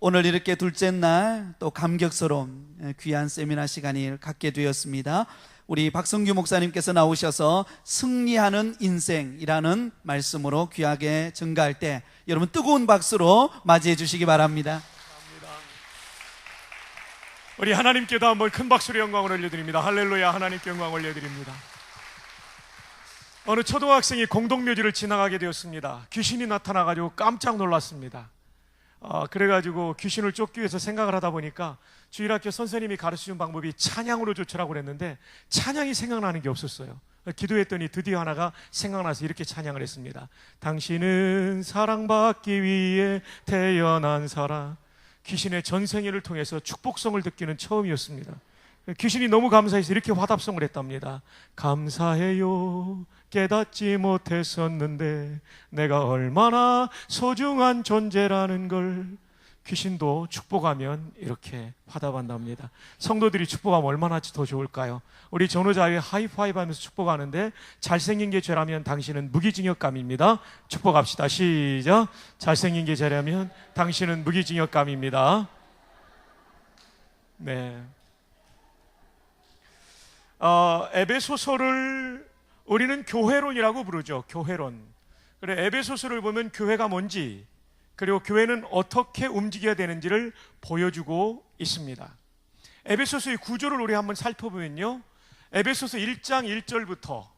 오늘 이렇게 둘째 날 또 감격스러운 귀한 세미나 시간을 갖게 되었습니다. 우리 박성규 목사님께서 나오셔서 승리하는 인생이라는 말씀으로 귀하게 증가할 때 여러분 뜨거운 박수로 맞이해 주시기 바랍니다. 우리 하나님께도 한번 큰 박수로 영광을 올려드립니다. 할렐루야. 하나님께 영광 올려드립니다. 어느 초등학생이 공동묘지를 지나가게 되었습니다. 귀신이 나타나가지고 깜짝 놀랐습니다. 그래가지고 귀신을 쫓기 위해서 생각을 하다 보니까 주일학교 선생님이 가르쳐준 방법이 찬양으로 쫓으라고 그랬는데 찬양이 생각나는 게 없었어요. 기도했더니 드디어 하나가 생각나서 이렇게 찬양을 했습니다. 당신은 사랑받기 위해 태어난 사람. 귀신의 전생애를 통해서 축복성을 듣기는 처음이었습니다. 귀신이 너무 감사해서 이렇게 화답성을 했답니다. 감사해요. 깨닫지 못했었는데 내가 얼마나 소중한 존재라는 걸. 귀신도 축복하면 이렇게 화답한답니다. 성도들이 축복하면 얼마나 더 좋을까요? 우리 전후자에 하이파이브 하면서 축복하는데 잘생긴 게 죄라면 당신은 무기징역감입니다. 축복합시다. 시작. 잘생긴 게 죄라면 당신은 무기징역감입니다. 네. 에베소서를 우리는 교회론이라고 부르죠. 교회론. 그래, 에베소서를 보면 교회가 뭔지, 그리고 교회는 어떻게 움직여야 되는지를 보여주고 있습니다. 에베소서의 구조를 우리 한번 살펴보면요, 에베소서 1장 1절부터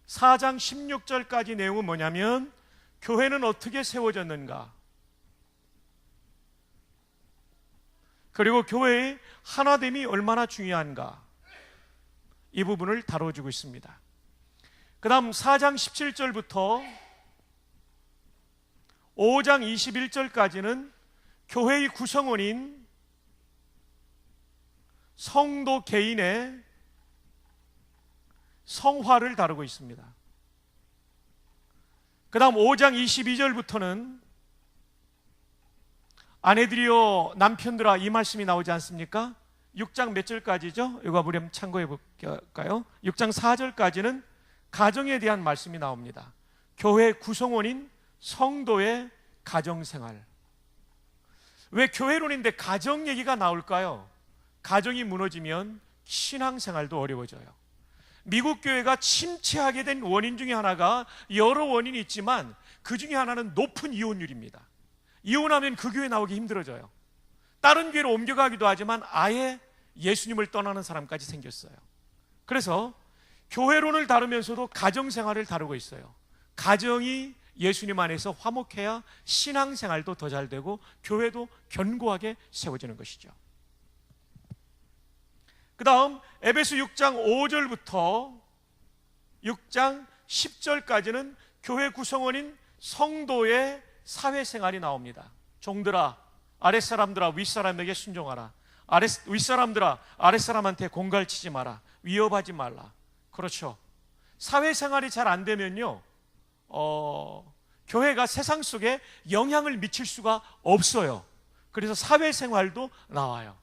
4장 16절까지 내용은 뭐냐면 교회는 어떻게 세워졌는가, 그리고 교회의 하나됨이 얼마나 중요한가, 이 부분을 다뤄주고 있습니다. 그 다음 4장 17절부터 5장 21절까지는 교회의 구성원인 성도 개인의 성화를 다루고 있습니다. 그 다음 5장 22절부터는 아내들이여 남편들아, 이 말씀이 나오지 않습니까? 6장 몇 절까지죠? 이거 우리 한번 참고해 볼까요? 6장 4절까지는 가정에 대한 말씀이 나옵니다. 교회 구성원인 성도의 가정생활. 왜 교회론인데 가정 얘기가 나올까요? 가정이 무너지면 신앙생활도 어려워져요. 미국 교회가 침체하게 된 원인 중에 하나가 여러 원인이 있지만 그 중에 하나는 높은 이혼율입니다. 이혼하면 그 교회 나오기 힘들어져요. 다른 교회로 옮겨가기도 하지만 아예 예수님을 떠나는 사람까지 생겼어요. 그래서 교회론을 다루면서도 가정생활을 다루고 있어요. 가정이 예수님 안에서 화목해야 신앙생활도 더 잘 되고 교회도 견고하게 세워지는 것이죠. 그 다음 에베소 6장 5절부터 6장 10절까지는 교회 구성원인 성도의 사회생활이 나옵니다. 종들아, 아랫사람들아 윗사람에게 순종하라. 윗사람들아 아랫사람한테 공갈치지 마라. 위협하지 말라. 그렇죠. 사회생활이 잘 안 되면요, 교회가 세상 속에 영향을 미칠 수가 없어요. 그래서 사회생활도 나와요.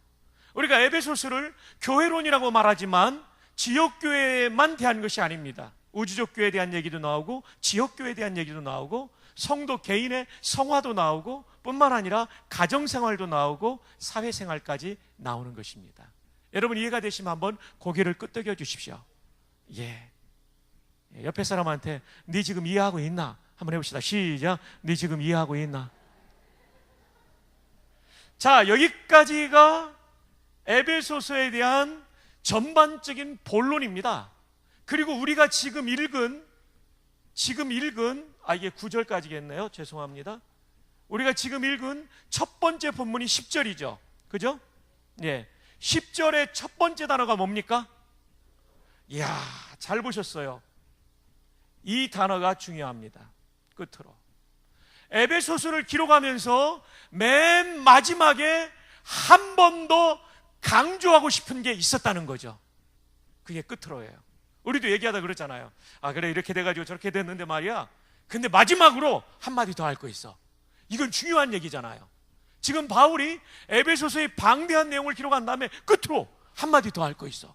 우리가 에베소서를 교회론이라고 말하지만 지역교회만 대한 것이 아닙니다. 우주적 교회에 대한 얘기도 나오고 지역교회에 대한 얘기도 나오고 성도 개인의 성화도 나오고 뿐만 아니라 가정생활도 나오고 사회생활까지 나오는 것입니다. 여러분 이해가 되시면 한번 고개를 끄덕여 주십시오. 예. 옆에 사람한테 네 지금 이해하고 있나? 한번 해봅시다. 시작. 네 지금 이해하고 있나? 자, 여기까지가 에베소서에 대한 전반적인 본론입니다. 그리고 우리가 지금 읽은 이게 9절까지겠네요. 죄송합니다. 우리가 지금 읽은 첫 번째 본문이 10절이죠. 그죠? 예. 10절의 첫 번째 단어가 뭡니까? 이야, 잘 보셨어요. 이 단어가 중요합니다. 끝으로 에베소서를 기록하면서 맨 마지막에 한 번 더 강조하고 싶은 게 있었다는 거죠. 그게 끝으로예요. 우리도 얘기하다 그랬잖아요. 아 그래, 이렇게 돼가지고 저렇게 됐는데 말이야, 근데 마지막으로 한마디 더 할 거 있어. 이건 중요한 얘기잖아요. 지금 바울이 에베소서의 방대한 내용을 기록한 다음에 끝으로 한마디 더 할 거 있어.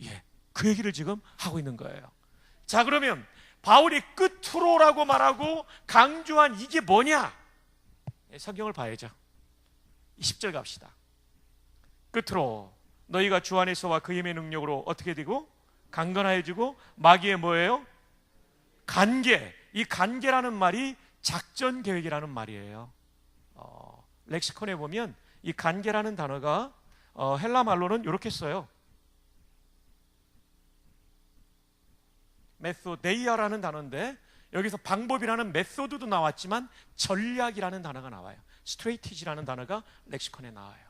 예, 그 얘기를 지금 하고 있는 거예요. 자, 그러면 바울이 끝으로라고 말하고 강조한 이게 뭐냐? 성경을 봐야죠. 10절 갑시다. 끝으로 너희가 주 안에서와 그 힘의 능력으로 어떻게 되고 강건하여지고 마귀의 뭐예요? 간계. 이 간계라는 말이 작전 계획이라는 말이에요. 렉시콘에 보면 이 간계라는 단어가 헬라 말로는 이렇게 써요. 메소데이아라는 단어인데 여기서 방법이라는 메소드도 나왔지만 전략이라는 단어가 나와요. 스트레이티지라는 단어가 렉시콘에 나와요.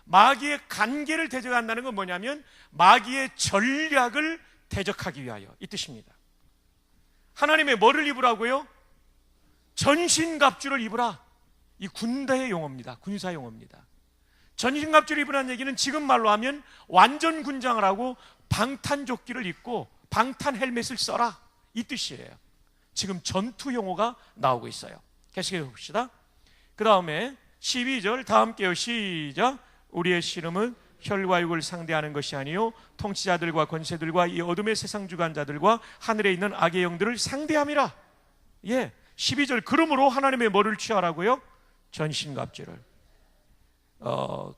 마귀의 간계를 대적한다는 건 뭐냐면 마귀의 전략을 대적하기 위하여 이 뜻입니다. 하나님의 뭐를 입으라고요? 전신갑주를 입으라. 이 군대의 용어입니다. 군사 용어입니다. 전신갑주를 입으라는 얘기는 지금 말로 하면 완전 군장을 하고 방탄조끼를 입고 방탄 헬멧을 써라, 이 뜻이에요. 지금 전투 용어가 나오고 있어요. 계속해서 봅시다. 그 다음에 12절 다 함께요. 시작. 우리의 씨름은 혈과 육을 상대하는 것이 아니요 통치자들과 권세들과 이 어둠의 세상 주관자들과 하늘에 있는 악의 영들을 상대함이라. 12절 그러므로 하나님의 뭐를 취하라고요? 전신갑주를.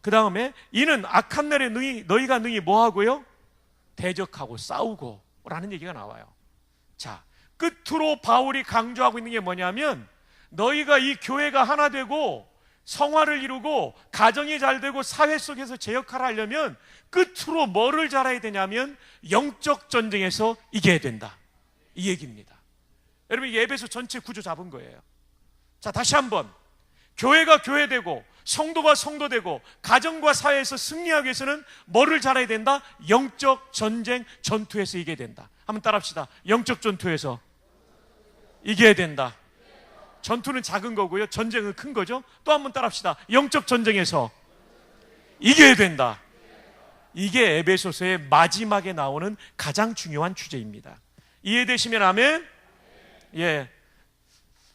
그 다음에 이는 악한 날에 너희가 능히 뭐하고요? 대적하고 싸우고 라는 얘기가 나와요. 자, 끝으로 바울이 강조하고 있는 게 뭐냐면 너희가 이 교회가 하나 되고 성화를 이루고 가정이 잘 되고 사회 속에서 제 역할을 하려면 끝으로 뭐를 잘해야 되냐면 영적 전쟁에서 이겨야 된다, 이 얘기입니다. 여러분 예배소 전체 구조 잡은 거예요. 자, 다시 한번 교회가 교회되고 성도가 성도되고 가정과 사회에서 승리하기 위해서는 뭐를 잘해야 된다? 영적 전쟁, 전투에서 이겨야 된다. 한번 따라합시다. 영적 전투에서 이겨야 된다. 전투는 작은 거고요, 전쟁은 큰 거죠. 또 한번 따라합시다. 영적 전쟁에서 이겨야 된다. 이게 에베소서의 마지막에 나오는 가장 중요한 주제입니다. 이해되시면 아멘?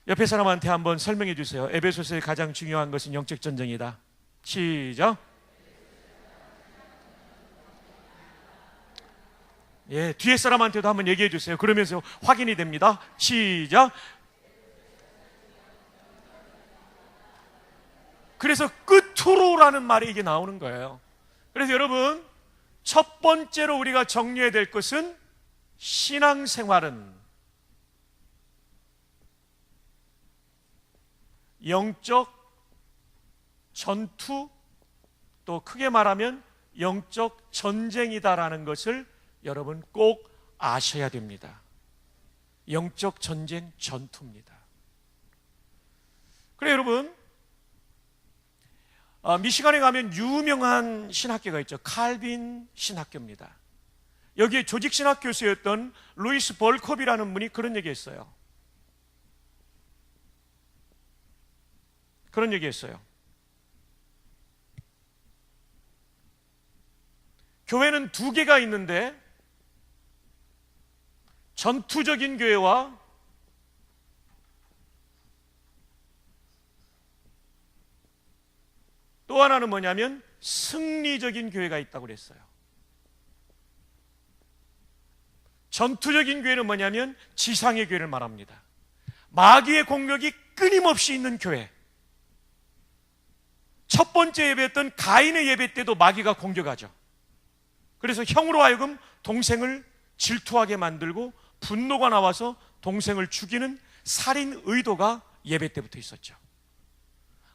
옆에 사람한테 한번 설명해 주세요. 에베소서의 가장 중요한 것은 영적 전쟁이다. 시작. 뒤에 사람한테도 한번 얘기해 주세요. 그러면서 확인이 됩니다. 시작. 그래서 끝으로라는 말이 이게 나오는 거예요. 그래서 여러분 첫 번째로 우리가 정리해야 될 것은 신앙생활은 영적 전투, 또 크게 말하면 영적 전쟁이다라는 것을 여러분 꼭 아셔야 됩니다. 영적 전쟁, 전투입니다. 그래 여러분 미시간에 가면 유명한 신학교가 있죠. 칼빈 신학교입니다. 여기에 조직신학 교수였던 루이스 벌컵이라는 분이 그런 얘기했어요. 교회는 두 개가 있는데 전투적인 교회와 또 하나는 뭐냐면 승리적인 교회가 있다고 그랬어요. 전투적인 교회는 뭐냐면 지상의 교회를 말합니다. 마귀의 공격이 끊임없이 있는 교회. 첫 번째 예배였던 가인의 예배 때도 마귀가 공격하죠. 그래서 형으로 하여금 동생을 질투하게 만들고 분노가 나와서 동생을 죽이는 살인 의도가 예배 때부터 있었죠.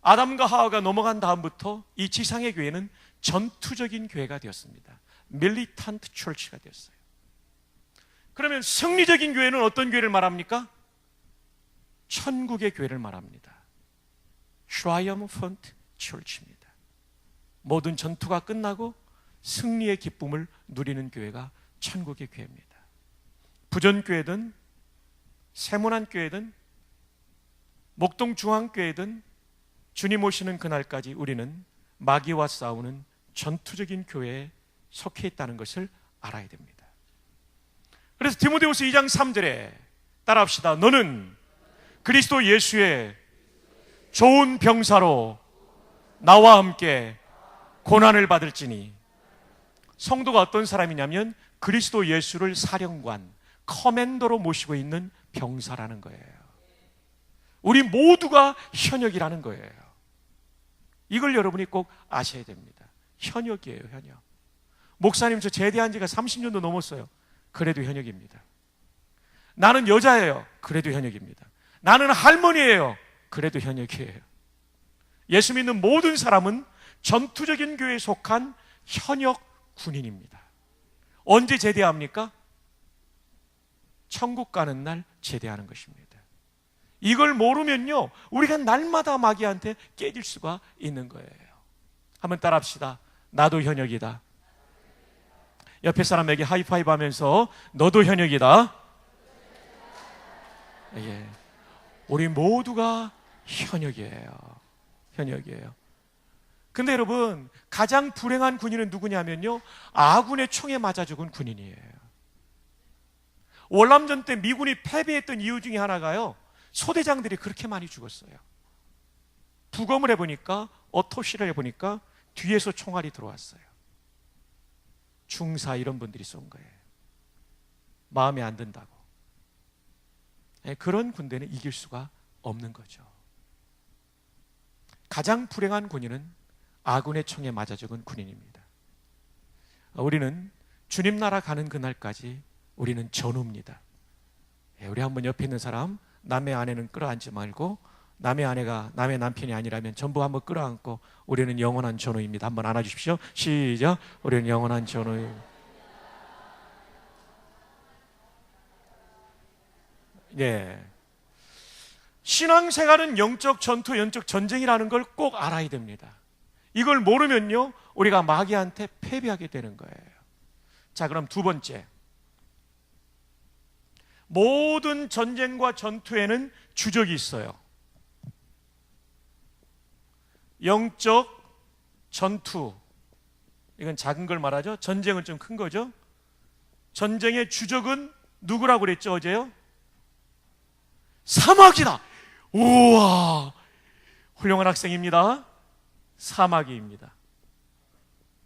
아담과 하와가 넘어간 다음부터 이 지상의 교회는 전투적인 교회가 되었습니다. 밀리탄트 철치가 되었어요. 그러면 승리적인 교회는 어떤 교회를 말합니까? 천국의 교회를 말합니다. Triumphant Church입니다. 모든 전투가 끝나고 승리의 기쁨을 누리는 교회가 천국의 교회입니다. 부전교회든 세문안교회든 목동중앙교회든 주님 오시는 그날까지 우리는 마귀와 싸우는 전투적인 교회에 속해 있다는 것을 알아야 됩니다. 그래서 디모데후서 2장 3절에 따라합시다. 너는 그리스도 예수의 좋은 병사로 나와 함께 고난을 받을지니. 성도가 어떤 사람이냐면 그리스도 예수를 사령관, 커맨더로 모시고 있는 병사라는 거예요. 우리 모두가 현역이라는 거예요. 이걸 여러분이 꼭 아셔야 됩니다. 현역이에요, 현역. 목사님, 저 제대한 지가 30년도 넘었어요. 그래도 현역입니다. 나는 여자예요. 그래도 현역입니다. 나는 할머니예요. 그래도 현역이에요. 예수 믿는 모든 사람은 전투적인 교회에 속한 현역 군인입니다. 언제 제대합니까? 천국 가는 날 제대하는 것입니다. 이걸 모르면요, 우리가 날마다 마귀한테 깨질 수가 있는 거예요. 한번 따라합시다. 나도 현역이다. 옆에 사람에게 하이파이브 하면서 너도 현역이다. 예. 우리 모두가 현역이에요. 현역이에요. 근데 여러분, 가장 불행한 군인은 누구냐면요, 아군의 총에 맞아 죽은 군인이에요. 월남전 때 미군이 패배했던 이유 중에 하나가요, 소대장들이 그렇게 많이 죽었어요. 부검을 해보니까, 어토시를 해보니까 뒤에서 총알이 들어왔어요. 중사 이런 분들이 쏜 거예요. 마음에 안 든다고. 그런 군대는 이길 수가 없는 거죠. 가장 불행한 군인은 아군의 총에 맞아 죽은 군인입니다. 우리는 주님 나라 가는 그날까지 우리는 전우입니다. 우리 한번 옆에 있는 사람, 남의 아내는 끌어안지 말고, 남의 아내가 남의 남편이 아니라면 전부 한번 끌어안고, 우리는 영원한 전우입니다. 한번 안아주십시오. 시작. 우리는 영원한 전우입니다. 예. 신앙생활은 영적 전투, 영적 전쟁이라는 걸 꼭 알아야 됩니다. 이걸 모르면요, 우리가 마귀한테 패배하게 되는 거예요. 자, 그럼 두 번째. 모든 전쟁과 전투에는 주적이 있어요. 영적 전투, 이건 작은 걸 말하죠. 전쟁은 좀 큰 거죠. 전쟁의 주적은 누구라고 그랬죠, 어제요? 사마귀다. 우와, 훌륭한 학생입니다. 사마귀입니다.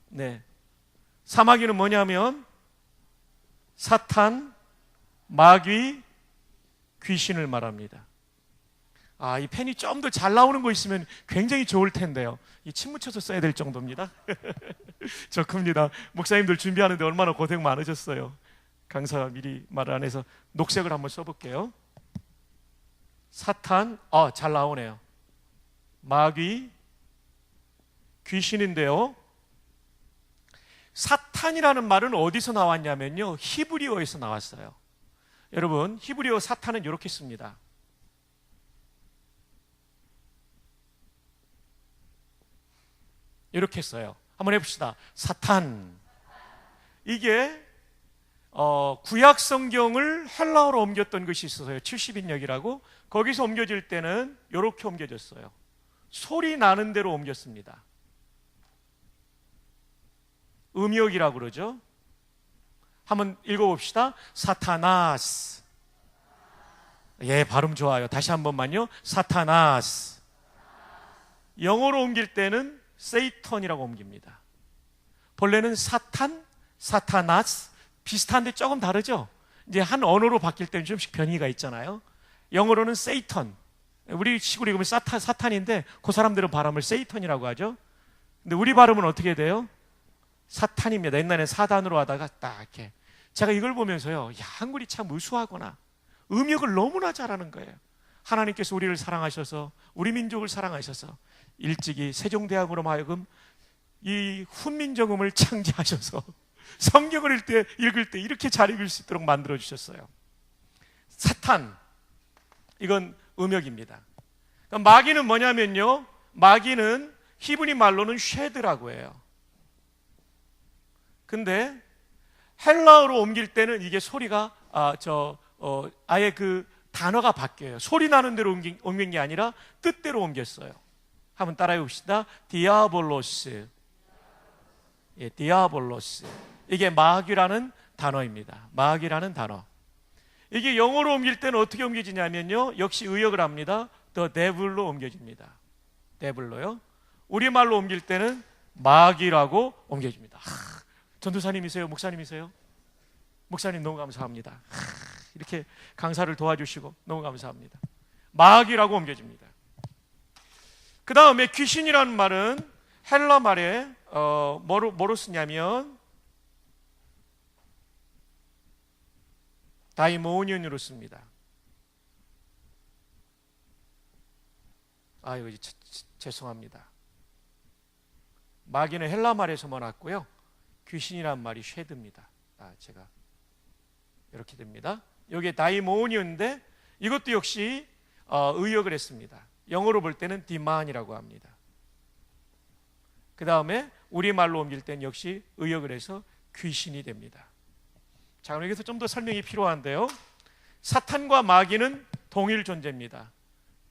네, 사마귀는 뭐냐면 사탄, 마귀, 귀신을 말합니다. 이 펜이 좀 더 잘 나오는 거 있으면 굉장히 좋을 텐데요. 이 침 묻혀서 써야 될 정도입니다. 좋습니다. 목사님들 준비하는데 얼마나 고생 많으셨어요. 강사가 미리 말을 안 해서 녹색을 한번 써볼게요. 사탄, 잘 나오네요. 마귀, 귀신인데요. 사탄이라는 말은 어디서 나왔냐면요, 히브리어에서 나왔어요. 여러분, 히브리어 사탄은 이렇게 씁니다. 이렇게 써요. 한번 해봅시다. 사탄. 이게 구약 성경을 헬라어로 옮겼던 것이 있어서요. 70인역이라고. 거기서 옮겨질 때는 이렇게 옮겨졌어요. 소리 나는 대로 옮겼습니다. 음역이라고 그러죠. 한번 읽어봅시다. 사타나스. 예, 발음 좋아요. 다시 한 번만요. 사타나스. 영어로 옮길 때는 세이턴이라고 옮깁니다. 본래는 사탄, 사타나스 비슷한데 조금 다르죠. 이제 한 언어로 바뀔 때는 좀씩 변이가 있잖아요. 영어로는 세이턴. 우리 식으로 읽으면 사탄인데 그 사람들은 발음을 세이턴이라고 하죠. 근데 우리 발음은 어떻게 돼요? 사탄입니다. 옛날에 사단으로 하다가 딱 이렇게. 제가 이걸 보면서요, 한글이 참 우수하구나. 음역을 너무나 잘하는 거예요. 하나님께서 우리를 사랑하셔서, 우리 민족을 사랑하셔서 일찍이 세종대왕으로 하여금 이 훈민정음을 창제하셔서 성경을 읽을 때 이렇게 잘 읽을 수 있도록 만들어주셨어요. 사탄, 이건 음역입니다. 그러니까 마귀는 뭐냐면요, 마귀는 히브리 말로는 쉐드라고 해요. 근데 헬라어로 옮길 때는 이게 소리가 아예 그 단어가 바뀌어요. 소리 나는 대로 옮긴 게 아니라 뜻대로 옮겼어요. 한번 따라해 봅시다. 디아볼로스. 예, 디아볼로스. 이게 마귀라는 단어입니다. 마귀라는 단어. 이게 영어로 옮길 때는 어떻게 옮겨지냐면요, 역시 의역을 합니다. The devil로 옮겨집니다. devil로요. 우리말로 옮길 때는 마귀라고 옮겨집니다. 전도사님이세요? 목사님이세요? 목사님 너무 감사합니다. 이렇게 강사를 도와주시고 너무 감사합니다. 마귀라고 옮겨집니다. 그 다음에 귀신이라는 말은 헬라 말에 뭐로 쓰냐면 다이모니온으로 씁니다. 이거 죄송합니다. 마귀는 헬라 말에서만 왔고요. 귀신이란 말이 쉐드입니다. 제가 이렇게 됩니다. 여기에 다이모니온인데 이것도 역시 의역을 했습니다. 영어로 볼 때는 디만이라고 합니다. 그 다음에 우리말로 옮길 때는 역시 의역을 해서 귀신이 됩니다. 자, 그럼 여기서 좀 더 설명이 필요한데요. 사탄과 마귀는 동일 존재입니다.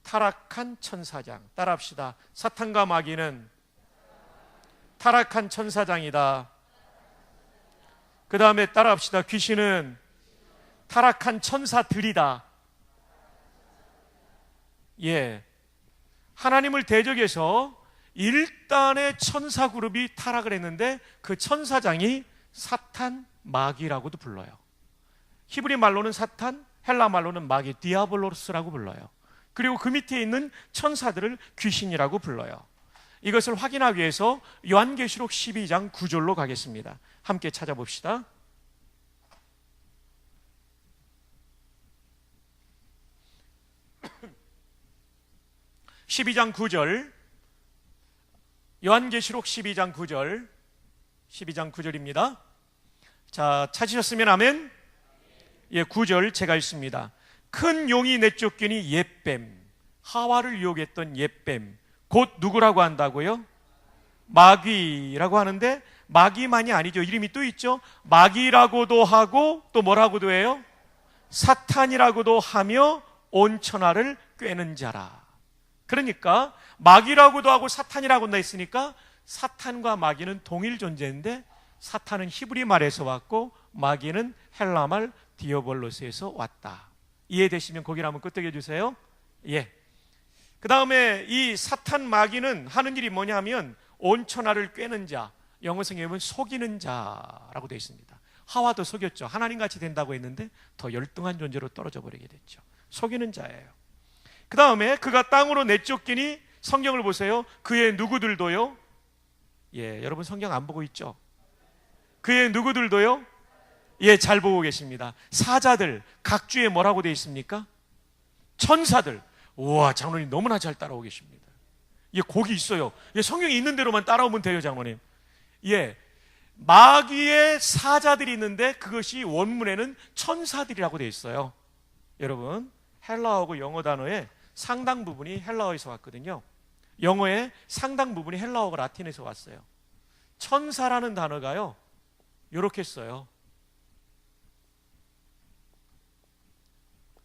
타락한 천사장. 따라합시다. 사탄과 마귀는 타락한 천사장이다. 그 다음에 따라합시다. 귀신은 타락한 천사들이다. 예. 하나님을 대적해서 일단의 천사 그룹이 타락을 했는데 그 천사장이 사탄, 마귀라고도 불러요. 히브리 말로는 사탄, 헬라 말로는 마귀, 디아블로스라고 불러요. 그리고 그 밑에 있는 천사들을 귀신이라고 불러요. 이것을 확인하기 위해서 요한계시록 12장 9절로 가겠습니다. 함께 찾아봅시다. (12장 9절) 요한계시록 12장 9절 12장 9절입니다. 자, 찾으셨으면 아멘. 예, 9절 제가 읽습니다. 큰 용이 내쫓기니 옛뱀, 하와를 유혹했던 옛뱀, 곧 누구라고 한다고요? 마귀라고 하는데 마귀만이 아니죠. 이름이 또 있죠. 마귀라고도 하고 또 뭐라고도 해요? 사탄이라고도 하며 온 천하를 꿰는 자라. 그러니까 마귀라고도 하고 사탄이라고도 했으니까 사탄과 마귀는 동일 존재인데 사탄은 히브리 말에서 왔고 마귀는 헬라 말 디오볼로스에서 왔다. 이해되시면 거기를 한번 끄떡여 주세요. 예. 그 다음에 이 사탄 마귀는 하는 일이 뭐냐면 온 천하를 꿰는 자, 영어 성경에 보면 속이는 자라고 되어 있습니다. 하와도 속였죠. 하나님같이 된다고 했는데 더 열등한 존재로 떨어져 버리게 됐죠. 속이는 자예요. 그 다음에 그가 땅으로 내쫓기니 성경을 보세요. 그의 누구들도요. 예, 여러분 성경 안 보고 있죠? 그의 누구들도요. 예, 잘 보고 계십니다. 사자들, 각주에 뭐라고 되어 있습니까? 천사들. 우와, 장로님 너무나 잘 따라오고 계십니다. 예, 곡이 있어요. 예, 성경에 있는 대로만 따라오면 돼요, 장로님. 예, 마귀의 사자들이 있는데 그것이 원문에는 천사들이라고 되어 있어요. 여러분, 헬라어하고 영어 단어의 상당 부분이 헬라어에서 왔거든요. 영어의 상당 부분이 헬라어가 라틴에서 왔어요. 천사라는 단어가요, 이렇게 써요.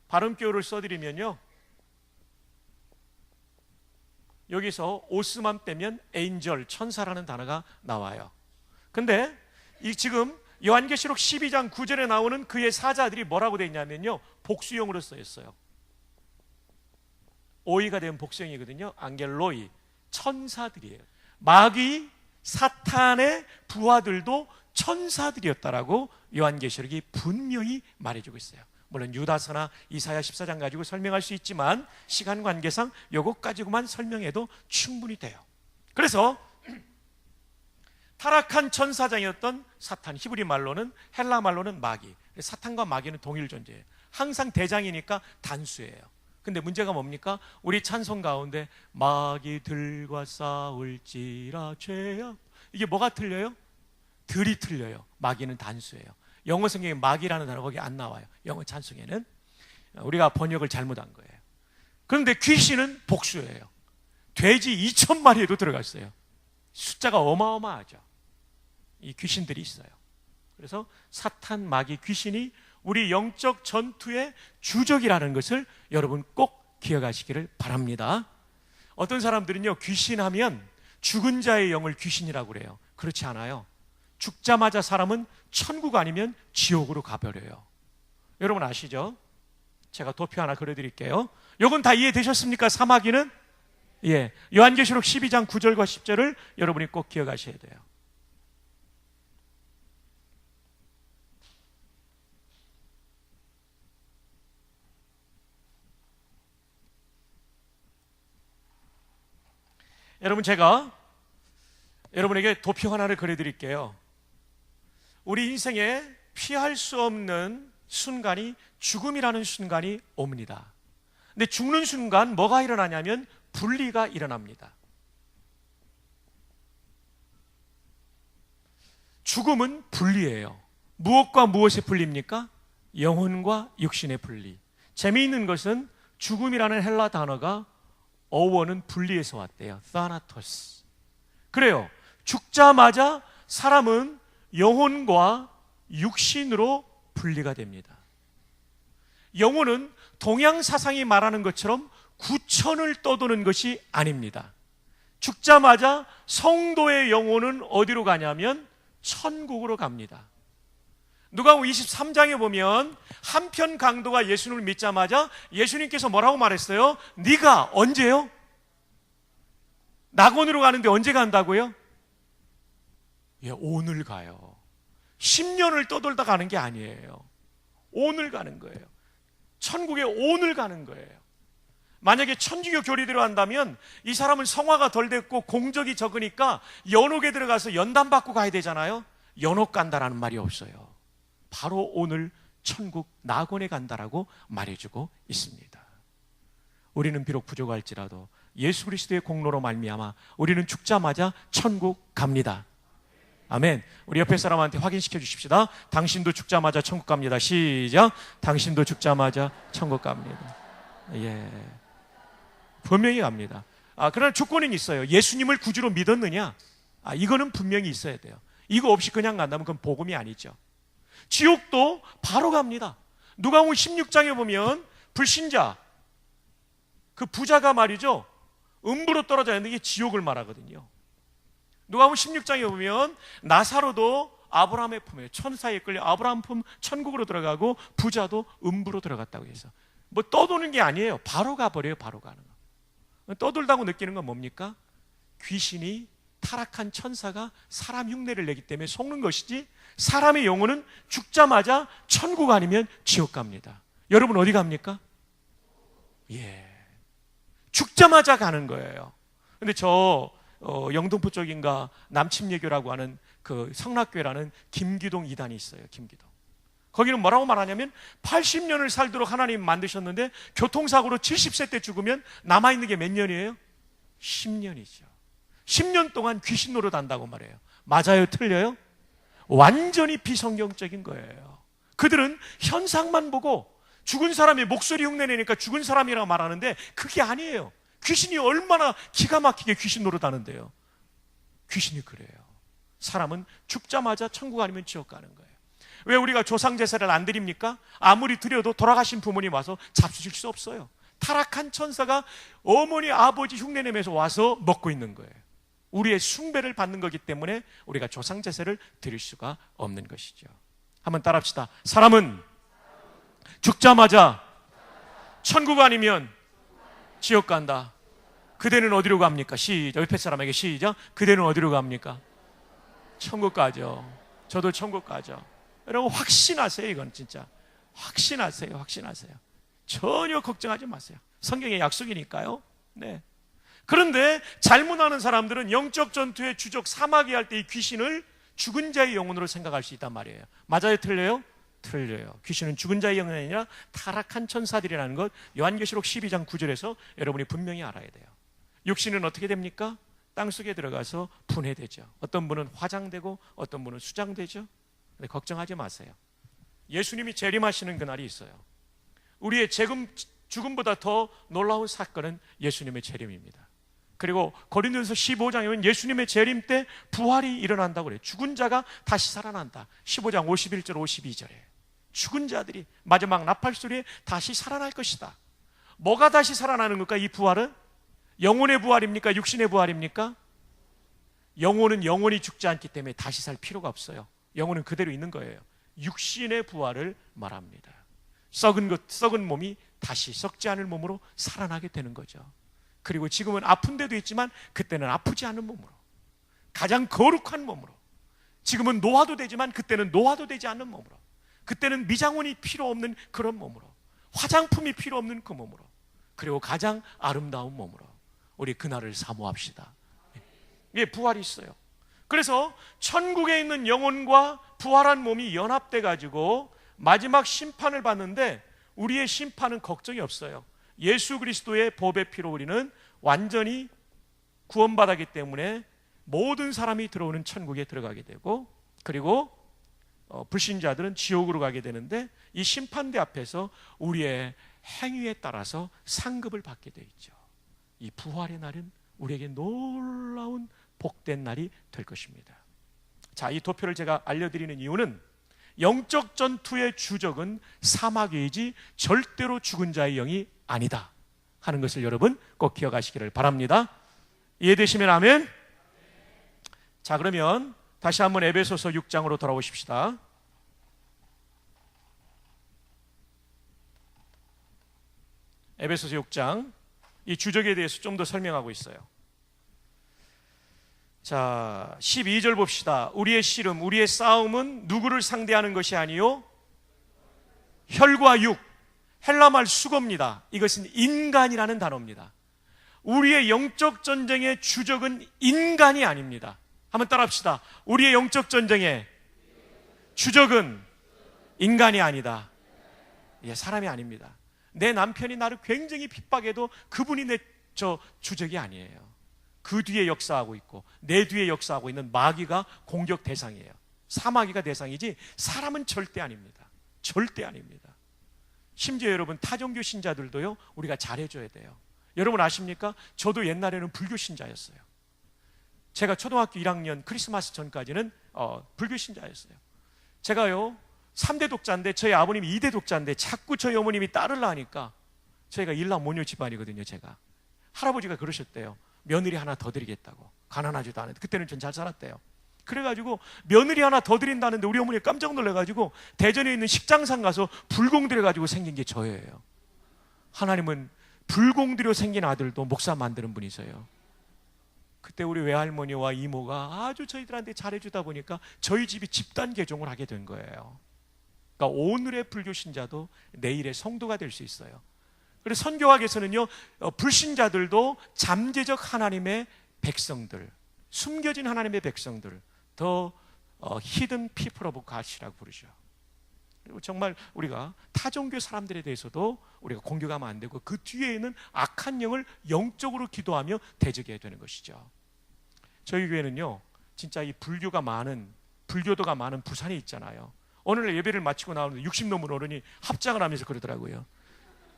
발음표를 써드리면요, 여기서 오스만 빼면 엔젤, 천사라는 단어가 나와요. 근데 이 지금 요한계시록 12장 9절에 나오는 그의 사자들이 뭐라고 되어 있냐면요, 복수형으로 쓰였어요. 오이가 된 복수형이거든요. 안겔로이, 천사들이에요. 마귀, 사탄의 부하들도 천사들이었다라고 요한계시록이 분명히 말해주고 있어요. 물론 유다서나 이사야 14장 가지고 설명할 수 있지만 시간 관계상 이것 가지고만 설명해도 충분히 돼요. 그래서 타락한 천사장이었던 사탄, 히브리 말로는, 헬라 말로는 마귀, 사탄과 마귀는 동일 존재예요. 항상 대장이니까 단수예요. 근데 문제가 뭡니까? 우리 찬송 가운데 마귀들과 싸울지라 죄야, 이게 뭐가 틀려요? 들이 틀려요. 마귀는 단수예요. 영어 성경에 마귀라는 단어가 거기 안 나와요. 영어 찬송에는. 우리가 번역을 잘못한 거예요. 그런데 귀신은 복수예요. 돼지 2,000마리에도 들어갔어요. 숫자가 어마어마하죠. 이 귀신들이 있어요. 그래서 사탄, 마귀, 귀신이 우리 영적 전투의 주적이라는 것을 여러분 꼭 기억하시기를 바랍니다. 어떤 사람들은요, 귀신하면 죽은 자의 영을 귀신이라고 그래요. 그렇지 않아요. 죽자마자 사람은 천국 아니면 지옥으로 가버려요. 여러분 아시죠? 제가 도표 하나 그려드릴게요. 요건 다 이해되셨습니까? 사마귀는? 예, 요한계시록 12장 9절과 10절을 여러분이 꼭 기억하셔야 돼요. 여러분, 제가 여러분에게 도표 하나를 그려드릴게요. 우리 인생에 피할 수 없는 순간이 죽음이라는 순간이 옵니다. 근데 죽는 순간 뭐가 일어나냐면 분리가 일어납니다. 죽음은 분리예요. 무엇과 무엇의 분리입니까? 영혼과 육신의 분리. 재미있는 것은 죽음이라는 헬라 단어가 어원은 분리에서 왔대요. 타나토스. 그래요. 죽자마자 사람은 영혼과 육신으로 분리가 됩니다. 영혼은 동양 사상이 말하는 것처럼 구천을 떠도는 것이 아닙니다. 죽자마자 성도의 영혼은 어디로 가냐면 천국으로 갑니다. 누가복음 23장에 보면 한편 강도가 예수님을 믿자마자 예수님께서 뭐라고 말했어요? 네가 언제요? 낙원으로 가는데 언제 간다고요? 예, 오늘 가요. 10년을 떠돌다 가는 게 아니에요. 오늘 가는 거예요. 천국에 오늘 가는 거예요. 만약에 천주교 교리대로 한다면 이 사람은 성화가 덜 됐고 공적이 적으니까 연옥에 들어가서 연단 받고 가야 되잖아요. 연옥 간다라는 말이 없어요. 바로 오늘 천국 낙원에 간다라고 말해주고 있습니다. 우리는 비록 부족할지라도 예수 그리스도의 공로로 말미암아 우리는 죽자마자 천국 갑니다. 아멘. 우리 옆에 사람한테 확인시켜 주십시다. 당신도 죽자마자 천국 갑니다. 시작. 당신도 죽자마자 천국 갑니다. 예, 분명히 갑니다. 그러나 조건은 있어요. 예수님을 구주로 믿었느냐? 이거는 분명히 있어야 돼요. 이거 없이 그냥 간다면 그건 복음이 아니죠. 지옥도 바로 갑니다. 누가복음 16장에 보면 불신자, 그 부자가 말이죠, 음부로 떨어져 있는 게 지옥을 말하거든요. 누가복음 16장에 보면 나사로도 아브라함의 품에, 천사에 끌려 아브라함 품 천국으로 들어가고 부자도 음부로 들어갔다고 해서 뭐 떠도는 게 아니에요. 바로 가버려요. 바로 가는 거. 떠돌다고 느끼는 건 뭡니까? 귀신이, 타락한 천사가 사람 흉내를 내기 때문에 속는 것이지, 사람의 영혼은 죽자마자 천국 아니면 지옥 갑니다. 여러분 어디 갑니까? 예, 죽자마자 가는 거예요. 근데 저 영등포 쪽인가 남침예교라고 하는 그 성락교회라는 김기동 이단이 있어요. 김기동. 거기는 뭐라고 말하냐면 80년을 살도록 하나님 만드셨는데 교통사고로 70세 때 죽으면 남아있는 게 몇 년이에요? 10년이죠. 10년 동안 귀신 노릇한다고 말해요. 맞아요? 틀려요? 완전히 비성경적인 거예요. 그들은 현상만 보고 죽은 사람의 목소리 흉내내니까 죽은 사람이라고 말하는데 그게 아니에요. 귀신이 얼마나 기가 막히게 귀신 노릇하는데요. 귀신이 그래요. 사람은 죽자마자 천국 아니면 지옥 가는 거예요. 왜 우리가 조상 제사를 안 드립니까? 아무리 드려도 돌아가신 부모님 와서 잡수실 수 없어요. 타락한 천사가 어머니 아버지 흉내내면서 와서 먹고 있는 거예요. 우리의 숭배를 받는 거기 때문에 우리가 조상 제사를 드릴 수가 없는 것이죠. 한번 따라합시다. 사람은 죽자마자 천국 아니면 지옥 간다. 그대는 어디로 갑니까? 시작. 옆에 사람에게 시작. 그대는 어디로 갑니까? 천국 가죠. 저도 천국 가죠. 여러분 확신하세요. 이건 진짜 확신하세요. 확신하세요. 전혀 걱정하지 마세요. 성경의 약속이니까요. 네. 그런데 잘못하는 사람들은 영적 전투의 주적 사마귀 할 때 이 귀신을 죽은 자의 영혼으로 생각할 수 있단 말이에요. 맞아요? 틀려요? 틀려요. 귀신은 죽은 자의 영혼이 아니라 타락한 천사들이라는 것 요한계시록 12장 9절에서 여러분이 분명히 알아야 돼요. 육신은 어떻게 됩니까? 땅속에 들어가서 분해되죠. 어떤 분은 화장되고 어떤 분은 수장되죠. 근데 걱정하지 마세요. 예수님이 재림하시는 그날이 있어요. 우리의 죽음보다 더 놀라운 사건은 예수님의 재림입니다. 그리고 고린도전서 15장에 보면 예수님의 재림 때 부활이 일어난다고 그래요. 죽은 자가 다시 살아난다. 15장 51절 52절에 죽은 자들이 마지막 나팔소리에 다시 살아날 것이다. 뭐가 다시 살아나는 걸까? 이 부활은 영혼의 부활입니까? 육신의 부활입니까? 영혼은 영원히 죽지 않기 때문에 다시 살 필요가 없어요. 영혼은 그대로 있는 거예요. 육신의 부활을 말합니다. 썩은 몸이 다시 썩지 않을 몸으로 살아나게 되는 거죠. 그리고 지금은 아픈 데도 있지만 그때는 아프지 않은 몸으로, 가장 거룩한 몸으로, 지금은 노화도 되지만 그때는 노화도 되지 않는 몸으로, 그때는 미장원이 필요 없는 그런 몸으로, 화장품이 필요 없는 그 몸으로, 그리고 가장 아름다운 몸으로 우리 그날을 사모합시다. 예, 부활이 있어요. 그래서 천국에 있는 영혼과 부활한 몸이 연합돼 가지고 마지막 심판을 받는데 우리의 심판은 걱정이 없어요. 예수 그리스도의 법의 피로 우리는 완전히 구원받았기 때문에 모든 사람이 들어오는 천국에 들어가게 되고, 그리고 불신자들은 지옥으로 가게 되는데, 이 심판대 앞에서 우리의 행위에 따라서 상급을 받게 되어 있죠. 이 부활의 날은 우리에게 놀라운 복된 날이 될 것입니다. 자, 이 도표를 제가 알려드리는 이유는 영적 전투의 주적은 사마귀이지 절대로 죽은 자의 영이 아니다 하는 것을 여러분 꼭 기억하시기를 바랍니다. 이해되시면 아멘. 자, 그러면 다시 한번 에베소서 6장으로 돌아오십시다. 에베소서 6장, 이 주적에 대해서 좀 더 설명하고 있어요. 자, 12절 봅시다. 우리의 씨름, 우리의 싸움은 누구를 상대하는 것이 아니요 혈과 육, 헬라말 수고입니다. 이것은 인간이라는 단어입니다. 우리의 영적 전쟁의 주적은 인간이 아닙니다. 한번 따라합시다. 우리의 영적 전쟁의 주적은 인간이 아니다. 예, 사람이 아닙니다. 내 남편이 나를 굉장히 핍박해도 그분이 내 주적이 아니에요. 그 뒤에 역사하고 있고 내 뒤에 역사하고 있는 마귀가 공격 대상이에요. 사마귀가 대상이지 사람은 절대 아닙니다. 절대 아닙니다. 심지어 여러분, 타종교 신자들도요, 우리가 잘해줘야 돼요. 여러분 아십니까? 저도 옛날에는 불교 신자였어요. 제가 초등학교 1학년 크리스마스 전까지는 불교 신자였어요. 제가요 3대 독자인데 저희 아버님이 2대 독자인데 자꾸 저희 어머님이 딸을 낳으니까, 저희가 일남 모녀 집안이거든요. 제가 할아버지가 그러셨대요. 며느리 하나 더 드리겠다고. 가난하지도 않은데 그때는 전 잘 살았대요. 그래가지고 며느리 하나 더 드린다는데 우리 어머니가 깜짝 놀라가지고 대전에 있는 식장상 가서 불공들여가지고 생긴 게 저예요. 하나님은 불공들여 생긴 아들도 목사 만드는 분이세요. 그때 우리 외할머니와 이모가 아주 저희들한테 잘해주다 보니까 저희 집이 집단 개종을 하게 된 거예요. 그러니까 오늘의 불교 신자도 내일의 성도가 될 수 있어요. 그래서 선교학에서는요, 불신자들도 잠재적 하나님의 백성들, 숨겨진 하나님의 백성들, 더 hidden people of God이라고 부르죠. 그리고 정말 우리가 타종교 사람들에 대해서도 우리가 공격하면 안 되고 그 뒤에 있는 악한 영을 영적으로 기도하며 대적해야 되는 것이죠. 저희 교회는요, 진짜 이 불교도가 많은 부산에 있잖아요. 오늘 예배를 마치고 나오는데 60 넘은 어른이 합장을 하면서 그러더라고요.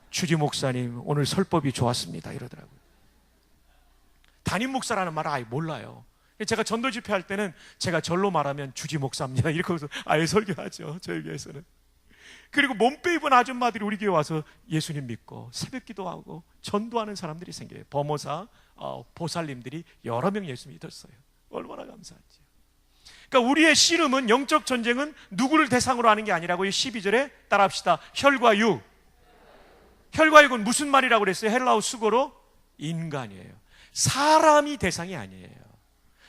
주지 목사님, 오늘 설법이 좋았습니다 이러더라고요. 담임 목사라는 말을 아예 몰라요. 제가 전도 집회할 때는 제가 절로 말하면 주지 목사입니다 이렇게 해서 아예 설교하죠, 저희 교회에서는. 그리고 몸빼 입은 아줌마들이 우리 교회 와서 예수님 믿고 새벽 기도하고 전도하는 사람들이 생겨요. 범호사, 보살님들이 여러 명 예수 믿었어요. 얼마나 감사하죠. 그러니까 우리의 씨름은, 영적 전쟁은 누구를 대상으로 하는 게 아니라고요. 12절에 따라합시다. 혈과 육. 혈과 육은 무슨 말이라고 그랬어요? 헬라어 수고로 인간이에요. 사람이 대상이 아니에요.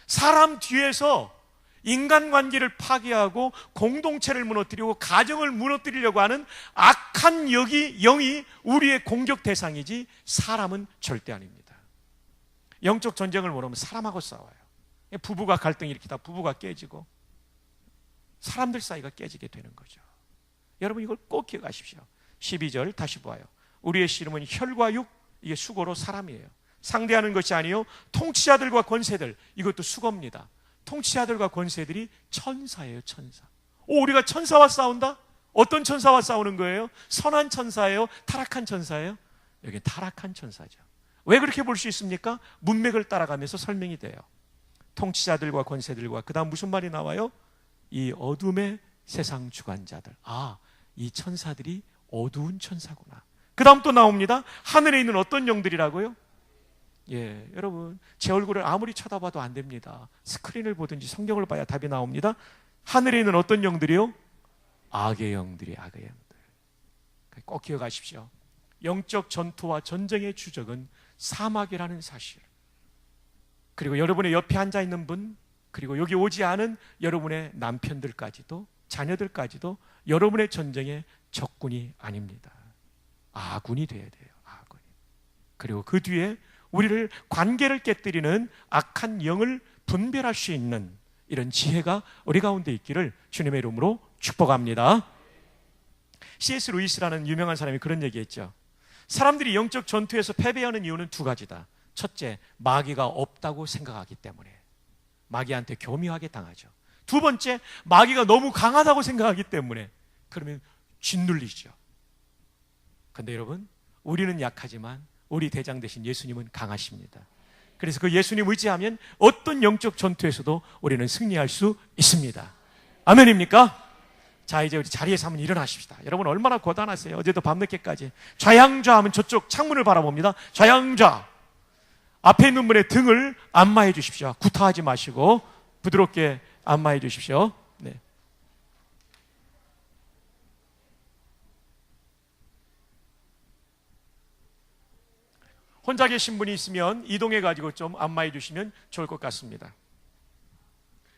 사람 뒤에서 인간관계를 파괴하고 공동체를 무너뜨리고 가정을 무너뜨리려고 하는 악한 영이 우리의 공격 대상이지 사람은 절대 아닙니다. 영적 전쟁을 원하면 사람하고 싸워요. 부부가 갈등 일으키다 부부가 깨지고 사람들 사이가 깨지게 되는 거죠. 여러분 이걸 꼭 기억하십시오. 12절 다시 보아요. 우리의 씨름은 혈과 육, 이게 수고로 사람이에요. 상대하는 것이 아니요 통치자들과 권세들, 이것도 수고입니다. 통치자들과 권세들이 천사예요. 천사. 우리가 천사와 싸운다? 어떤 천사와 싸우는 거예요? 선한 천사예요? 타락한 천사예요? 여기 타락한 천사죠. 왜 그렇게 볼 수 있습니까? 문맥을 따라가면서 설명이 돼요. 통치자들과 권세들과, 그 다음 무슨 말이 나와요? 이 어둠의 세상 주관자들. 이 천사들이 어두운 천사구나. 그 다음 또 나옵니다. 하늘에 있는 어떤 영들이라고요? 예, 여러분 제 얼굴을 아무리 쳐다봐도 안 됩니다. 스크린을 보든지 성경을 봐야 답이 나옵니다. 하늘에 있는 어떤 영들이요? 악의 영들이, 악의 영들. 꼭 기억하십시오. 영적 전투와 전쟁의 주적은 사막이라는 사실, 그리고 여러분의 옆에 앉아있는 분, 그리고 여기 오지 않은 여러분의 남편들까지도, 자녀들까지도 여러분의 전쟁의 적군이 아닙니다. 아군이 돼야 돼요. 아군이. 그리고 그 뒤에 우리를 관계를 깨뜨리는 악한 영을 분별할 수 있는 이런 지혜가 우리 가운데 있기를 주님의 이름으로 축복합니다. C.S. 루이스라는 유명한 사람이 그런 얘기했죠. 사람들이 영적 전투에서 패배하는 이유는 두 가지다. 첫째, 마귀가 없다고 생각하기 때문에 마귀한테 교묘하게 당하죠. 두 번째, 마귀가 너무 강하다고 생각하기 때문에 그러면 짓눌리죠. 그런데 여러분, 우리는 약하지만 우리 대장 되신 예수님은 강하십니다. 그래서 그 예수님 의지하면 어떤 영적 전투에서도 우리는 승리할 수 있습니다. 아멘입니까? 자, 이제 우리 자리에서 한번 일어나십시다. 여러분 얼마나 고단하세요. 어제도 밤늦게까지. 좌양좌 하면 저쪽 창문을 바라봅니다. 좌양좌. 앞에 있는 분의 등을 안마해 주십시오. 구타하지 마시고 부드럽게 안마해 주십시오. 네. 혼자 계신 분이 있으면 이동해 가지고 좀 안마해 주시면 좋을 것 같습니다.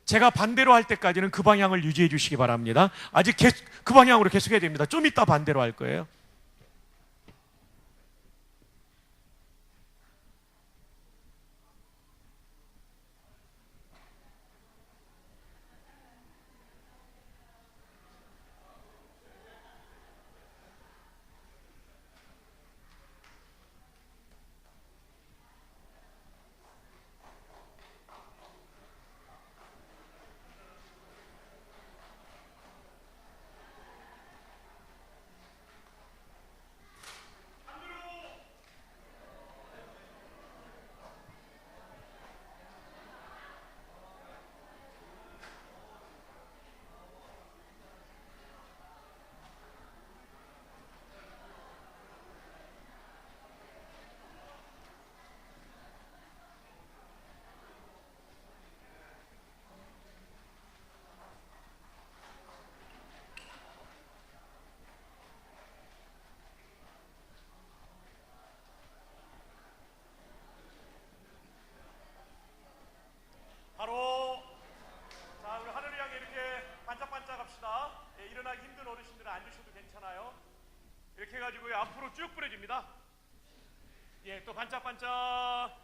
제가 반대로 할 때까지는 그 방향을 유지해 주시기 바랍니다. 아직 그 방향으로 계속 해야 됩니다. 좀 이따 반대로 할 거예요. 바로 자, 우리 하늘을 향해 이렇게 반짝반짝 합시다. 예, 일어나기 힘든 어르신들은 앉으셔도 괜찮아요. 이렇게 해가지고 앞으로 쭉 뿌려줍니다. 예, 또 반짝반짝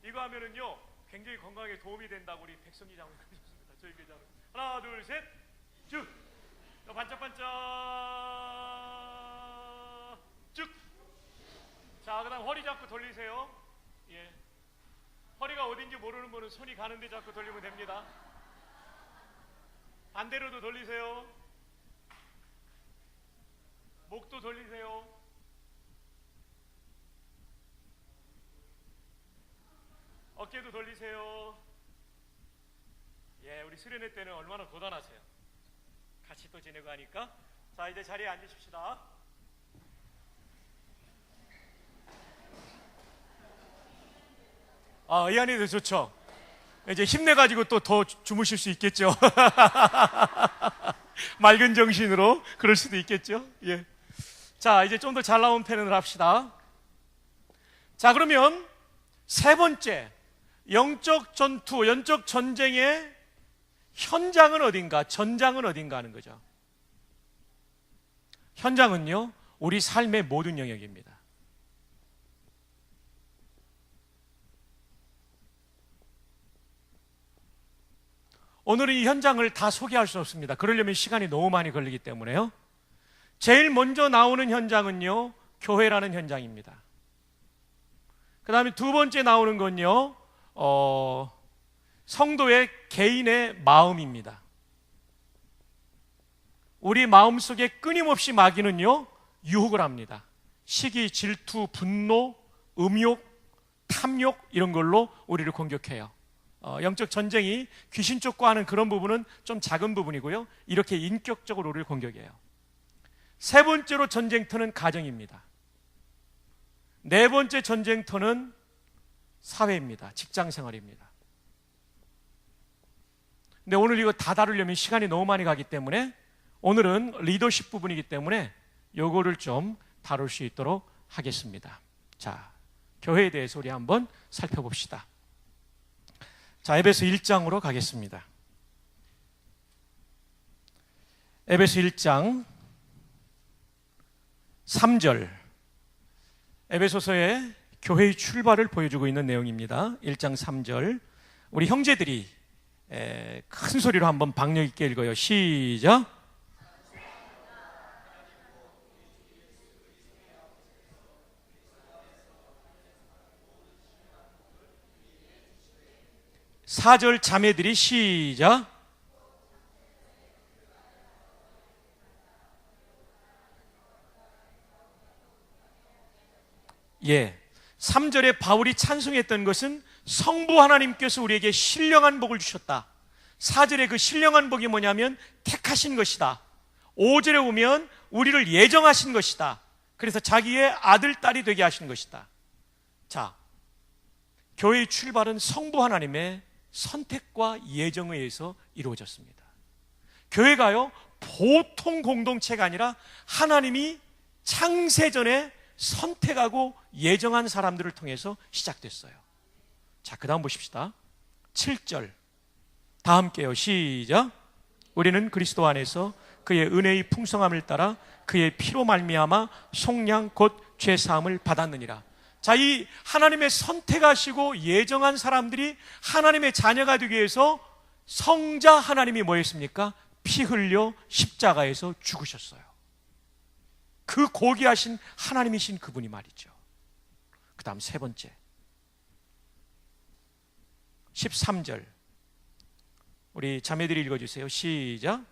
이거 하면은요 굉장히 건강에 도움이 된다고 우리 백성기 장로님 하셨습니다. 저희 교장 하나 둘 셋 쭉. 또 반짝반짝 쭉. 자, 그다음 허리 잡고 돌리세요. 예. 허리가 어딘지 모르는 분은 손이 가는데 자꾸 돌리면 됩니다. 반대로도 돌리세요. 목도 돌리세요. 어깨도 돌리세요. 예, 우리 수련회 때는 얼마나 고단하세요. 같이 또 지내고 하니까. 자, 이제 자리에 앉으십시다. 아, 이 안에도 좋죠. 이제 힘내가지고 또 더 주무실 수 있겠죠. 맑은 정신으로 그럴 수도 있겠죠. 예. 자, 이제 좀 더 잘 나온 표현을 합시다. 자, 그러면 세 번째, 영적 전투, 영적 전쟁의 현장은 어딘가, 전장은 어딘가 하는 거죠. 현장은요, 우리 삶의 모든 영역입니다. 오늘은 이 현장을 다 소개할 수 없습니다. 그러려면 시간이 너무 많이 걸리기 때문에요. 제일 먼저 나오는 현장은요, 교회라는 현장입니다. 그 다음에 두 번째 나오는 건요, 성도의 개인의 마음입니다. 우리 마음속에 끊임없이 마귀는요, 유혹을 합니다. 시기, 질투, 분노, 음욕, 탐욕 이런 걸로 우리를 공격해요. 영적 전쟁이 귀신 쫓고 하는 그런 부분은 좀 작은 부분이고요. 이렇게 인격적으로 우리를 공격해요. 세 번째로 전쟁터는 가정입니다. 네 번째 전쟁터는 사회입니다. 직장 생활입니다. 근데 오늘 이거 다 다루려면 시간이 너무 많이 가기 때문에 오늘은 리더십 부분이기 때문에 요거를 좀 다룰 수 있도록 하겠습니다. 자, 교회에 대해서 우리 한번 살펴봅시다. 자, 에베소 1장으로 가겠습니다. 에베소 1장 3절, 에베소서의 교회의 출발을 보여주고 있는 내용입니다. 1장 3절, 우리 형제들이 큰 소리로 한번 박력 있게 읽어요. 시작. 사절 자매들이 시작. 예. 3절에 바울이 찬송했던 것은 성부 하나님께서 우리에게 신령한 복을 주셨다. 4절에 그 신령한 복이 뭐냐면 택하신 것이다. 5절에 오면 우리를 예정하신 것이다. 그래서 자기의 아들, 딸이 되게 하신 것이다. 자, 교회의 출발은 성부 하나님의 선택과 예정에 의해서 이루어졌습니다. 교회가요, 보통 공동체가 아니라 하나님이 창세전에 선택하고 예정한 사람들을 통해서 시작됐어요. 자, 그 다음 보십시다. 7절 다 함께요. 시작. 우리는 그리스도 안에서 그의 은혜의 풍성함을 따라 그의 피로 말미암아 속량 곧 죄사함을 받았느니라. 자, 이 하나님의 선택하시고 예정한 사람들이 하나님의 자녀가 되기 위해서 성자 하나님이 뭐 했습니까? 피 흘려 십자가에서 죽으셨어요. 그 고귀하신 하나님이신 그분이 말이죠. 그 다음 세 번째 13절 우리 자매들이 읽어주세요. 시작.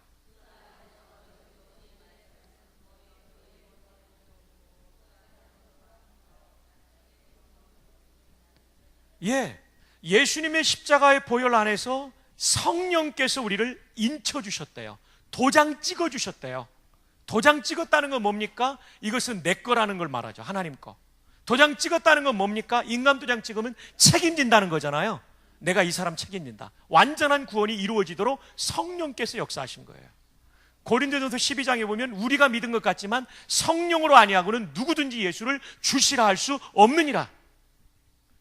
예, 예수님의 십자가의 보혈 안에서 성령께서 우리를 인쳐주셨대요. 도장 찍어주셨대요. 도장 찍었다는 건 뭡니까? 이것은 내 거라는 걸 말하죠. 하나님 거. 도장 찍었다는 건 뭡니까? 인간 도장 찍으면 책임진다는 거잖아요. 내가 이 사람 책임진다. 완전한 구원이 이루어지도록 성령께서 역사하신 거예요. 고린도전서 12장에 보면 우리가 믿은 것 같지만 성령으로 아니하고는 누구든지 예수를 주시라 할 수 없느니라.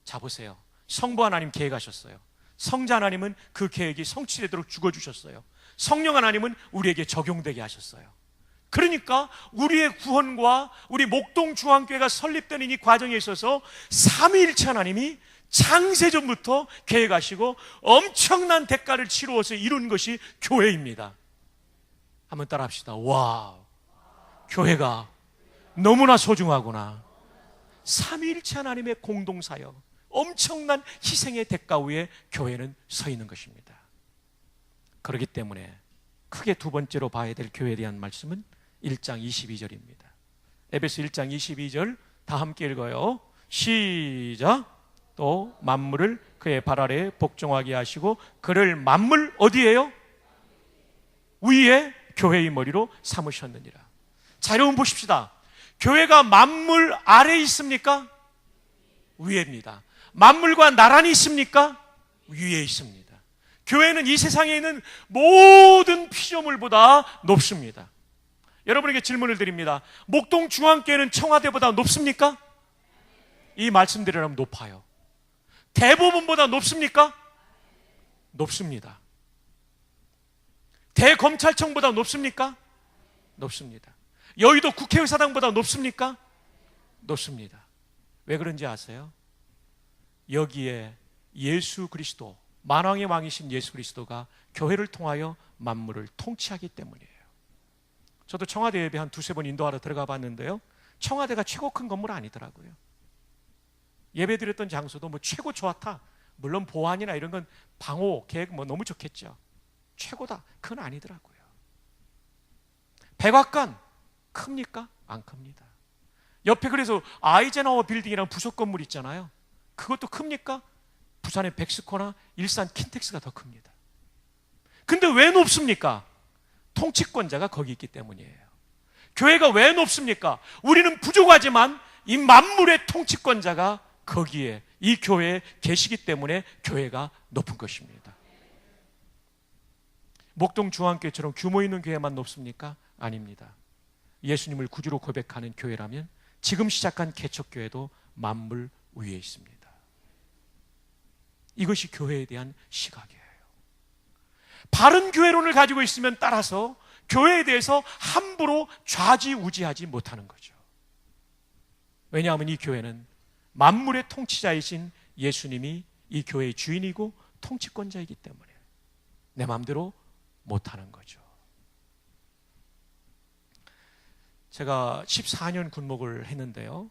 자, 보세요. 성부 하나님 계획하셨어요. 성자 하나님은 그 계획이 성취되도록 죽어주셨어요. 성령 하나님은 우리에게 적용되게 하셨어요. 그러니까 우리의 구원과 우리 목동 중앙교회가 설립되는 이 과정에 있어서 삼위일체 하나님이 창세전부터 계획하시고 엄청난 대가를 치루어서 이룬 것이 교회입니다. 한번 따라 합시다. 와우, 교회가 너무나 소중하구나. 삼위일체 하나님의 공동사역, 엄청난 희생의 대가 위에 교회는 서 있는 것입니다. 그렇기 때문에 크게 두 번째로 봐야 될 교회에 대한 말씀은 1장 22절입니다. 에베소 1장 22절 다 함께 읽어요. 시작. 또 만물을 그의 발 아래에 복종하게 하시고 그를 만물 어디에요? 위에 교회의 머리로 삼으셨느니라. 자, 여러분 보십시다. 교회가 만물 아래에 있습니까? 위에입니다. 만물과 나란히 있습니까? 위에 있습니다. 교회는 이 세상에 있는 모든 피조물보다 높습니다. 여러분에게 질문을 드립니다. 목동 중앙교회는 청와대보다 높습니까? 이 말씀드리라면 높아요. 대법원보다 높습니까? 높습니다. 대검찰청보다 높습니까? 높습니다. 여의도 국회의사당보다 높습니까? 높습니다. 왜 그런지 아세요? 여기에 예수 그리스도, 만왕의 왕이신 예수 그리스도가 교회를 통하여 만물을 통치하기 때문이에요. 저도 청와대 예배 한 두세 번 인도하러 들어가 봤는데요, 청와대가 최고 큰 건물 아니더라고요. 예배 드렸던 장소도 뭐 최고 좋았다, 물론 보안이나 이런 건 방호 계획 뭐 너무 좋겠죠. 최고다, 그건 아니더라고요. 백악관 큽니까? 안 큽니다. 옆에 그래서 아이젠하워 빌딩이라는 부속 건물 있잖아요. 그것도 큽니까? 부산의 백스코나 일산 킨텍스가 더 큽니다. 근데 왜 높습니까? 통치권자가 거기 있기 때문이에요. 교회가 왜 높습니까? 우리는 부족하지만 이 만물의 통치권자가 거기에, 이 교회에 계시기 때문에 교회가 높은 것입니다. 목동 중앙교회처럼 규모 있는 교회만 높습니까? 아닙니다. 예수님을 구주로 고백하는 교회라면 지금 시작한 개척교회도 만물 위에 있습니다. 이것이 교회에 대한 시각이에요. 바른 교회론을 가지고 있으면 따라서 교회에 대해서 함부로 좌지우지하지 못하는 거죠. 왜냐하면 이 교회는 만물의 통치자이신 예수님이 이 교회의 주인이고 통치권자이기 때문에 내 마음대로 못하는 거죠. 제가 14년 군목을 했는데요,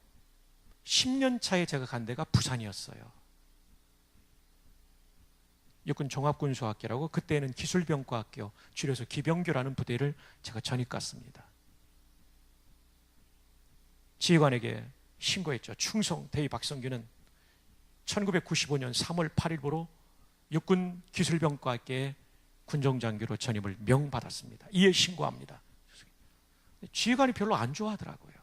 10년 차에 제가 간 데가 부산이었어요. 육군 종합군수학교라고, 그때는 기술병과학교, 줄여서 기병교라는 부대를 제가 전입 갔습니다. 지휘관에게 신고했죠. 충성 대위 박성규는 1995년 3월 8일부로 육군 기술병과학교에 군종장교로 전입을 명받았습니다. 이에 신고합니다. 지휘관이 별로 안 좋아하더라고요.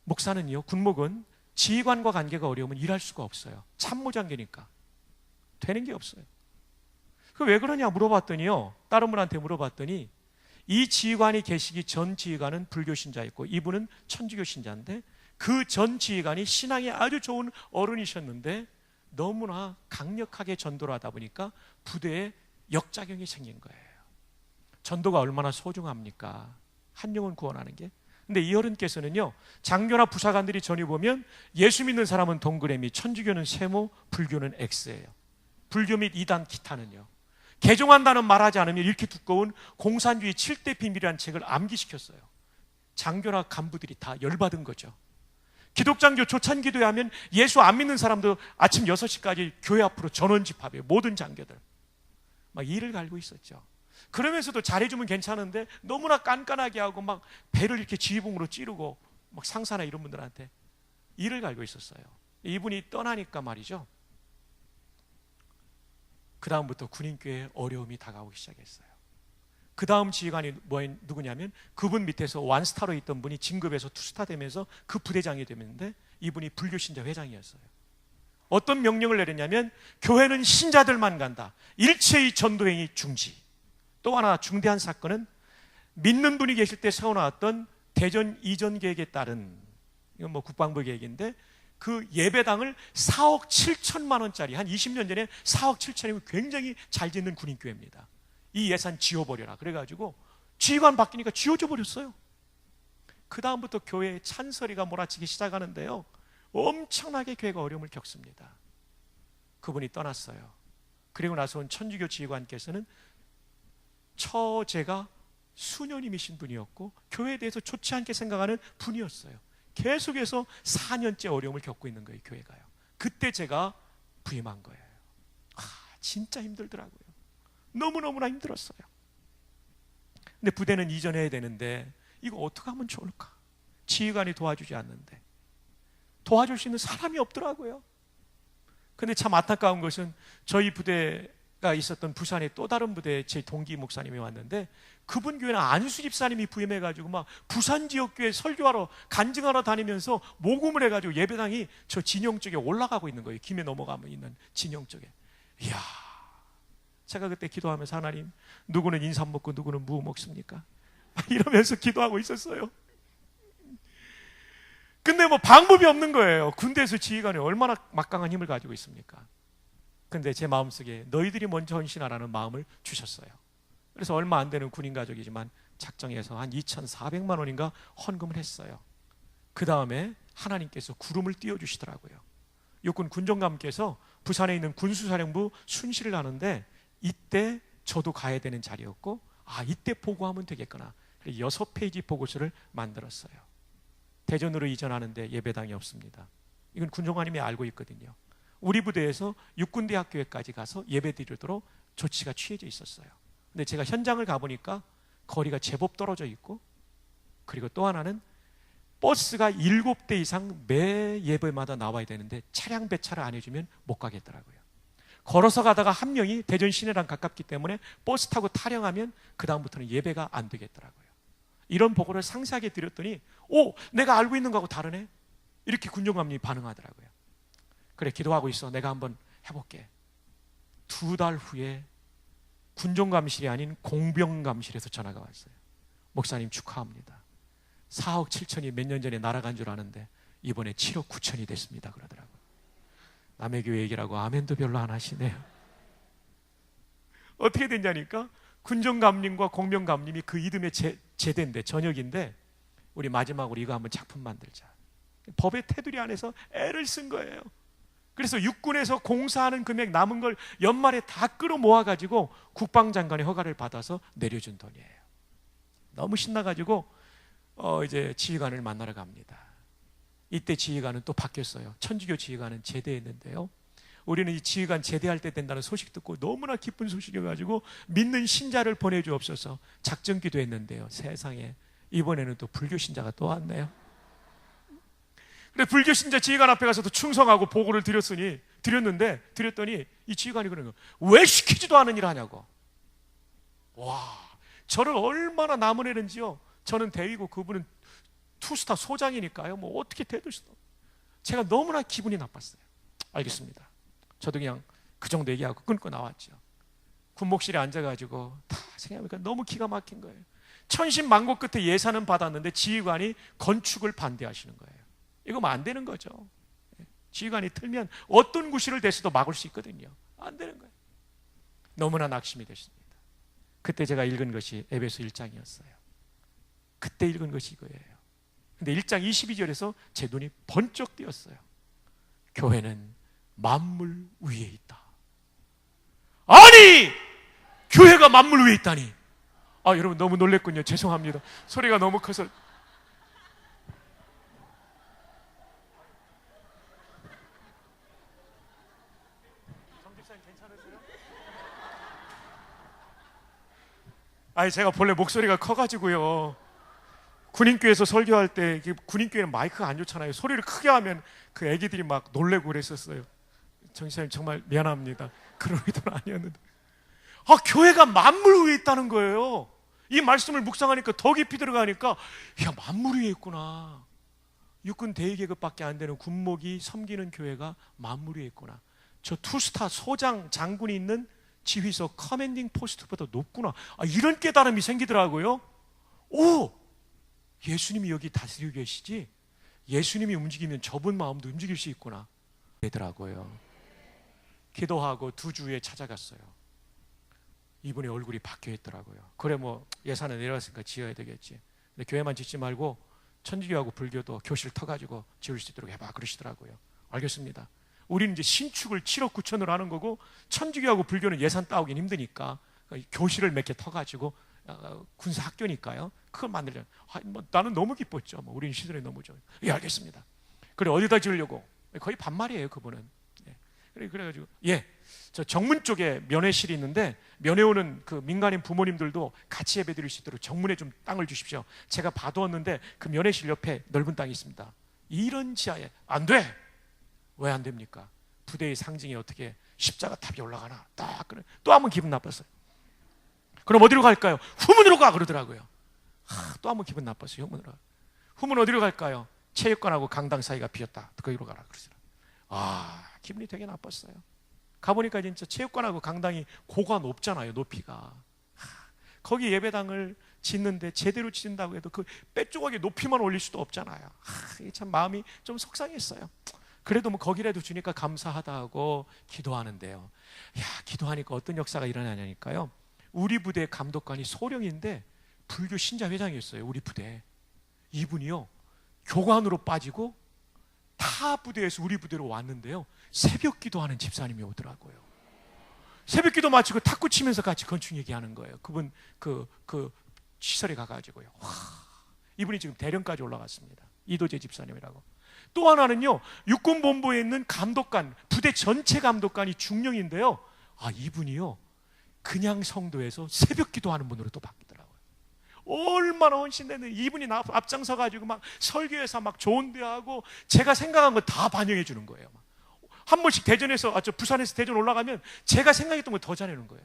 목사는요, 군목은 지휘관과 관계가 어려우면 일할 수가 없어요. 참모장교니까 되는 게 없어요. 그 왜 그러냐 물어봤더니요, 다른 분한테 물어봤더니 이 지휘관이 계시기 전 지휘관은 불교 신자였고 이분은 천주교 신자인데, 그 전 지휘관이 신앙이 아주 좋은 어른이셨는데 너무나 강력하게 전도를 하다 보니까 부대에 역작용이 생긴 거예요. 전도가 얼마나 소중합니까? 한 영혼 구원하는 게. 근데 이 어른께서는요, 장교나 부사관들이 전해보면 예수 믿는 사람은 동그라미, 천주교는 세모, 불교는 X예요. 불교 및 이단 기타는요, 개종한다는 말하지 않으면 이렇게 두꺼운 공산주의 7대 비밀이라는 책을 암기시켰어요. 장교나 간부들이 다 열받은 거죠. 기독장교 조찬기도회 하면 예수 안 믿는 사람도 아침 6시까지 교회 앞으로 전원 집합해요. 모든 장교들 막 이를 갈고 있었죠. 그러면서도 잘해주면 괜찮은데 너무나 깐깐하게 하고 막 배를 이렇게 지휘봉으로 찌르고 막 상사나 이런 분들한테 이를 갈고 있었어요. 이분이 떠나니까 말이죠, 그 다음부터 군인교회에 어려움이 다가오기 시작했어요. 그 다음 지휘관이 누구냐면 그분 밑에서 완스타로 있던 분이 진급해서 투스타 되면서 그 부대장이 되는데, 이분이 불교 신자 회장이었어요. 어떤 명령을 내렸냐면 교회는 신자들만 간다. 일체의 전도행위 중지. 또 하나 중대한 사건은 믿는 분이 계실 때 세워놨던 대전 이전 계획에 따른, 이건 뭐 국방부 계획인데, 그 예배당을 4억 7천만 원짜리, 한 20년 전에 4억 7천이면 굉장히 잘 짓는 군인교회입니다. 이 예산 지워버려라 그래가지고 지휘관 바뀌니까 지워져 버렸어요. 그 다음부터 교회에 찬소리가 몰아치기 시작하는데요, 엄청나게 교회가 어려움을 겪습니다. 그분이 떠났어요. 그리고 나서 온 천주교 지휘관께서는 처제가 수녀님이신 분이었고 교회에 대해서 좋지 않게 생각하는 분이었어요. 계속해서 4년째 어려움을 겪고 있는 거예요, 교회가요. 그때 제가 부임한 거예요. 진짜 힘들더라고요. 너무너무나 힘들었어요. 근데 부대는 이전해야 되는데 이거 어떻게 하면 좋을까? 지휘관이 도와주지 않는데 도와줄 수 있는 사람이 없더라고요. 근데 참 안타까운 것은 저희 부대가 있었던 부산의 또 다른 부대에 제 동기 목사님이 왔는데, 그분 교회는 안수 집사님이 부임해가지고 막 부산 지역교회 설교하러 간증하러 다니면서 모금을 해가지고 예배당이 저 진영 쪽에 올라가고 있는 거예요. 김해 넘어가면 있는 진영 쪽에. 이야, 제가 그때 기도하면서 하나님, 누구는 인삼 먹고 누구는 무 먹습니까? 이러면서 기도하고 있었어요. 근데 뭐 방법이 없는 거예요. 군대에서 지휘관이 얼마나 막강한 힘을 가지고 있습니까? 근데 제 마음속에 너희들이 먼저 헌신하라는 마음을 주셨어요. 그래서 얼마 안 되는 군인 가족이지만 작정해서 한 2,400만 원인가 헌금을 했어요. 그 다음에 하나님께서 구름을 띄워주시더라고요. 육군 군정감께서 부산에 있는 군수사령부 순시를 하는데, 이때 저도 가야 되는 자리였고, 이때 보고하면 되겠구나. 6페이지 보고서를 만들었어요. 대전으로 이전하는데 예배당이 없습니다. 이건 군종관님이 알고 있거든요. 우리 부대에서 육군대학교에까지 가서 예배 드리도록 조치가 취해져 있었어요. 근데 제가 현장을 가보니까 거리가 제법 떨어져 있고, 그리고 또 하나는 버스가 7대 이상 매 예배마다 나와야 되는데 차량 배차를 안 해주면 못 가겠더라고요. 걸어서 가다가 한 명이 대전 시내랑 가깝기 때문에 버스 타고 타령하면 그 다음부터는 예배가 안 되겠더라고요. 이런 보고를 상세하게 드렸더니 내가 알고 있는 거하고 다르네, 이렇게 군종감님이 반응하더라고요. 그래, 기도하고 있어, 내가 한번 해볼게. 2달 후에 군종감실이 아닌 공병감실에서 전화가 왔어요. 목사님 축하합니다. 4억 7천이 몇 년 전에 날아간 줄 아는데 이번에 7억 9천이 됐습니다 그러더라고요. 남의 교회 얘기라고 아멘도 별로 안 하시네요. 어떻게 됐냐니까, 군종감님과 공병감님이 그 이듬해 제대인데, 저녁인데, 우리 마지막으로 이거 한번 작품 만들자. 법의 테두리 안에서 애를 쓴 거예요. 그래서 육군에서 공사하는 금액 남은 걸 연말에 다 끌어모아가지고 국방장관의 허가를 받아서 내려준 돈이에요. 너무 신나가지고 이제 지휘관을 만나러 갑니다. 이때 지휘관은 또 바뀌었어요. 천주교 지휘관은 제대했는데요, 우리는 이 지휘관 제대할 때 된다는 소식 듣고 너무나 기쁜 소식이어가지고 믿는 신자를 보내주옵소서 작전 기도했는데요, 세상에 이번에는 또 불교 신자가 또 왔네요. 그래, 불교 신자 지휘관 앞에 가서도 충성하고 보고를 드렸더니 이 지휘관이 그러는 거예요. 왜 시키지도 않은 일 하냐고. 와, 저를 얼마나 나무래는지요. 저는 대위고 그분은 투스타 소장이니까요, 뭐 어떻게 대들 수도. 제가 너무나 기분이 나빴어요. 알겠습니다. 저도 그냥 그 정도 얘기하고 끊고 나왔죠. 군목실에 앉아가지고 다 생각해보니까 너무 기가 막힌 거예요. 천신만고 끝에 예산은 받았는데 지휘관이 건축을 반대하시는 거예요. 이거 뭐 안 되는 거죠. 지휘관이 틀면 어떤 구실을 대서도 막을 수 있거든요. 안 되는 거예요. 너무나 낙심이 됐습니다. 그때 제가 읽은 것이 에베소 1장이었어요. 그때 읽은 것이 이거예요. 근데 1장 22절에서 제 눈이 번쩍 띄었어요. 교회는 만물 위에 있다. 아니! 교회가 만물 위에 있다니. 여러분 너무 놀랬군요. 죄송합니다. 소리가 너무 커서. 제가 본래 목소리가 커가지고요, 군인교회에서 설교할 때, 군인교회는 마이크가 안 좋잖아요. 소리를 크게 하면 그 애기들이 막 놀래고 그랬었어요. 정신사님 정말 미안합니다. 그런 의도는 아니었는데. 교회가 만물 위에 있다는 거예요. 이 말씀을 묵상하니까 더 깊이 들어가니까, 야, 만물 위에 있구나. 육군 대위 계급밖에 안 되는 군목이 섬기는 교회가 만물 위에 있구나. 저 투스타 소장 장군이 있는 지휘소 커맨딩 포스트보다 높구나. 이런 깨달음이 생기더라고요. 오! 예수님이 여기 다스리고 계시지? 예수님이 움직이면 저분 마음도 움직일 수 있구나. 되더라고요. 기도하고 2주 후에 찾아갔어요. 이분의 얼굴이 바뀌어 있더라고요. 그래, 뭐 예산은 내려왔으니까 지어야 되겠지. 근데 교회만 짓지 말고 천주교하고 불교도 교실 터가지고 지을 수 있도록 해봐, 그러시더라고요. 알겠습니다. 우리는 이제 신축을 7억 9천으로 하는 거고, 천주교하고 불교는 예산 따오긴 힘드니까 교실을 몇 개 터가지고, 군사 학교니까요, 그걸 만들려고. 나는 너무 기뻤죠. 우리는 시설이 너무 좋아요. 예, 알겠습니다. 그래, 어디다 지으려고? 거의 반말이에요, 그분은. 그래가지고, 저 정문 쪽에 면회실이 있는데, 면회 오는 그 민간인 부모님들도 같이 예배 드릴 수 있도록 정문에 좀 땅을 주십시오. 제가 봐두었는데 그 면회실 옆에 넓은 땅이 있습니다. 이런 지하에. 안 돼! 왜 안 됩니까? 부대의 상징이 어떻게 십자가 탑이 올라가나? 또 한 번 기분 나빴어요. 그럼 어디로 갈까요? 후문으로 가! 그러더라고요. 또 한 번 기분 나빴어요. 후문 어디로 갈까요? 체육관하고 강당 사이가 비었다. 거기로 가라. 그러더라고요. 기분이 되게 나빴어요. 가보니까 진짜 체육관하고 강당이 고가 높잖아요, 높이가. 거기 예배당을 짓는데 제대로 짓는다고 해도 그 빼조각의 높이만 올릴 수도 없잖아요. 이게 참 마음이 좀 속상했어요. 그래도 뭐 거기라도 주니까 감사하다 하고 기도하는데요. 기도하니까 어떤 역사가 일어나냐니까요. 우리 부대 감독관이 소령인데 불교 신자 회장이었어요, 우리 부대. 이분이요, 교관으로 빠지고 타 부대에서 우리 부대로 왔는데요, 새벽 기도하는 집사님이 오더라고요. 새벽 기도 마치고 탁구 치면서 같이 건축 얘기하는 거예요. 그분 그 시설에 가가지고요. 이분이 지금 대령까지 올라갔습니다. 이도재 집사님이라고. 또 하나는요, 육군본부에 있는 감독관, 부대 전체 감독관이 중령인데요, 이분이요, 그냥 성도에서 새벽 기도하는 분으로 또 바뀌더라고요. 얼마나 헌신됐는데 이분이 앞장서가지고 막 설교에서 막 좋은 대하고 제가 생각한 거 다 반영해 주는 거예요. 한 번씩 대전에서, 부산에서 대전 올라가면 제가 생각했던 거 더 잘해주는 거예요.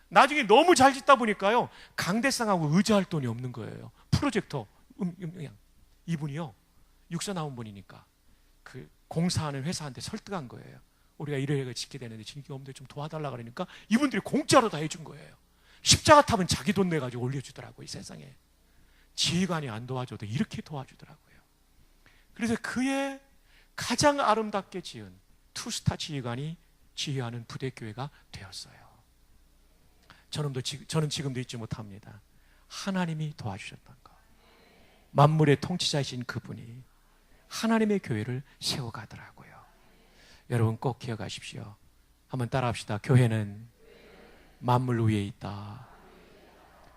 나중에 너무 잘 짓다 보니까요, 강대상하고 의지할 돈이 없는 거예요. 프로젝터 음향. 이분이요, 육사 나온 분이니까 그 공사하는 회사한테 설득한 거예요. 우리가 이래가 짓게 되는데 진기 없는데 좀 도와달라 그러니까 이분들이 공짜로 다 해준 거예요. 십자가 탑은 자기 돈 내가지고 올려주더라고요. 이 세상에 지휘관이 안 도와줘도 이렇게 도와주더라고요. 그래서 그의 가장 아름답게 지은 투스타 지휘관이 지휘하는 부대교회가 되었어요. 저는 지금도 잊지 못합니다. 하나님이 도와주셨던 것, 만물의 통치자이신 그분이 하나님의 교회를 세워가더라고요. 여러분 꼭 기억하십시오. 한번 따라합시다. 교회는 만물 위에 있다.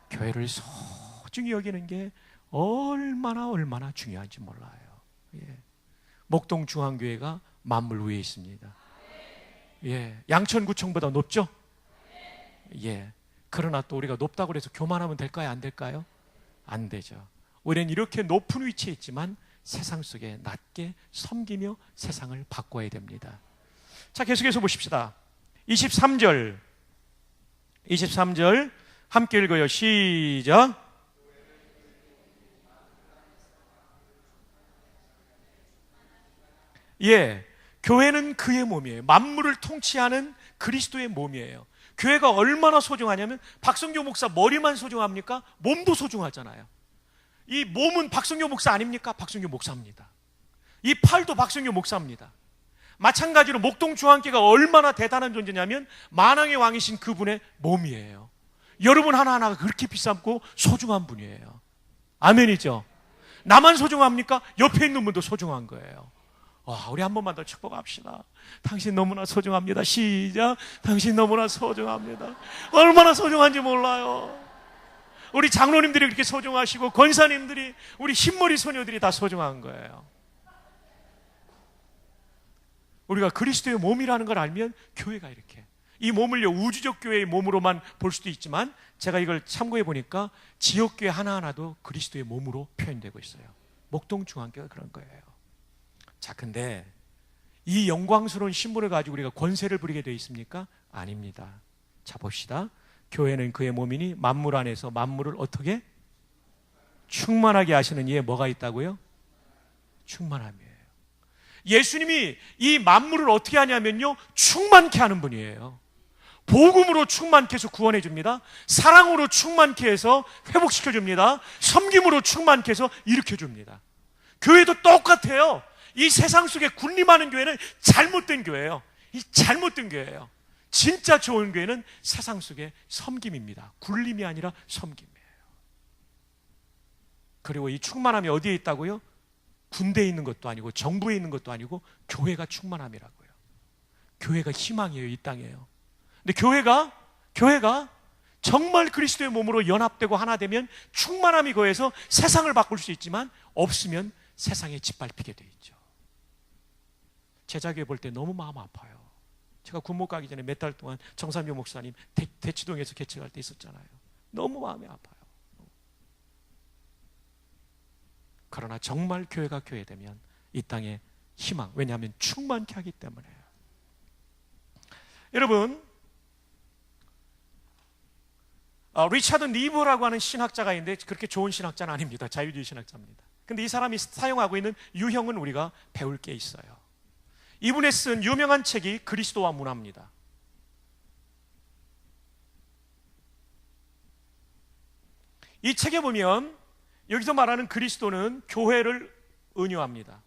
교회를 소중히 여기는 게 얼마나 중요한지 몰라요. 예. 목동중앙교회가 만물 위에 있습니다. 예. 양천구청보다 높죠? 예. 그러나 또 우리가 높다고 해서 교만하면 될까요? 안 될까요? 안 되죠. 우리는 이렇게 높은 위치에 있지만 세상 속에 낮게 섬기며 세상을 바꿔야 됩니다. 자, 계속해서 보십시다. 23절 함께 읽어요. 시작. 예, 교회는 그의 몸이에요. 만물을 통치하는 그리스도의 몸이에요. 교회가 얼마나 소중하냐면 박성교 목사 머리만 소중합니까? 몸도 소중하잖아요. 이 몸은 박성교 목사 아닙니까? 박성교 목사입니다. 이 팔도 박성교 목사입니다. 마찬가지로 목동중앙교회가 얼마나 대단한 존재냐면 만왕의 왕이신 그분의 몸이에요. 여러분 하나하나가 그렇게 비싸고 소중한 분이에요. 아멘이죠? 나만 소중합니까? 옆에 있는 분도 소중한 거예요. 와, 우리 한 번만 더 축복합시다. 당신 너무나 소중합니다. 시작. 당신 너무나 소중합니다. 얼마나 소중한지 몰라요. 우리 장로님들이 그렇게 소중하시고 권사님들이, 우리 흰머리 소녀들이 다 소중한 거예요. 우리가 그리스도의 몸이라는 걸 알면 교회가 이렇게, 이 몸을요 우주적 교회의 몸으로만 볼 수도 있지만 제가 이걸 참고해 보니까 지역교회 하나하나도 그리스도의 몸으로 표현되고 있어요. 목동중앙교회가 그런 거예요. 자, 근데 이 영광스러운 신분을 가지고 우리가 권세를 부리게 되어 있습니까? 아닙니다. 자, 봅시다. 교회는 그의 몸이니 만물 안에서 만물을 어떻게? 충만하게 하시는 이에 뭐가 있다고요? 충만함이에요. 예수님이 이 만물을 어떻게 하냐면요, 충만케 하는 분이에요. 복음으로 충만케 해서 구원해 줍니다. 사랑으로 충만케 해서 회복시켜 줍니다. 섬김으로 충만케 해서 일으켜 줍니다. 교회도 똑같아요. 이 세상 속에 군림하는 교회는 잘못된 교회예요. 이 잘못된 교회예요. 진짜 좋은 교회는 세상 속에 섬김입니다. 군림이 아니라 섬김이에요. 그리고 이 충만함이 어디에 있다고요? 군대에 있는 것도 아니고 정부에 있는 것도 아니고 교회가 충만함이라고요. 교회가 희망이에요. 이 땅이에요. 근데 교회가 정말 그리스도의 몸으로 연합되고 하나 되면 충만함이 거해서 세상을 바꿀 수 있지만 없으면 세상에 짓밟히게 돼 있죠. 제자교회 볼 때 너무 마음 아파요. 제가 군목 가기 전에 몇 달 동안 정삼교 목사님 대치동에서 개척할 때 있었잖아요. 너무 마음이 아파요. 그러나 정말 교회가 교회되면 이 땅에 희망, 왜냐하면 충만케 하기 때문에요. 여러분, 리차드 니버라고 하는 신학자가 있는데 그렇게 좋은 신학자는 아닙니다. 자유주의 신학자입니다. 근데 이 사람이 사용하고 있는 유형은 우리가 배울 게 있어요. 이분이 쓴 유명한 책이 그리스도와 문화입니다. 이 책에 보면 여기서 말하는 그리스도는 교회를 은유합니다.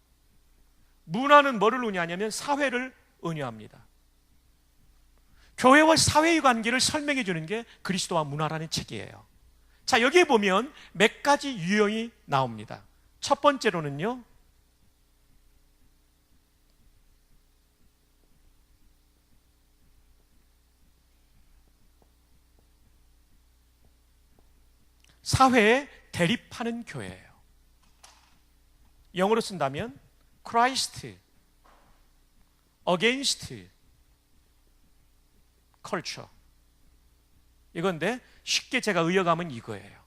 문화는 뭐를 은유하냐면 사회를 은유합니다. 교회와 사회의 관계를 설명해 주는 게 그리스도와 문화라는 책이에요. 자, 여기에 보면 몇 가지 유형이 나옵니다. 첫 번째로는요, 사회에 대립하는 교회예요. 영어로 쓴다면 Christ against culture, 이건데 쉽게 제가 의역하면 이거예요.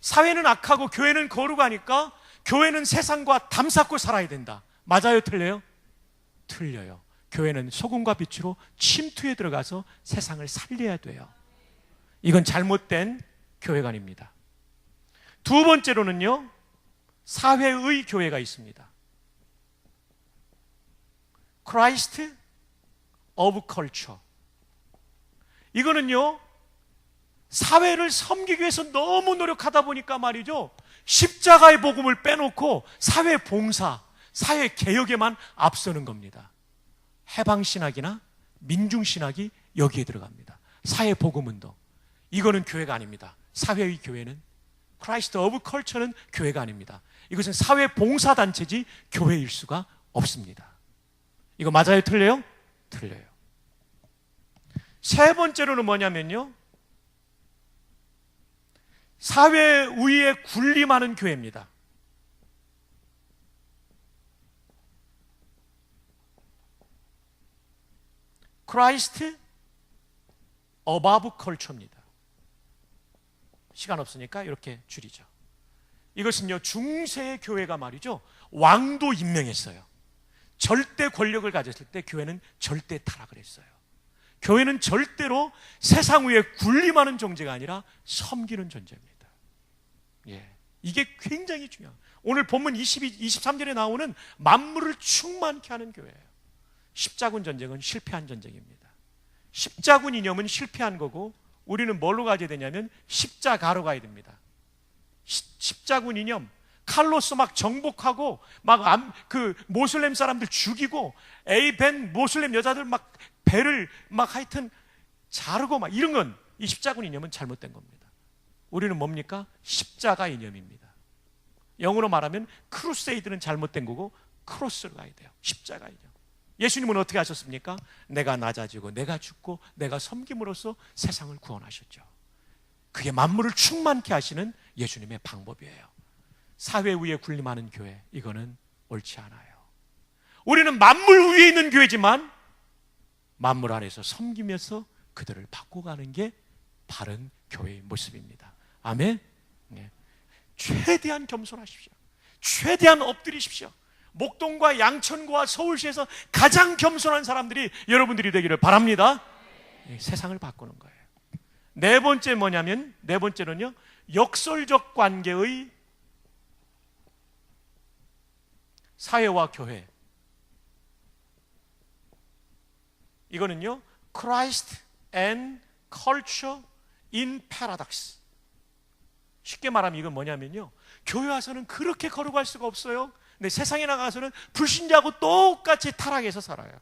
사회는 악하고 교회는 거룩하니까 교회는 세상과 담쌓고 살아야 된다. 맞아요? 틀려요? 틀려요. 교회는 소금과 빛으로 침투에 들어가서 세상을 살려야 돼요. 이건 잘못된 교회관입니다. 두 번째로는요, 사회의 교회가 있습니다. Christ of culture. 이거는요, 사회를 섬기기 위해서 너무 노력하다 보니까 말이죠, 십자가의 복음을 빼놓고 사회 봉사, 사회 개혁에만 앞서는 겁니다. 해방신학이나 민중신학이 여기에 들어갑니다. 사회 복음운동, 이거는 교회가 아닙니다. 사회의 교회는, 크라이스트 오브 컬처는 교회가 아닙니다. 이것은 사회 봉사단체지 교회일 수가 없습니다. 이거 맞아요? 틀려요? 틀려요. 세 번째로는 뭐냐면요, 사회 우위에 군림하는 교회입니다. Christ above culture입니다. 시간 없으니까 이렇게 줄이죠. 이것은요, 중세의 교회가 말이죠, 왕도 임명했어요. 절대 권력을 가졌을 때 교회는 절대 타락을 했어요. 교회는 절대로 세상 위에 군림하는 존재가 아니라 섬기는 존재입니다. 예, 이게 굉장히 중요해요. 오늘 본문 23절에 나오는 만물을 충만케 하는 교회예요. 십자군 전쟁은 실패한 전쟁입니다. 십자군 이념은 실패한 거고, 우리는 뭘로 가야 되냐면 십자가로 가야 됩니다. 십자군 이념, 칼로스 막 정복하고 막 그 모슬렘 사람들 죽이고 에이벤 모슬렘 여자들 막 배를 막 하여튼 자르고 막 이런 건, 이 십자군 이념은 잘못된 겁니다. 우리는 뭡니까? 십자가 이념입니다. 영어로 말하면 크루세이드는 잘못된 거고 크로스로 가야 돼요. 십자가 이념. 예수님은 어떻게 하셨습니까? 내가 낮아지고 내가 죽고 내가 섬김으로써 세상을 구원하셨죠. 그게 만물을 충만케 하시는 예수님의 방법이에요. 사회 위에 군림하는 교회, 이거는 옳지 않아요. 우리는 만물 위에 있는 교회지만 만물 안에서 섬기면서 그들을 바꿔가는 게 바른 교회의 모습입니다. 아멘. 네. 최대한 겸손하십시오. 최대한 엎드리십시오. 목동과 양천구와 서울시에서 가장 겸손한 사람들이 여러분들이 되기를 바랍니다. 네, 세상을 바꾸는 거예요. 네 번째 뭐냐면, 네 번째는요, 역설적 관계의 사회와 교회. 이거는요, Christ and Culture in Paradox. 쉽게 말하면 이건 뭐냐면요, 교회 와서는 그렇게 거룩할 수가 없어요. 근데 세상에 나가서는 불신자하고 똑같이 타락해서 살아요.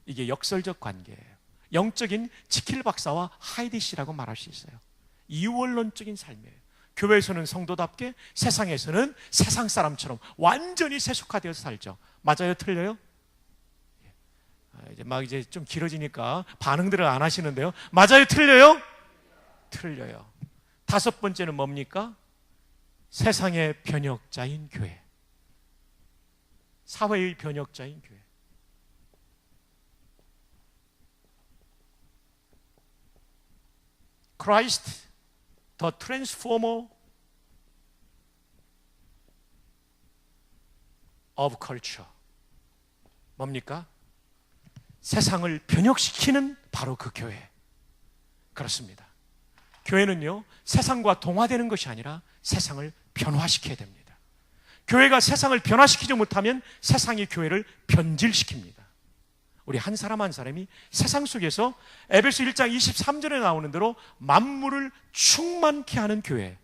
이게 역설적 관계예요. 영적인 지킬 박사와 하이디 씨라고 말할 수 있어요. 이원론적인 삶이에요. 교회에서는 성도답게, 세상에서는 세상 사람처럼 완전히 세속화되어서 살죠. 맞아요? 틀려요? 이제 좀 길어지니까 반응들을 안 하시는데요. 맞아요? 틀려요? 틀려요. 다섯 번째는 뭡니까? 세상의 변혁자인 교회. 사회의 변혁자인 교회. Christ, the transformer of culture. 뭡니까? 세상을 변혁시키는 바로 그 교회. 그렇습니다. 교회는요, 세상과 동화되는 것이 아니라 세상을 변화시켜야 됩니다. 교회가 세상을 변화시키지 못하면 세상이 교회를 변질시킵니다. 우리 한 사람 한 사람이 세상 속에서 에베소 1장 23절에 나오는 대로 만물을 충만케 하는 교회,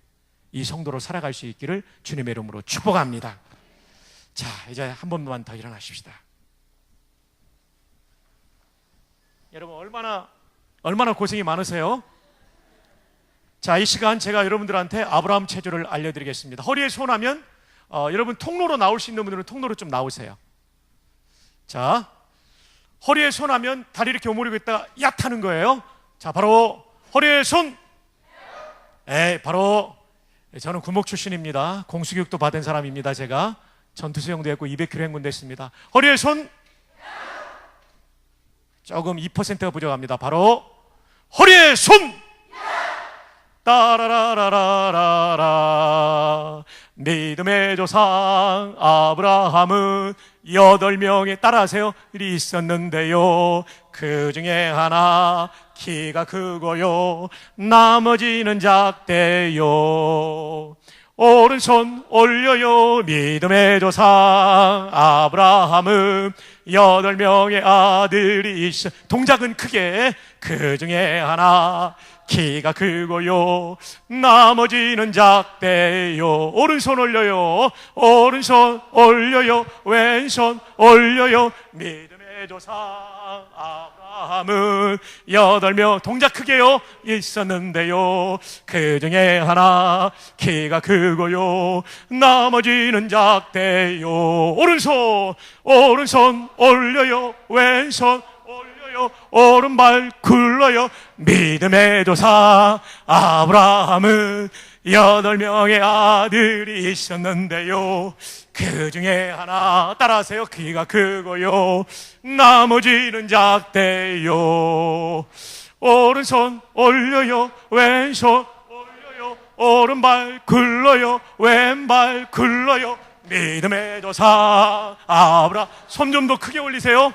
이 성도로 살아갈 수 있기를 주님의 이름으로 축복합니다. 자, 이제 한 번만 더 일어나십시다. 여러분, 얼마나 고생이 많으세요? 자, 이 시간 제가 여러분들한테 아브라함 체조를 알려드리겠습니다. 허리에 손하면 여러분 통로로 나올 수 있는 분들은 통로로 좀 나오세요. 자, 허리에 손하면 다리 이렇게 오므리고 있다가 얕 하는 거예요. 자, 바로 허리에 손. 바로 저는 군목 출신입니다. 공수교육도 받은 사람입니다. 제가 전투수영도 했고 200km 행군도 했습니다. 허리에 손. 조금 2%가 부족합니다. 바로 허리에 손. 따라라라라라. 믿음의 조상 아브라함은 8명의, 따라하세요, 이 있었는데요, 그 중에 하나 키가 크고요, 나머지는 작대요. 오른손 올려요. 믿음의 조상 아브라함은 8명의 아들이 있어. 동작은 크게. 그 중에 하나 키가 크고요, 나머지는 작대요. 오른손 올려요. 오른손 올려요. 왼손 올려요. 믿음의 조상 아브라함은 아브라함은 8명 동작 크게요 있었는데요. 그 중에 하나 키가 크고요 나머지는 작대요. 오른손 올려요 왼손 올려요 오른발 굴러요. 믿음의 조상 아브라함은 8명의 아들이 있었는데요. 그 중에 하나 따라하세요. 키가 크고요 나머지는 작대요. 오른손 올려요 왼손 올려요 오른발 굴러요 왼발 굴러요. 믿음의 조상 아브라 손 좀 더 크게 올리세요.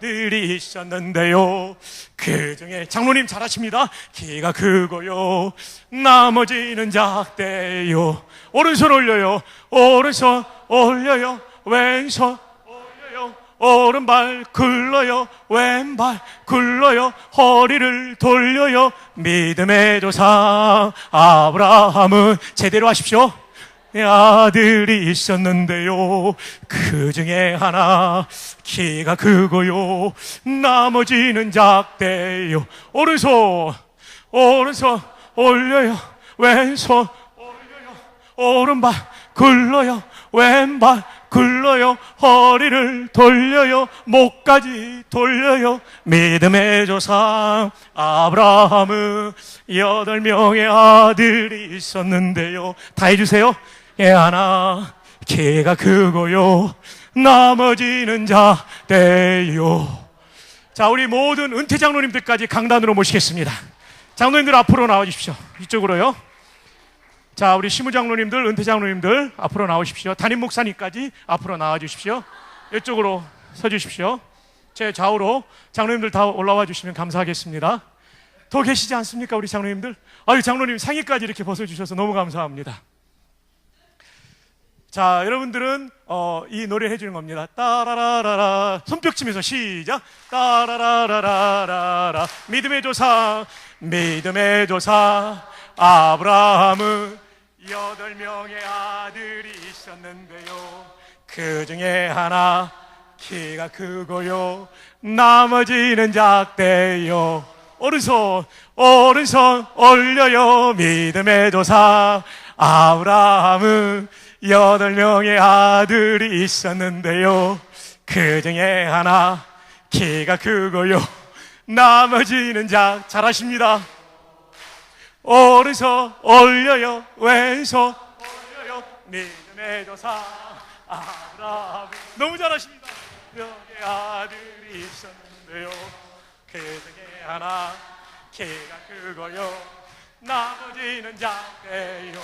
들이 있었는데요. 그 중에 장로님 잘하십니다. 키가 크고요 나머지는 작대요. 오른손 올려요 오른손 올려요 왼손 올려요 오른발 굴러요 왼발 굴러요 허리를 돌려요. 믿음의 조상 아브라함은 제대로 하십시오. 아들이 있었는데요. 그 중에 하나 키가 크고요 나머지는 작대요. 오른손 올려요 왼손 올려요 오른발 굴러요 왼발 굴러요 허리를 돌려요 목까지 돌려요. 믿음의 조상 아브라함은 8명의 아들이 있었는데요. 다 해주세요. 하나 키가 크고요 나머지는 작대요. 자, 우리 모든 은퇴 장로님들까지 강단으로 모시겠습니다. 장로님들 앞으로 나와 주십시오. 이쪽으로요. 자, 우리 시무장로님들, 은퇴장로님들 앞으로 나오십시오. 담임 목사님까지 앞으로 나와 주십시오. 이쪽으로 서 주십시오. 제 좌우로 장로님들 다 올라와 주시면 감사하겠습니다. 더 계시지 않습니까, 우리 장로님들? 아유, 장로님 상의까지 이렇게 벗어주셔서 너무 감사합니다. 자, 여러분들은 이 노래를 해주는 겁니다. 따라라라라. 손뼉 치면서 시작. 따라라라라라. 믿음의 조상 아브라함은 8명의 아들이 있었는데요. 그 중에 하나 키가 크고요 나머지는 작대요. 오른손 올려요. 믿음의 조상 아브라함은 8명의 아들이 있었는데요. 그 중에 하나 키가 크고요 나머지는 잘하십니다. 오른손 올려요 왼손 올려요. 믿음의 조상 아브라함 너무 잘하십니다. 8명의 아들이 있었는데요. 그 중에 하나 키가 크고요 나머지는 작대요.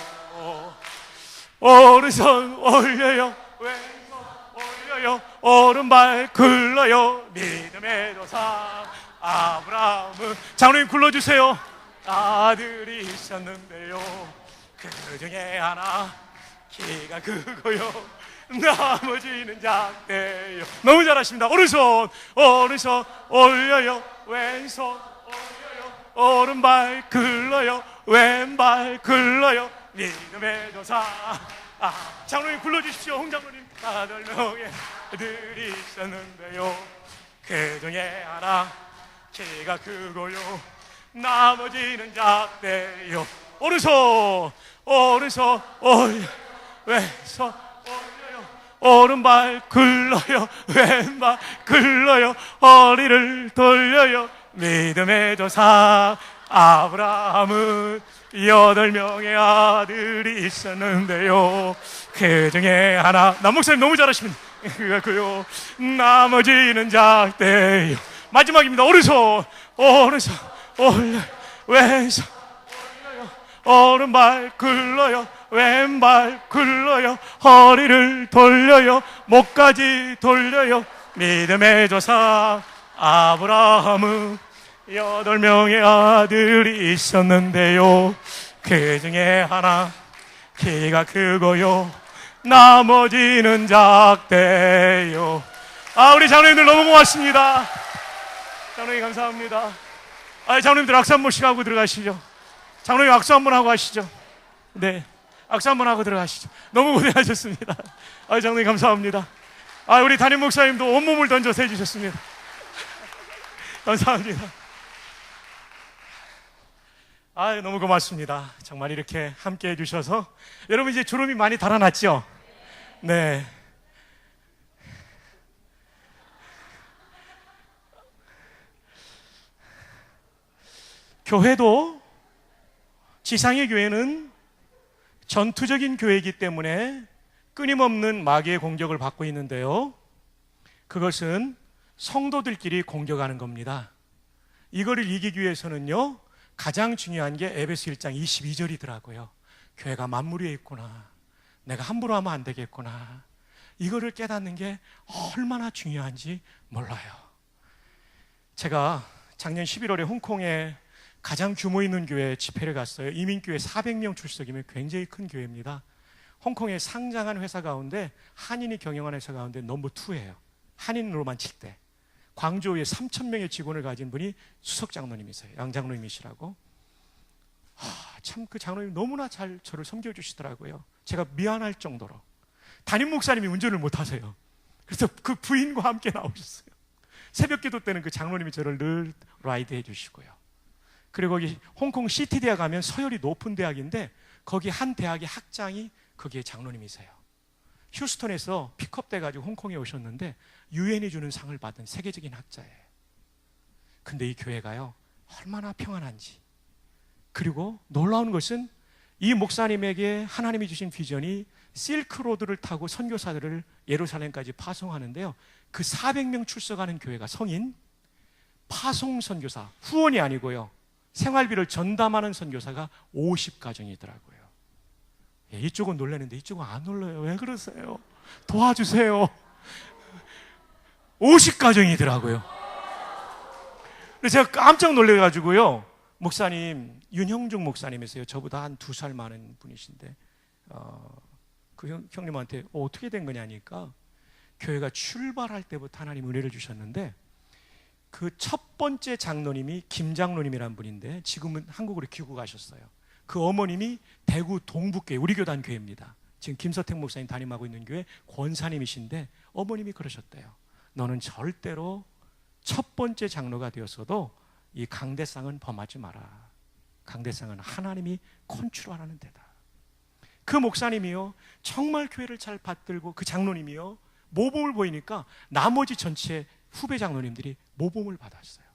오른손 올려요 왼손 올려요 오른발 굴러요. 믿음의 조상 아브라함은 장로님 굴러주세요. 아들이 있었는데요. 그 중에 하나 키가 크고요 나머지는 작대요. 너무 잘하십니다. 오른손 올려요 왼손 올려요 오른발 굴러요 왼발 굴러요. 믿음의 조상 장로님 굴러주십시오. 홍장로님 8명의 아들이 있었는데요. 그 중에 하나 키가 크고요 나머지는 작대요. 오른손 올려 왼손 올려요 오른발 굴러요 왼발 굴러요 허리를 돌려요. 믿음의 조상 아브라함은 8명의 아들이 있었는데요. 그 중에 하나 남목사님 너무 잘하십니다. 그요 나머지는 작대요. 마지막입니다. 오른손 올려 왼손 올려요 오른발 굴러요 왼발 굴러요 허리를 돌려요 목까지 돌려요. 믿음의 조상 아브라함은 8명의 아들이 있었는데요. 그 중에 하나 키가 크고요 나머지는 작대요. 우리 장로님들 너무 고맙습니다. 장로님 감사합니다. 장로님들 악수 한 번씩 하고 들어가시죠. 장로님 악수 한 번 하고 하시죠. 네, 악수 한 번 하고 들어가시죠. 너무 고생하셨습니다. 장로님 감사합니다. 우리 담임 목사님도 온몸을 던져서 해주셨습니다. 감사합니다. 아, 너무 고맙습니다. 정말 이렇게 함께 해주셔서. 여러분 이제 주름이 많이 달아났죠? 네. 교회도, 지상의 교회는 전투적인 교회이기 때문에 끊임없는 마귀의 공격을 받고 있는데요, 그것은 성도들끼리 공격하는 겁니다. 이거를 이기기 위해서는요, 가장 중요한 게 에베소 1장 22절이더라고요. 교회가 만물 위에 있구나, 내가 함부로 하면 안 되겠구나, 이거를 깨닫는 게 얼마나 중요한지 몰라요. 제가 작년 11월에 홍콩에 가장 규모 있는 교회 집회를 갔어요. 이민교회 400명 출석이면 굉장히 큰 교회입니다. 홍콩에 상장한 회사 가운데, 한인이 경영하는 회사 가운데 넘버 2예요. 한인으로만 칠 때. 광저우에 3,000명의 직원을 가진 분이 수석 장로님이세요. 양 장로님이시라고. 참 그 장로님 너무나 잘 저를 섬겨주시더라고요. 제가 미안할 정도로. 담임 목사님이 운전을 못하세요. 그래서 그 부인과 함께 나오셨어요. 새벽 기도 때는 그 장로님이 저를 늘 라이드 해주시고요. 그리고 거기 홍콩 시티 대학 가면 서열이 높은 대학인데, 거기 한 대학의 학장이 거기에 장로님이세요. 휴스턴에서 픽업 돼가지고 홍콩에 오셨는데 유엔이 주는 상을 받은 세계적인 학자예요. 근데 이 교회가요, 얼마나 평안한지. 그리고 놀라운 것은 이 목사님에게 하나님이 주신 비전이 실크로드를 타고 선교사들을 예루살렘까지 파송하는데요, 그 400명 출석하는 교회가 성인, 파송 선교사, 후원이 아니고요, 생활비를 전담하는 선교사가 50가정이더라고요. 예, 이쪽은 놀라는데 이쪽은 안 놀라요. 왜 그러세요? 도와주세요. 50가정이더라고요. 그래서 제가 깜짝 놀래가지고요, 목사님, 윤형중 목사님이세요. 저보다 한 2살 많은 분이신데, 그 형님한테 어떻게 된 거냐니까, 교회가 출발할 때부터 하나님 은혜를 주셨는데, 그 첫 번째 장로님이 김 장로님이라는 분인데 지금은 한국으로 귀국하셨어요. 그 어머님이 대구 동북교회, 우리 교단 교회입니다. 지금 김서택 목사님 담임하고 있는 교회 권사님이신데, 어머님이 그러셨대요. 너는 절대로 첫 번째 장로가 되었어도 이 강대상은 범하지 마라. 강대상은 하나님이 컨트롤하는 데다. 그 목사님이요, 정말 교회를 잘 받들고, 그 장로님이요, 모범을 보이니까 나머지 전체 후배 장로님들이 모범을 받았어요.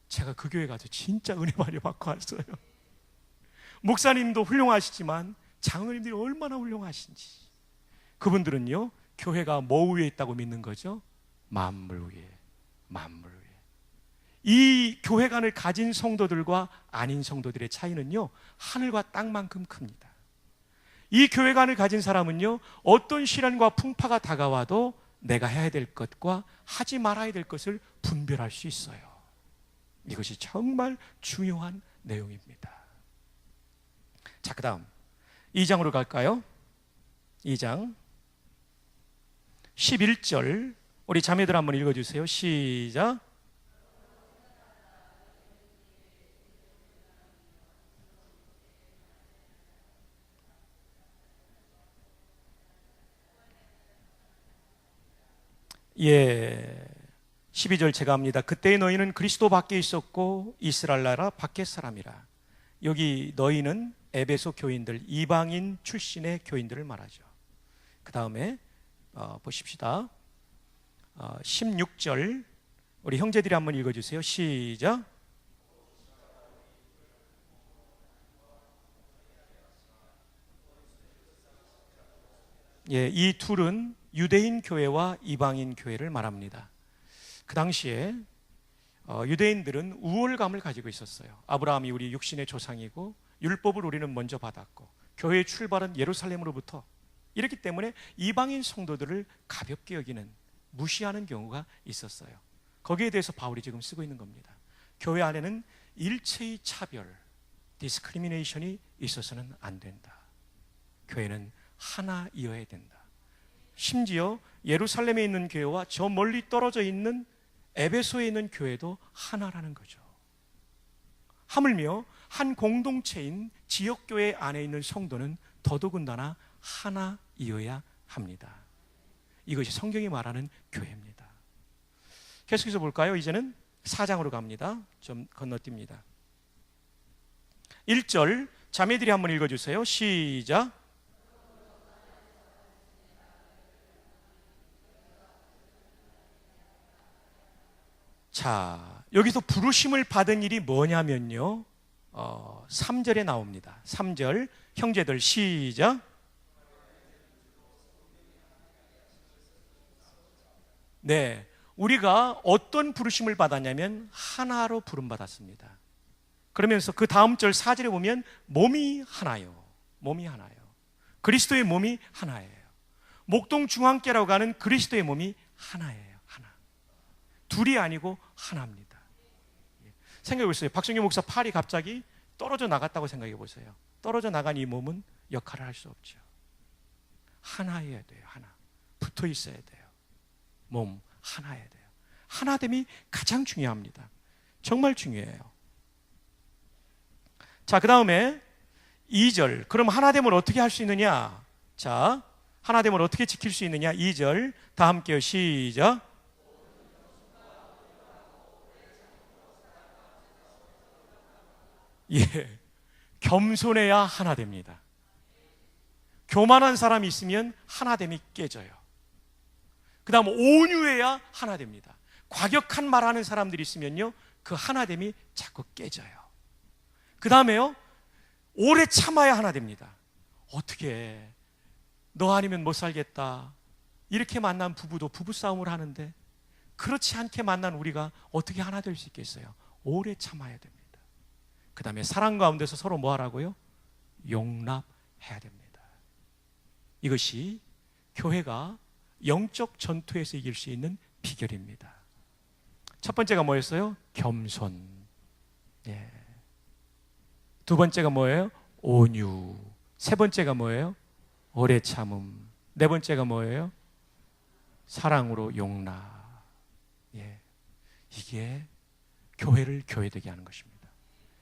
제가 그 교회 가서 진짜 은혜 많이 받고 왔어요. 목사님도 훌륭하시지만 장로님들이 얼마나 훌륭하신지. 그분들은요, 교회가 뭐 위에 있다고 믿는 거죠? 만물 위에, 만물 위에. 이 교회관을 가진 성도들과 아닌 성도들의 차이는요, 하늘과 땅만큼 큽니다. 이 교회관을 가진 사람은요, 어떤 시련과 풍파가 다가와도 내가 해야 될 것과 하지 말아야 될 것을 분별할 수 있어요. 이것이 정말 중요한 내용입니다. 자, 그 다음 2장으로 갈까요? 2장 11절 우리 자매들 한번 읽어주세요. 시작. 예, 12절 제가 합니다. 그때의 너희는 그리스도 밖에 있었고 이스라엘 나라 밖의 사람이라. 여기 너희는 에베소 교인들, 이방인 출신의 교인들을 말하죠. 그 다음에 보십시다. 16절 우리 형제들이 한번 읽어주세요. 시작. 예, 이 둘은 유대인 교회와 이방인 교회를 말합니다. 그 당시에 유대인들은 우월감을 가지고 있었어요. 아브라함이 우리 육신의 조상이고 율법을 우리는 먼저 받았고 교회의 출발은 예루살렘으로부터, 이렇기 때문에 이방인 성도들을 가볍게 여기는, 무시하는 경우가 있었어요. 거기에 대해서 바울이 지금 쓰고 있는 겁니다. 교회 안에는 일체의 차별, 디스크리미네이션이 있어서는 안 된다. 교회는 하나이어야 된다. 심지어 예루살렘에 있는 교회와 저 멀리 떨어져 있는 에베소에 있는 교회도 하나라는 거죠. 하물며 한 공동체인 지역교회 안에 있는 성도는 더더군다나 하나이어야 합니다. 이것이 성경이 말하는 교회입니다. 계속해서 볼까요? 이제는 4장으로 갑니다. 좀 건너뜁니다. 1절 자매들이 한번 읽어주세요. 시작. 자, 여기서 부르심을 받은 일이 뭐냐면요, 3절에 나옵니다. 3절 형제들 시작. 네, 우리가 어떤 부르심을 받았냐면 하나로 부름받았습니다. 그러면서 그 다음 절 4절에 보면 몸이 하나요. 몸이 하나요. 그리스도의 몸이 하나예요. 목동 중앙교라고 하는 그리스도의 몸이 하나예요. 하나. 둘이 아니고 하나입니다. 생각해 보세요. 박성규 목사 팔이 갑자기 떨어져 나갔다고 생각해 보세요. 떨어져 나간 이 몸은 역할을 할 수 없죠. 하나여야 돼요. 하나. 붙어 있어야 돼요. 몸 하나여야 돼요. 하나됨이 가장 중요합니다. 정말 중요해요. 자, 그 다음에 2절. 그럼 하나됨을 어떻게 할 수 있느냐? 자, 하나됨을 어떻게 지킬 수 있느냐? 2절 다 함께요. 시작. 예, 겸손해야 하나됩니다. 교만한 사람이 있으면 하나됨이 깨져요. 그 다음 온유해야 하나됩니다. 과격한 말하는 사람들이 있으면요, 그 하나됨이 자꾸 깨져요. 그 다음에요, 오래 참아야 하나됩니다. 어떻게 너 아니면 못 살겠다 이렇게 만난 부부도 부부싸움을 하는데, 그렇지 않게 만난 우리가 어떻게 하나 될 수 있겠어요? 오래 참아야 됩니다. 그 다음에 사랑 가운데서 서로 뭐 하라고요? 용납해야 됩니다. 이것이 교회가 영적 전투에서 이길 수 있는 비결입니다. 첫 번째가 뭐였어요? 겸손. 예. 두 번째가 뭐예요? 온유. 세 번째가 뭐예요? 오래 참음. 네 번째가 뭐예요? 사랑으로 용납. 예. 이게 교회를 교회되게 하는 것입니다.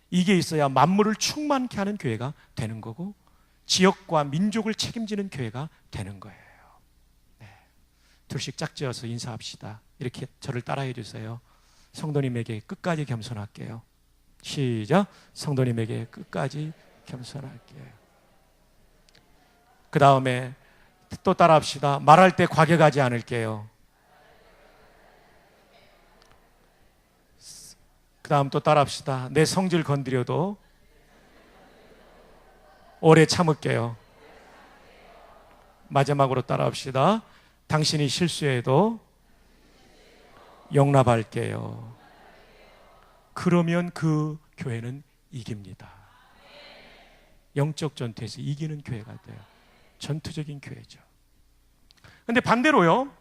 이게 있어야 만물을 충만케 하는 교회가 되는 거고, 지역과 민족을 책임지는 교회가 되는 거예요. 네. 둘씩 짝지어서 인사합시다. 이렇게 저를 따라해 주세요. 성도님에게 끝까지 겸손할게요. 시작. 성도님에게 끝까지 겸손할게요. 그 다음에 또 따라합시다. 말할 때 과격하지 않을게요. 그 다음 또 따라합시다. 내 성질 건드려도 오래 참을게요. 마지막으로 따라합시다. 당신이 실수해도 용납할게요. 그러면 그 교회는 이깁니다. 영적 전투에서 이기는 교회가 돼요. 전투적인 교회죠. 근데 반대로요,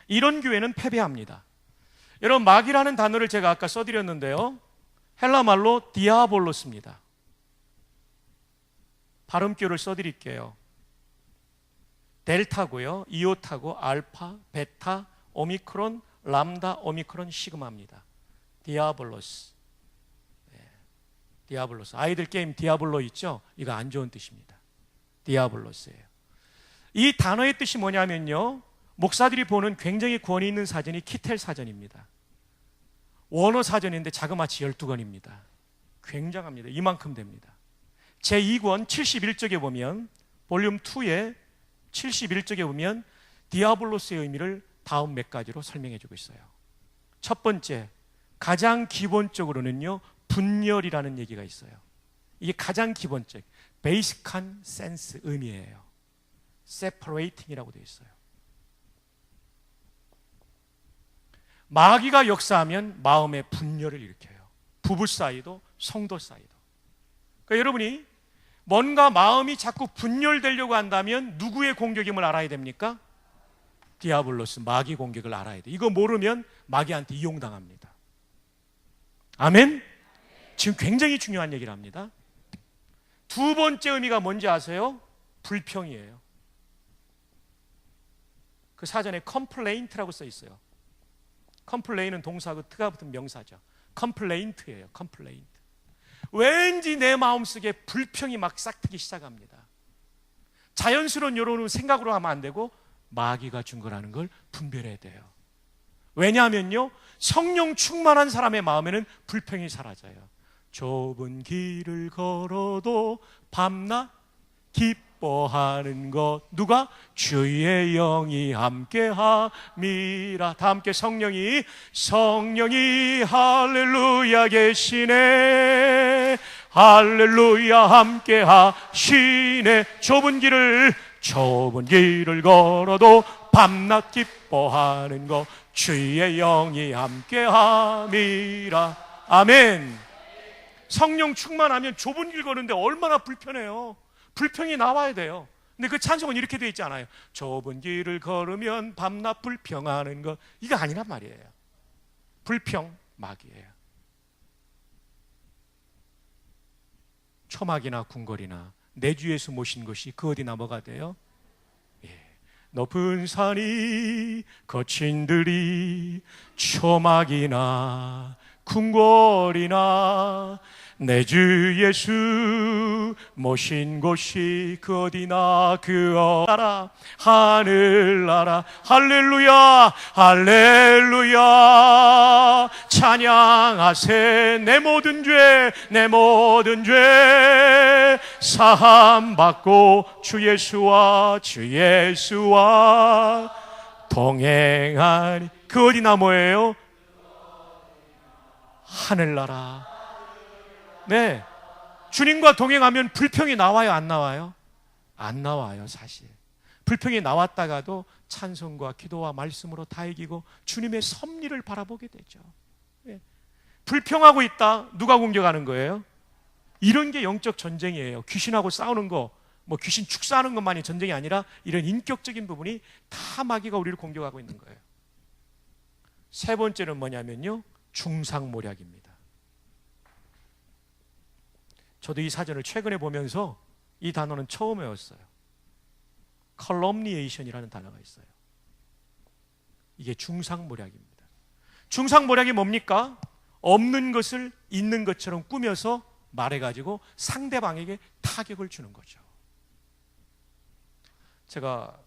이런 교회는 패배합니다. 여러분, 마귀라는 단어를 제가 아까 써드렸는데요, 헬라 말로 디아볼로스입니다. 발음표를 써드릴게요. 델타고요, 이오타고, 알파, 베타, 오미크론, 람다, 오미크론, 시그마입니다. 디아볼로스. 네. 디아볼로스. 아이들 게임 디아블로 있죠? 이거 안 좋은 뜻입니다. 디아블로스예요. 이 단어의 뜻이 뭐냐면요, 목사들이 보는 굉장히 권위 있는 사전이 키텔 사전입니다. 원어 사전인데 자그마치 12권입니다. 굉장합니다. 이만큼 됩니다. 제2권 71쪽에 보면, 볼륨 2의 71쪽에 보면 디아블로스의 의미를 다음 몇 가지로 설명해 주고 있어요. 첫 번째, 가장 기본적으로는요, 분열이라는 얘기가 있어요. 이게 가장 기본적, 베이직한 센스 의미예요. separating이라고 되어 있어요. 마귀가 역사하면 마음의 분열을 일으켜요. 부부 사이도 성도 사이도. 그러니까 여러분이 뭔가 마음이 자꾸 분열되려고 한다면 누구의 공격임을 알아야 됩니까? 디아블로스, 마귀 공격을 알아야 돼. 이거 모르면 마귀한테 이용당합니다. 아멘? 지금 굉장히 중요한 얘기를 합니다. 두 번째 의미가 뭔지 아세요? 불평이에요. 그 사전에 complaint라고 써 있어요. complain은 동사하고 트가 붙은 명사죠. complaint예요. complaint. 왠지 내 마음속에 불평이 막 싹트기 시작합니다. 자연스러운 이런 생각으로 하면 안 되고 마귀가 준 거라는 걸 분별해야 돼요. 왜냐하면요, 성령 충만한 사람의 마음에는 불평이 사라져요. 좁은 길을 걸어도 밤낮 기뻐하는 것, 누가? 주의 영이 함께함이라. 다 함께 성령이 할렐루야 계시네, 할렐루야 함께하시네. 좁은 길을 걸어도 밤낮 기뻐하는 것, 주의 영이 함께함이라. 아멘. 성령 충만하면 좁은 길 걸는데 얼마나 불편해요. 불평이 나와야 돼요. 근데 그 찬송은 이렇게 되어 있지 않아요. 좁은 길을 걸으면 밤낮 불평하는 것. 이거 아니란 말이에요. 불평 막이에요. 초막이나 궁궐이나 내 주 예수 모신 것이 그 어디나 뭐가 돼요? 예. 높은 산이 거친 들이 초막이나 궁궐이나 내 주 예수 모신 곳이 그 어디나 그 나라 하늘나라. 할렐루야 할렐루야 찬양하세. 내 모든 죄 사함 받고 주 예수와 동행하니. 그 어디나 뭐예요? 하늘나라. 네, 주님과 동행하면 불평이 나와요, 안 나와요? 안 나와요. 사실 불평이 나왔다가도 찬송과 기도와 말씀으로 다 이기고 주님의 섭리를 바라보게 되죠. 네. 불평하고 있다, 누가 공격하는 거예요? 이런 게 영적 전쟁이에요. 귀신하고 싸우는 거, 뭐 귀신 축사하는 것만이 전쟁이 아니라 이런 인격적인 부분이 다 마귀가 우리를 공격하고 있는 거예요. 세 번째는 뭐냐면요, 중상모략입니다. 저도 이 사전을 최근에 보면서 이 단어는 처음 외웠어요. calumniation이라는 단어가 있어요. 이게 중상모략입니다. 중상모략이 뭡니까? 없는 것을 있는 것처럼 꾸며서 말해가지고 상대방에게 타격을 주는 거죠. 제가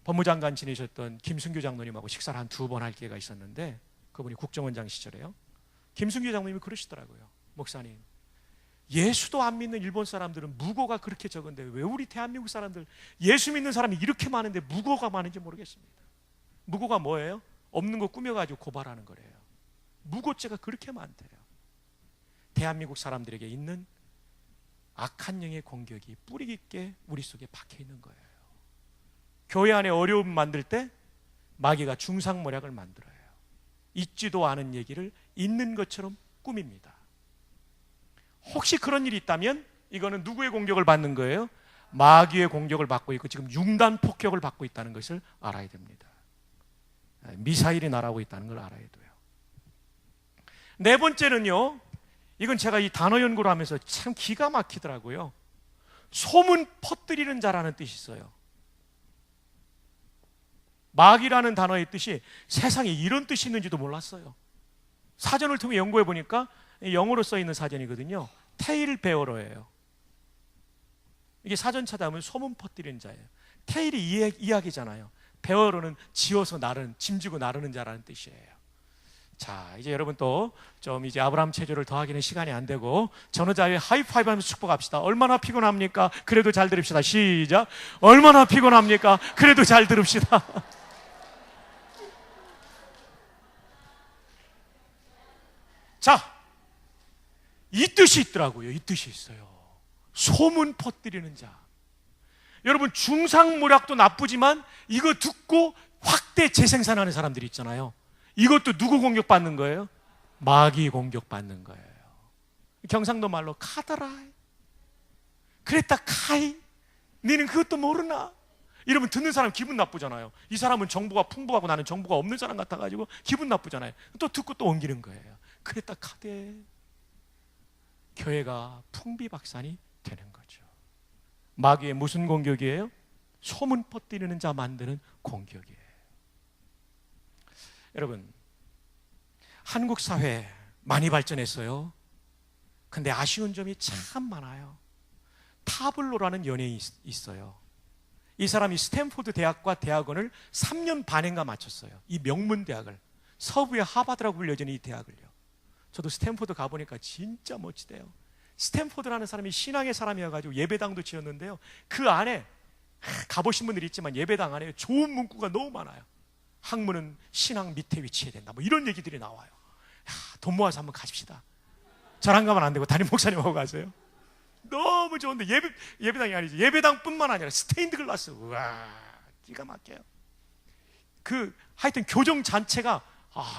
법무장관 지내셨던 김승규 장로님하고 식사를 한 2번 할 기회가 있었는데, 그분이 국정원장 시절에요. 김승규 장로님이 그러시더라고요. 목사님, 예수도 안 믿는 일본 사람들은 무고가 그렇게 적은데 왜 우리 대한민국 사람들 예수 믿는 사람이 이렇게 많은데 무고가 많은지 모르겠습니다. 무고가 뭐예요? 없는 거 꾸며가지고 고발하는 거래요. 무고죄가 그렇게 많대요. 대한민국 사람들에게 있는 악한 영의 공격이 뿌리 깊게 우리 속에 박혀 있는 거예요. 교회 안에 어려움 만들 때 마귀가 중상모략을 만들어요. 있지도 않은 얘기를 있는 것처럼 꾸밉니다. 혹시 그런 일이 있다면 이거는 누구의 공격을 받는 거예요? 마귀의 공격을 받고 있고 지금 융단 폭격을 받고 있다는 것을 알아야 됩니다. 미사일이 날아오고 있다는 걸 알아야 돼요. 네 번째는요, 이건 제가 이 단어 연구를 하면서 참 기가 막히더라고요. 소문 퍼뜨리는 자라는 뜻이 있어요. 마귀라는 단어의 뜻이 세상에 이런 뜻이 있는지도 몰랐어요. 사전을 통해 연구해 보니까 영어로 써 있는 사전이거든요. 테일 베어러예요. 이게 사전 찾아보면 소문 퍼뜨리는 자예요. 테일이 이야기잖아요. 베어러는 지어서 나르는, 짐지고 나르는 자라는 뜻이에요. 자, 이제 여러분 또 좀 이제 아브라함 체조를 더하기는 시간이 안 되고 전후자에 하이파이브 하면서 축복합시다. 얼마나 피곤합니까? 그래도 잘 들읍시다. 시작. 얼마나 피곤합니까? 그래도 잘 들읍시다. 자, 이 뜻이 있더라고요. 이 뜻이 있어요. 소문 퍼뜨리는 자. 여러분, 중상모략도 나쁘지만 이거 듣고 확대 재생산하는 사람들이 있잖아요. 이것도 누구 공격받는 거예요? 마귀 공격받는 거예요. 경상도 말로 카더라, 그랬다 카이, 너는 그것도 모르나? 이러면 듣는 사람 기분 나쁘잖아요. 이 사람은 정보가 풍부하고 나는 정보가 없는 사람 같아가지고 기분 나쁘잖아요. 또 듣고 또 옮기는 거예요. 그랬다 카대. 교회가 풍비박산이 되는 거죠. 마귀의 무슨 공격이에요? 소문 퍼뜨리는 자 만드는 공격이에요. 여러분, 한국 사회 많이 발전했어요. 근데 아쉬운 점이 참 많아요. 타블로라는 연예인이 있어요. 이 사람이 스탠포드 대학과 대학원을 3년 반인가 마쳤어요. 이 명문 대학을, 서부의 하버드라고 불려지는 이 대학을요. 저도 스탠포드 가보니까 진짜 멋지대요. 스탠포드라는 사람이 신앙의 사람이어가지고 예배당도 지었는데요, 그 안에 가보신 분들이 있지만 예배당 안에 좋은 문구가 너무 많아요. 학문은 신앙 밑에 위치해야 된다, 뭐 이런 얘기들이 나와요. 돈 모아서 한번 가십시다. 저랑 가면 안 되고 담임 목사님하고 가세요. 너무 좋은데, 예배당이 아니지, 예배당뿐만 아니라 스테인드 글라스, 우와, 기가 막혀요. 하여튼 교정 자체가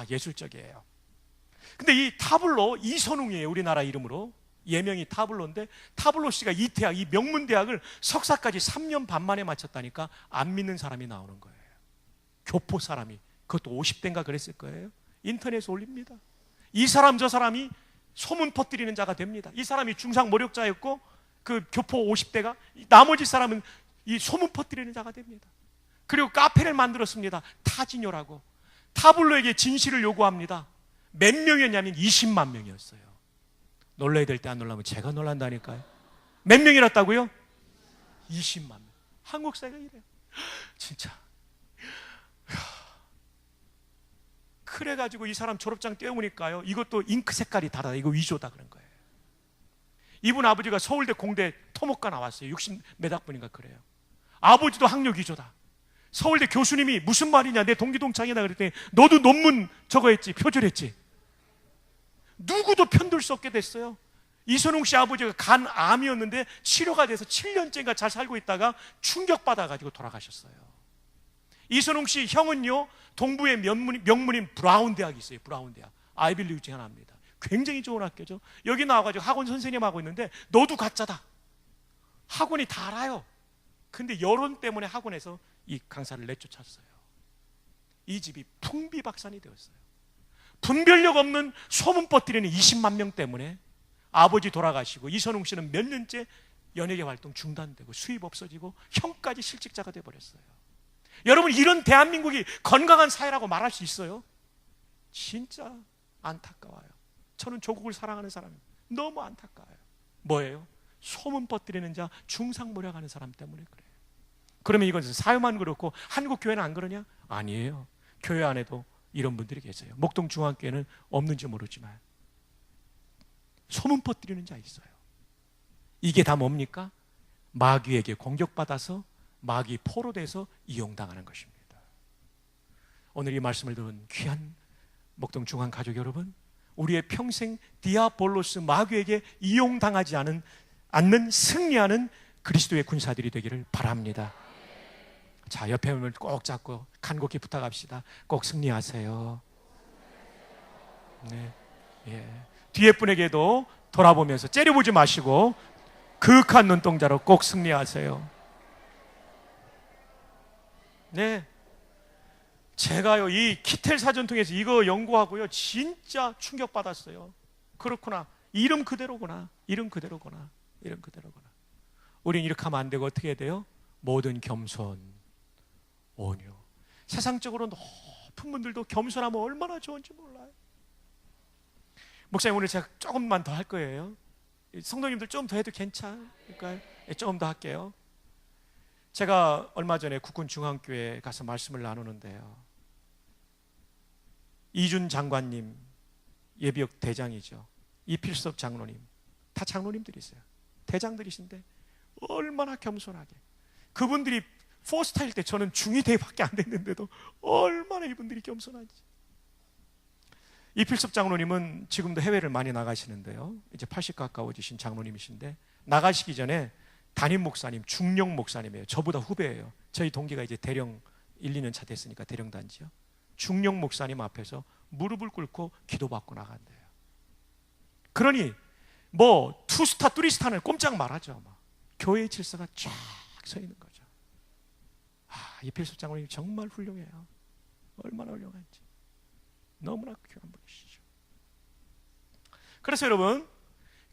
예술적이에요. 근데 이 타블로 이선웅이에요. 우리나라 이름으로 예명이 타블로인데, 타블로 씨가 이 대학, 이 명문 대학을 석사까지 3년 반 만에 마쳤다니까 안 믿는 사람이 나오는 거예요. 교포 사람이, 그것도 50대인가 그랬을 거예요. 인터넷에 올립니다. 이 사람 저 사람이 소문 퍼뜨리는 자가 됩니다. 이 사람이 중상 모력자였고, 그 교포 50대가, 나머지 사람은 이 소문 퍼뜨리는 자가 됩니다. 그리고 카페를 만들었습니다. 타지뇨라고. 타블로에게 진실을 요구합니다. 몇 명이었냐면 20만 명이었어요. 놀라야 될 때 안 놀라면 제가 놀란다니까요. 몇 명이었다고요? 20만 명. 한국 사회가 이래요. 진짜. 그래가지고 이 사람 졸업장 떼어보니까요, 이것도 잉크 색깔이 다르다, 이거 위조다 그런 거예요. 이분 아버지가 서울대 공대 토목과 나왔어요. 60몇 학번인가 그래요. 아버지도 학력 위조다. 서울대 교수님이 무슨 말이냐, 내 동기동창이다 그랬더니 너도 논문 저거 했지, 표절했지. 누구도 편들 수 없게 됐어요. 이선웅 씨 아버지가 간암이었는데 치료가 돼서 7년째인가 잘 살고 있다가 충격받아가지고 돌아가셨어요. 이선웅 씨 형은요, 동부의 명문인 브라운 대학이 있어요. 브라운 대학, 아이빌리그 중에 하나입니다. 굉장히 좋은 학교죠. 여기 나와가지고 학원 선생님 하고 있는데 너도 가짜다, 학원이 다 알아요. 근데 여론 때문에 학원에서 이 강사를 내쫓았어요. 이 집이 풍비박산이 되었어요. 분별력 없는 소문 퍼뜨리는 20만 명 때문에 아버지 돌아가시고, 이선웅 씨는 몇 년째 연예계 활동 중단되고 수입 없어지고 형까지 실직자가 돼버렸어요. 여러분, 이런 대한민국이 건강한 사회라고 말할 수 있어요? 진짜 안타까워요. 저는 조국을 사랑하는 사람입니다. 너무 안타까워요. 뭐예요? 소문 퍼뜨리는 자, 중상모략하는 사람 때문에 그래요. 그러면 이건 사회만 그렇고 한국 교회는 안 그러냐? 아니에요. 교회 안에도 이런 분들이 계세요. 목동 중앙교회는 없는지 모르지만 소문 퍼뜨리는 자 있어요. 이게 다 뭡니까? 마귀에게 공격받아서 마귀 포로돼서 이용당하는 것입니다. 오늘 이 말씀을 들은 귀한 목동 중앙 가족 여러분, 우리의 평생 디아볼로스, 마귀에게 이용당하지 않는 승리하는 그리스도의 군사들이 되기를 바랍니다. 자, 옆에 분을 꼭 잡고 간곡히 부탁합시다. 꼭 승리하세요. 네, 예. 뒤에 분에게도 돌아보면서 째려보지 마시고 그윽한 눈동자로 꼭 승리하세요. 네, 제가요, 이 키텔 사전통에서 이거 연구하고요, 진짜 충격받았어요. 그렇구나, 이름 그대로구나, 이름 그대로구나, 이름 그대로구나. 우린 이렇게 하면 안 되고 어떻게 해야 돼요? 모든 겸손, 온유. 세상적으로 높은 분들도 겸손하면 얼마나 좋은지 몰라요. 목사님, 오늘 제가 조금만 더 할 거예요. 성도님들 좀 더 해도 괜찮을까요? 조금 더 할게요. 제가 얼마 전에 국군중앙교회에 가서 말씀을 나누는데요, 이준 장관님, 예비역 대장이죠, 이필섭 장로님, 다 장로님들이세요. 대장들이신데 얼마나 겸손하게, 그분들이 포스타일 때 저는 중위대밖에 안 됐는데도 얼마나 이분들이 겸손한지. 이필섭 장로님은 지금도 해외를 많이 나가시는데요, 이제 80 가까워지신 장로님이신데, 나가시기 전에 담임 목사님, 중령 목사님이에요. 저보다 후배예요. 저희 동기가 이제 대령 1, 2년 차 됐으니까 대령 단지요. 중령 목사님 앞에서 무릎을 꿇고 기도받고 나간대요. 그러니 뭐 투스타, 쓰리스타는 꼼짝 말하죠. 교회의 질서가 쫙 서 있는 거죠. 이필섭 장로님 정말 훌륭해요. 얼마나 훌륭한지. 너무나 귀한 분이시죠. 그래서 여러분,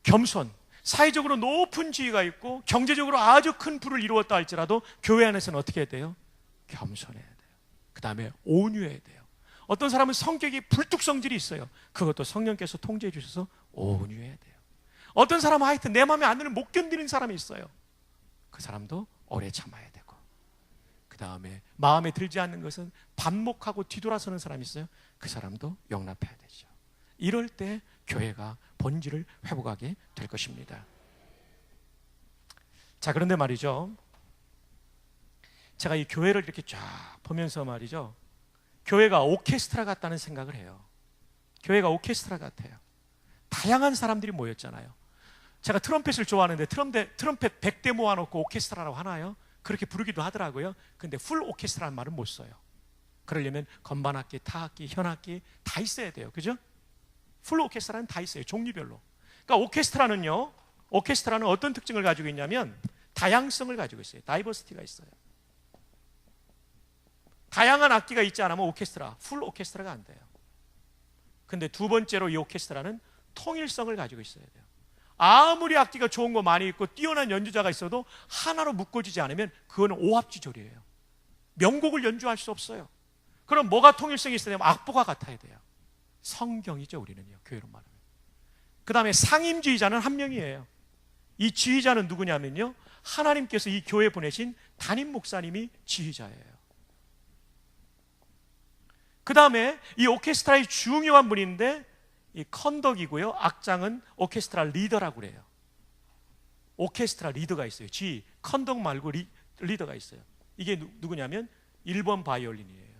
겸손, 사회적으로 높은 지위가 있고 경제적으로 아주 큰 부를 이루었다 할지라도 교회 안에서는 어떻게 해야 돼요? 겸손해야 돼요. 그 다음에 온유해야 돼요. 어떤 사람은 성격이 불뚝성질이 있어요. 그것도 성령께서 통제해 주셔서 온유해야 돼요. 어떤 사람은 하여튼 내 마음에 안 드는 못 견디는 사람이 있어요. 그 사람도 오래 참아야 되고. 그 다음에 마음에 들지 않는 것은 반목하고 뒤돌아서는 사람이 있어요. 그 사람도 용납해야 되죠. 이럴 때 교회가 본질을 회복하게 될 것입니다. 자, 그런데 말이죠, 제가 이 교회를 이렇게 쫙 보면서 말이죠, 교회가 오케스트라 같다는 생각을 해요. 교회가 오케스트라 같아요. 다양한 사람들이 모였잖아요. 제가 트럼펫을 좋아하는데 트럼펫 100대 모아놓고 오케스트라라고 하나요? 그렇게 부르기도 하더라고요. 근데 풀 오케스트라는 말은 못 써요. 그러려면 건반악기, 타악기, 현악기 다 있어야 돼요. 그죠? 풀 오케스트라는 다 있어요. 종류별로. 그러니까 오케스트라는 어떤 특징을 가지고 있냐면 다양성을 가지고 있어요. 다이버시티가 있어요. 다양한 악기가 있지 않으면 풀 오케스트라가 안 돼요. 근데 두 번째로 이 오케스트라는 통일성을 가지고 있어야 돼요. 아무리 악기가 좋은 거 많이 있고 뛰어난 연주자가 있어도 하나로 묶어지지 않으면 그거는 오합지졸이에요. 명곡을 연주할 수 없어요. 그럼 뭐가 통일성이 있어야 되면 악보가 같아야 돼요. 성경이죠, 우리는요, 교회로 말하면. 그 다음에 상임지휘자는 한 명이에요. 이 지휘자는 누구냐면요, 하나님께서 이 교회에 보내신 담임 목사님이 지휘자예요. 그 다음에 이 오케스트라의 중요한 분인데 이 컨덕이고요, 악장은 오케스트라 리더라고 그래요. 오케스트라 리더가 있어요. 컨덕 말고 리더가 있어요. 이게 누구냐면 1번 바이올린이에요.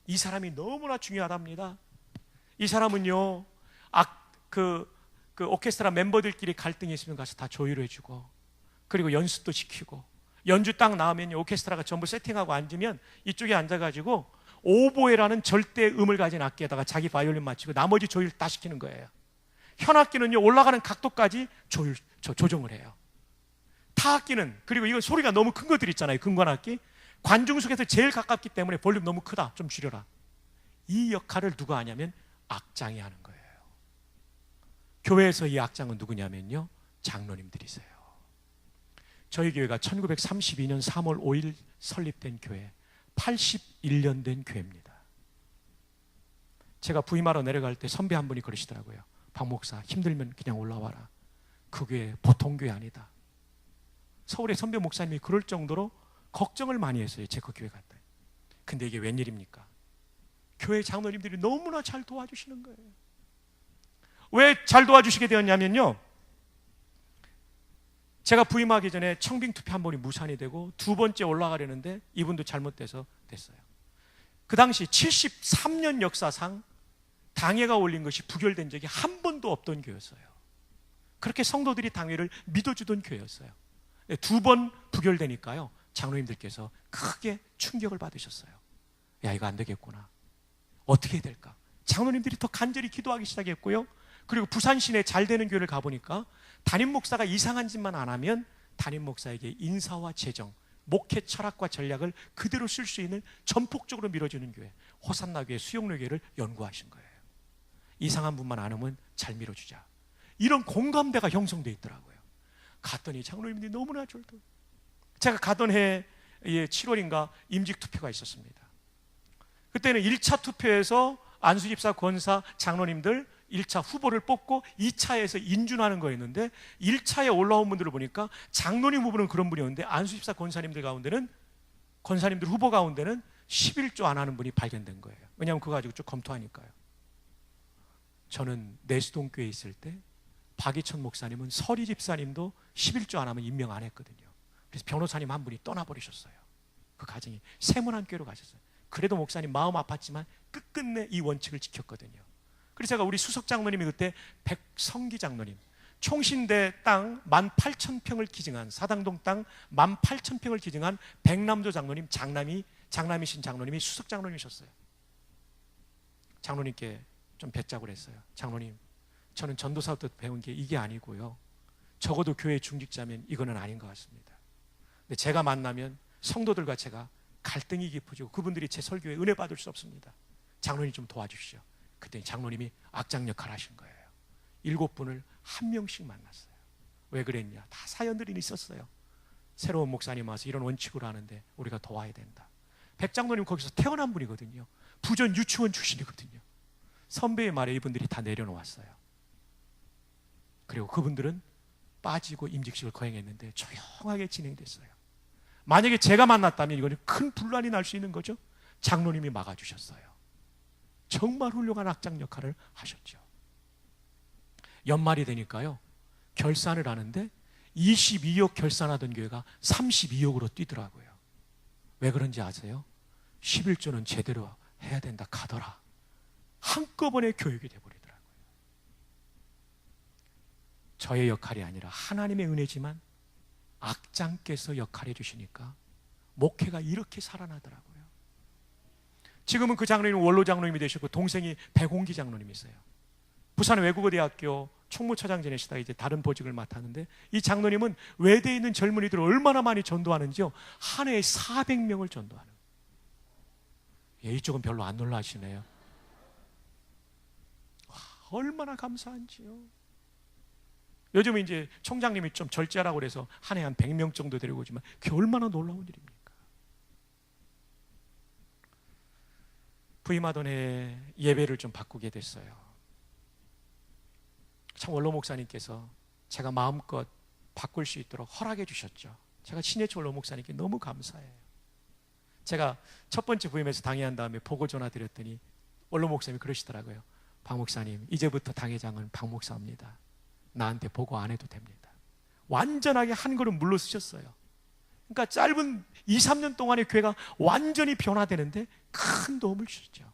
이 사람이 너무나 중요하답니다. 이 사람은요, 그 오케스트라 멤버들끼리 갈등이 있으면 가서 다 조율해주고, 그리고 연습도 시키고, 연주 딱 나오면 오케스트라가 전부 세팅하고 앉으면 이쪽에 앉아가지고 오보에라는 절대 음을 가진 악기에다가 자기 바이올린 맞추고 나머지 조율 다 시키는 거예요. 현악기는요, 올라가는 각도까지 조정을 해요. 타악기는, 그리고 이건 소리가 너무 큰 것들 있잖아요. 금관악기. 관중석에서 제일 가깝기 때문에 볼륨 너무 크다, 좀 줄여라. 이 역할을 누가 하냐면 악장이 하는 거예요. 교회에서 이 악장은 누구냐면요, 장로님들이세요. 저희 교회가 1932년 3월 5일 설립된 교회, 81년 된 교회입니다. 제가 부임하러 내려갈 때 선배 한 분이 그러시더라고요. 박 목사, 힘들면 그냥 올라와라. 그 교회 보통 교회 아니다. 서울의 선배 목사님이 그럴 정도로 걱정을 많이 했어요. 제 그 교회 갔다. 근데 이게 웬일입니까? 교회 장로님들이 너무나 잘 도와주시는 거예요. 왜 잘 도와주시게 되었냐면요, 제가 부임하기 전에 청빙 투표 한 번이 무산이 되고 두 번째 올라가려는데 이분도 잘못돼서 됐어요. 그 당시 73년 역사상 당회가 올린 것이 부결된 적이 한 번도 없던 교회였어요. 그렇게 성도들이 당회를 믿어주던 교회였어요. 두 번 부결되니까요, 장로님들께서 크게 충격을 받으셨어요. 야, 이거 안 되겠구나. 어떻게 해야 될까? 장로님들이 더 간절히 기도하기 시작했고요. 그리고 부산 시내 잘 되는 교회를 가보니까 담임 목사가 이상한 짓만 안 하면 담임 목사에게 인사와 재정, 목회 철학과 전략을 그대로 쓸 수 있는 전폭적으로 밀어주는 교회, 호산나 교회, 수용로 교회를 연구하신 거예요. 이상한 분만 안 오면 잘 밀어주자. 이런 공감대가 형성되어 있더라고요. 갔더니 장로님들이 너무나 좋더라고요. 제가 가던 해 7월인가 임직 투표가 있었습니다. 그때는 1차 투표에서 안수 집사, 권사, 장로님들 1차 후보를 뽑고 2차에서 인준하는 거였는데 1차에 올라온 분들을 보니까 장로님 후보는 그런 분이었는데 안수 집사, 권사님들 후보 가운데는 11조 안 하는 분이 발견된 거예요. 왜냐하면 그거 가지고 쭉 검토하니까요. 저는 내수동교회에 있을 때 박이천 목사님은 서리 집사님도 11조 안 하면 임명 안 했거든요. 그래서 변호사님 한 분이 떠나버리셨어요. 그 가정이 세문안 교회로 가셨어요. 그래도 목사님 마음 아팠지만 끝끝내 이 원칙을 지켰거든요. 그래서 제가 우리 수석 장로님이 그때 백성기 장로님, 총신대 땅 18,000평을 기증한, 사당동 땅 18,000평을 기증한 백남조 장로님, 장남이신 장로님이 수석 장로님이셨어요. 장로님께 좀 뵙자고 그랬어요. 장로님, 저는 전도사 때 배운 게 이게 아니고요, 적어도 교회 중직자면 이거는 아닌 것 같습니다. 근데 제가 만나면 성도들과 제가 갈등이 깊어지고 그분들이 제 설교에 은혜 받을 수 없습니다. 장로님 좀 도와주시죠. 그때 장로님이 악장 역할을 하신 거예요. 7분을 한 명씩 만났어요. 왜 그랬냐? 다 사연들이 있었어요. 새로운 목사님 와서 이런 원칙으로 하는데 우리가 도와야 된다. 백장로님 거기서 태어난 분이거든요. 부전 유치원 출신이거든요. 선배의 말에 이분들이 다 내려놓았어요. 그리고 그분들은 빠지고 임직식을 거행했는데 조용하게 진행됐어요. 만약에 제가 만났다면 이거는 큰 분란이 날 수 있는 거죠. 장로님이 막아주셨어요. 정말 훌륭한 악장 역할을 하셨죠. 연말이 되니까요, 결산을 하는데 22억 결산하던 교회가 32억으로 뛰더라고요. 왜 그런지 아세요? 11조는 제대로 해야 된다 가더라. 한꺼번에 교육이 돼버리더라고요. 저의 역할이 아니라 하나님의 은혜지만 악장께서 역할해 주시니까 목회가 이렇게 살아나더라고요. 지금은 그 장로님은 원로 장로님이 되셨고 동생이 백홍기 장로님이세요. 부산 외국어대학교 총무처장 지내시다가 이제 다른 보직을 맡았는데, 이 장로님은 외대에 있는 젊은이들을 얼마나 많이 전도하는지요. 한 해에 400명을 전도하는. 예, 이쪽은 별로 안 놀라시네요. 와, 얼마나 감사한지요. 요즘은 이제 총장님이 좀 절제하라고 그래서 한 해에 한 100명 정도 데리고 오지만 그게 얼마나 놀라운 일입니까? 부임하던 해에 예배를 좀 바꾸게 됐어요. 참 원로 목사님께서 제가 마음껏 바꿀 수 있도록 허락해 주셨죠. 제가 신예철 원로 목사님께 너무 감사해요. 제가 첫 번째 부임해서 당회한 다음에 보고 전화 드렸더니 원로 목사님이 그러시더라고요. 박 목사님, 이제부터 당회장은 박 목사입니다. 나한테 보고 안 해도 됩니다. 완전하게 한 걸음 물러서셨어요. 그러니까 짧은 2, 3년 동안의 교회가 완전히 변화되는데 큰 도움을 주셨죠.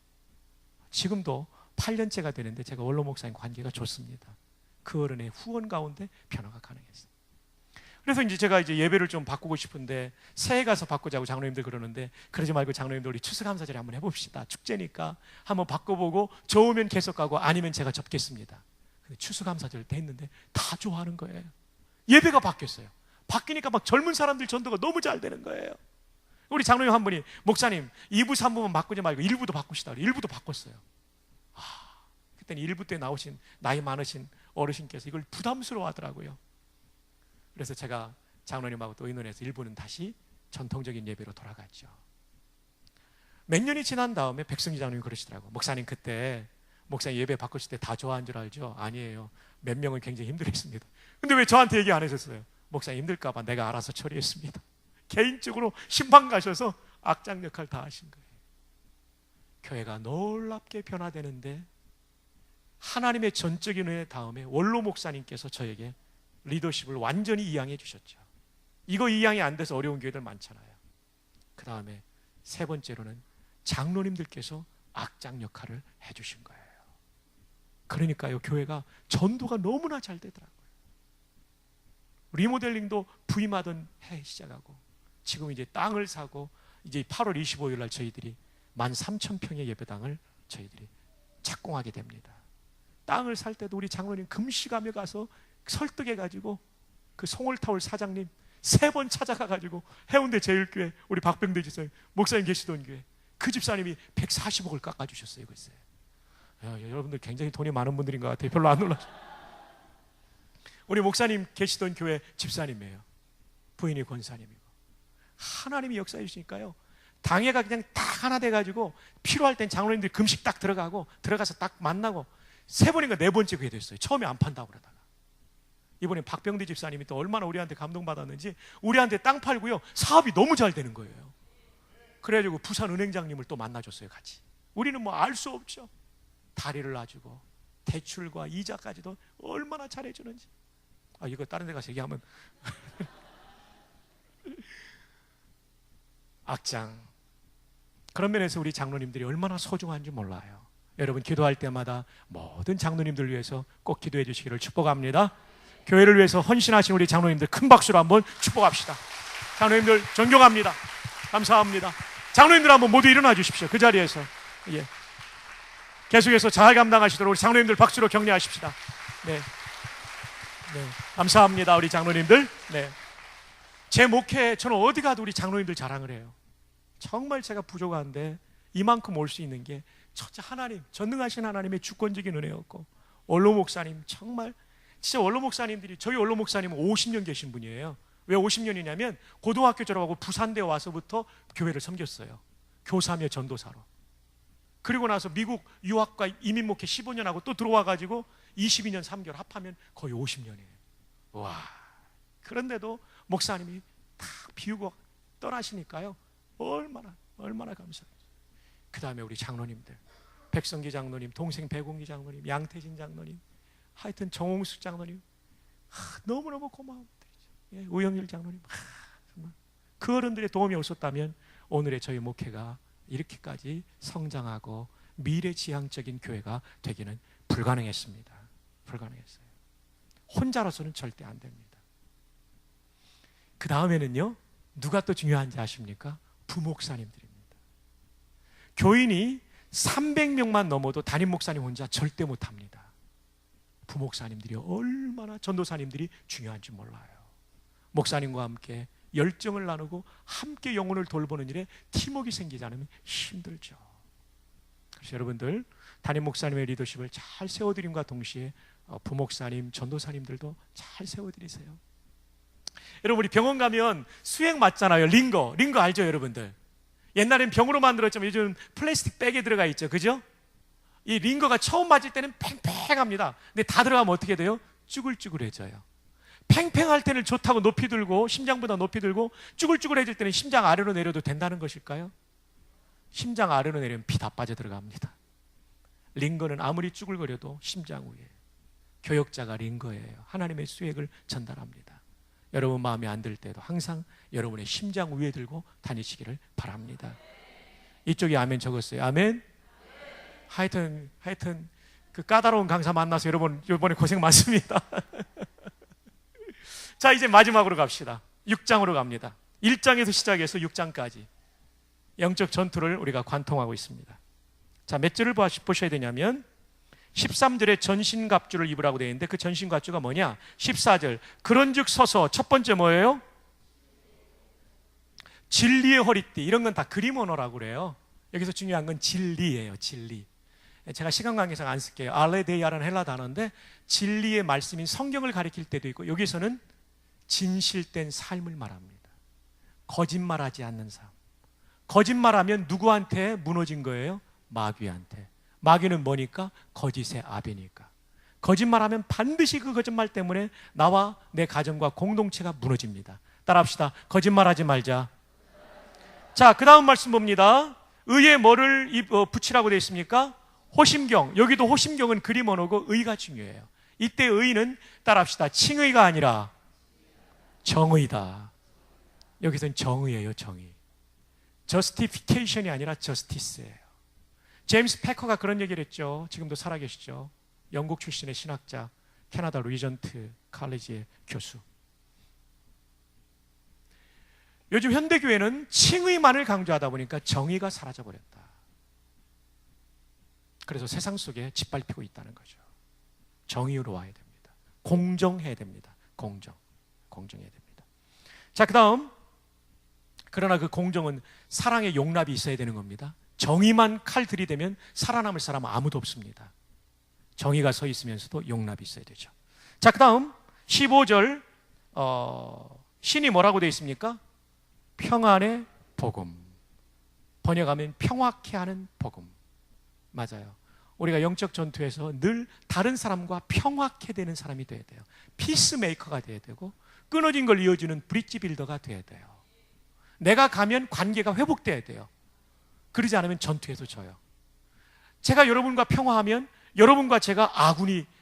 지금도 8년째가 되는데 제가 원로 목사님 관계가 좋습니다. 그 어른의 후원 가운데 변화가 가능했어요. 그래서 이제 제가 이제 예배를 좀 바꾸고 싶은데 새해 가서 바꾸자고 장로님들 그러는데, 그러지 말고 장로님들 우리 추수감사절에 한번 해봅시다. 축제니까 한번 바꿔보고 좋으면 계속 가고 아니면 제가 접겠습니다. 근데 추수감사절 때 했는데 다 좋아하는 거예요. 예배가 바뀌었어요. 바뀌니까 막 젊은 사람들 전도가 너무 잘 되는 거예요. 우리 장로님 한 분이 목사님 2부 3부만 바꾸지 말고 1부도 바꾸시다. 1부도 바꿨어요. 그때는 1부 때 나오신 나이 많으신 어르신께서 이걸 부담스러워 하더라고요. 그래서 제가 장로님하고 또 의논해서 1부는 다시 전통적인 예배로 돌아갔죠. 몇 년이 지난 다음에 백승기 장로님이 그러시더라고요. 목사님 그때 목사님 예배 바꾸실 때 다 좋아한 줄 알죠? 아니에요. 몇 명은 굉장히 힘들었습니다. 근데 왜 저한테 얘기 안 하셨어요? 목사님 힘들까 봐 내가 알아서 처리했습니다. 개인적으로 심판 가셔서 악장 역할 다 하신 거예요. 교회가 놀랍게 변화되는데 하나님의 전적인 은혜 다음에 원로 목사님께서 저에게 리더십을 완전히 이양해 주셨죠. 이거 이양이 안 돼서 어려운 교회들 많잖아요. 그 다음에 세 번째로는 장로님들께서 악장 역할을 해주신 거예요. 그러니까요, 교회가 전도가 너무나 잘 되더라고요. 리모델링도 부임하던 해 시작하고 지금 이제 땅을 사고 이제 8월 25일 날 저희들이 13,000평의 예배당을 저희들이 착공하게 됩니다. 땅을 살 때도 우리 장로님 금시가며 가서 설득해가지고 그 송월타월 사장님 3번 찾아가가지고 해운대 제일교회 우리 박병대 집사님 목사님 계시던 교회 그 집사님이 140억을 깎아주셨어요. 글쎄. 여러분들 굉장히 돈이 많은 분들인 것 같아요. 별로 안 놀라죠. 우리 목사님 계시던 교회 집사님이에요. 부인이 권사님이고. 하나님이 역사해 주시니까요, 당회가 그냥 딱 하나 돼가지고 필요할 땐 장로님들이 금식 딱 들어가고 들어가서 딱 만나고 3번인가 4번째 그게 됐어요. 처음에 안 판다고 그러다가 이번에 박병대 집사님이 또 얼마나 우리한테 감동받았는지 우리한테 땅 팔고요 사업이 너무 잘 되는 거예요. 그래가지고 부산은행장님을 또 만나줬어요. 같이. 우리는 뭐 알 수 없죠. 다리를 놔주고 대출과 이자까지도 얼마나 잘해주는지. 이거 다른 데 가서 얘기하면 악장. 그런 면에서 우리 장로님들이 얼마나 소중한지 몰라요. 여러분 기도할 때마다 모든 장로님들 위해서 꼭 기도해 주시기를 축복합니다. 교회를 위해서 헌신하신 우리 장로님들 큰 박수로 한번 축복합시다. 장로님들 존경합니다. 감사합니다. 장로님들 한번 모두 일어나 주십시오. 그 자리에서. 예. 계속해서 잘 감당하시도록 우리 장로님들 박수로 격려하십시다. 네. 네. 감사합니다. 우리 장로님들. 네. 제 목회에 저는 어디 가도 우리 장로님들 자랑을 해요. 정말 제가 부족한데 이만큼 올 수 있는 게 첫째 하나님, 전능하신 하나님의 주권적인 은혜였고, 원로 목사님 정말 진짜 원로 목사님들이, 저희 원로 목사님은 50년 계신 분이에요. 왜 50년이냐면 고등학교 졸업하고 부산대 와서부터 교회를 섬겼어요. 교사며 전도사로. 그리고 나서 미국 유학과 이민 목회 15년 하고 또 들어와가지고 22년 3개월 합하면 거의 50년이에요. 와. 그런데도 목사님이 다 비우고 떠나시니까요. 얼마나 감사해요. 그 다음에 우리 장로님들, 백성기 장로님, 동생 백운기 장로님, 양태진 장로님, 하여튼 정홍숙 장로님, 너무너무 고마워드리죠. 예, 우영일 장로님, 정말 그 어른들의 도움이 없었다면 오늘의 저희 목회가 이렇게까지 성장하고 미래지향적인 교회가 되기는 불가능했습니다. 불가능했어요. 혼자로서는 절대 안 됩니다. 그 다음에는요, 누가 또 중요한지 아십니까? 부목사님들입니다. 교인이 300명만 넘어도 담임 목사님 혼자 절대 못합니다. 부목사님들이 얼마나, 전도사님들이 중요한지 몰라요. 목사님과 함께 열정을 나누고 함께 영혼을 돌보는 일에 팀워크가 생기지 않으면 힘들죠. 그래서 여러분들 담임 목사님의 리더십을 잘 세워드림과 동시에 부목사님, 전도사님들도 잘 세워드리세요. 여러분, 우리 병원 가면 수액 맞잖아요. 링거 알죠, 여러분들? 옛날엔 병으로 만들었지만 요즘 플라스틱 백에 들어가 있죠, 그죠? 이 링거가 처음 맞을 때는 팽팽합니다. 근데 다 들어가면 어떻게 돼요? 쭈글쭈글해져요. 팽팽할 때는 좋다고 높이 들고, 심장보다 높이 들고, 쭈글쭈글해질 때는 심장 아래로 내려도 된다는 것일까요? 심장 아래로 내리면 피 다 빠져 들어갑니다. 링거는 아무리 쭈글거려도 심장 위에, 교역자가 링거예요. 하나님의 수액을 전달합니다. 여러분 마음에 안 들 때도 항상 여러분의 심장 위에 들고 다니시기를 바랍니다. 이쪽에 아멘 적었어요. 아멘. 하여튼 그 까다로운 강사 만나서 여러분 이번에 고생 많습니다. 자, 이제 마지막으로 갑시다. 6장으로 갑니다. 1장에서 시작해서 6장까지 영적 전투를 우리가 관통하고 있습니다. 자, 몇 절을 보셔야 되냐면 13절에 전신갑주를 입으라고 되어 있는데 그 전신갑주가 뭐냐? 14절, 그런즉 서서, 첫 번째 뭐예요? 진리의 허리띠. 이런 건 다 그림 언어라고 그래요. 여기서 중요한 건 진리예요. 진리. 제가 시간 관계상 안 쓸게요. 알레데이아라는 헬라 단어인데 진리의 말씀인 성경을 가리킬 때도 있고, 여기서는 진실된 삶을 말합니다. 거짓말하지 않는 삶. 거짓말하면 누구한테 무너진 거예요? 마귀한테. 마귀는 뭐니까? 거짓의 아비니까. 거짓말하면 반드시 그 거짓말 때문에 나와 내 가정과 공동체가 무너집니다. 따라합시다. 거짓말하지 말자. 자, 그 다음 말씀 봅니다. 의에 뭐를 붙이라고 되어 있습니까? 호심경. 여기도 호심경은 그림 언어고 의가 중요해요. 이때 의는 따라합시다. 칭의가 아니라 정의다. 여기서는 정의예요. 정의. 저스티피케이션이 아니라 저스티스예요. 제임스 패커가 그런 얘기를 했죠. 지금도 살아계시죠. 영국 출신의 신학자, 캐나다 리전트 칼리지의 교수. 요즘 현대교회는 칭의만을 강조하다 보니까 정의가 사라져버렸다. 그래서 세상 속에 짓밟히고 있다는 거죠. 정의로 와야 됩니다. 공정해야 됩니다. 공정해야 됩니다. 자, 그 다음, 그러나 그 공정은 사랑의 용납이 있어야 되는 겁니다. 정의만 칼 들이대면 살아남을 사람은 아무도 없습니다. 정의가 서 있으면서도 용납이 있어야 되죠. 자, 그 다음 15절 신이 뭐라고 되어 있습니까? 평안의 복음. 번역하면 평화케 하는 복음. 맞아요. 우리가 영적 전투에서 늘 다른 사람과 평화케 되는 사람이 돼야 돼요. 피스메이커가 돼야 되고, 끊어진 걸 이어주는 브릿지 빌더가 돼야 돼요. 내가 가면 관계가 회복돼야 돼요. 그러지 않으면 전투에서 져요. 제가 여러분과 평화하면 여러분과 제가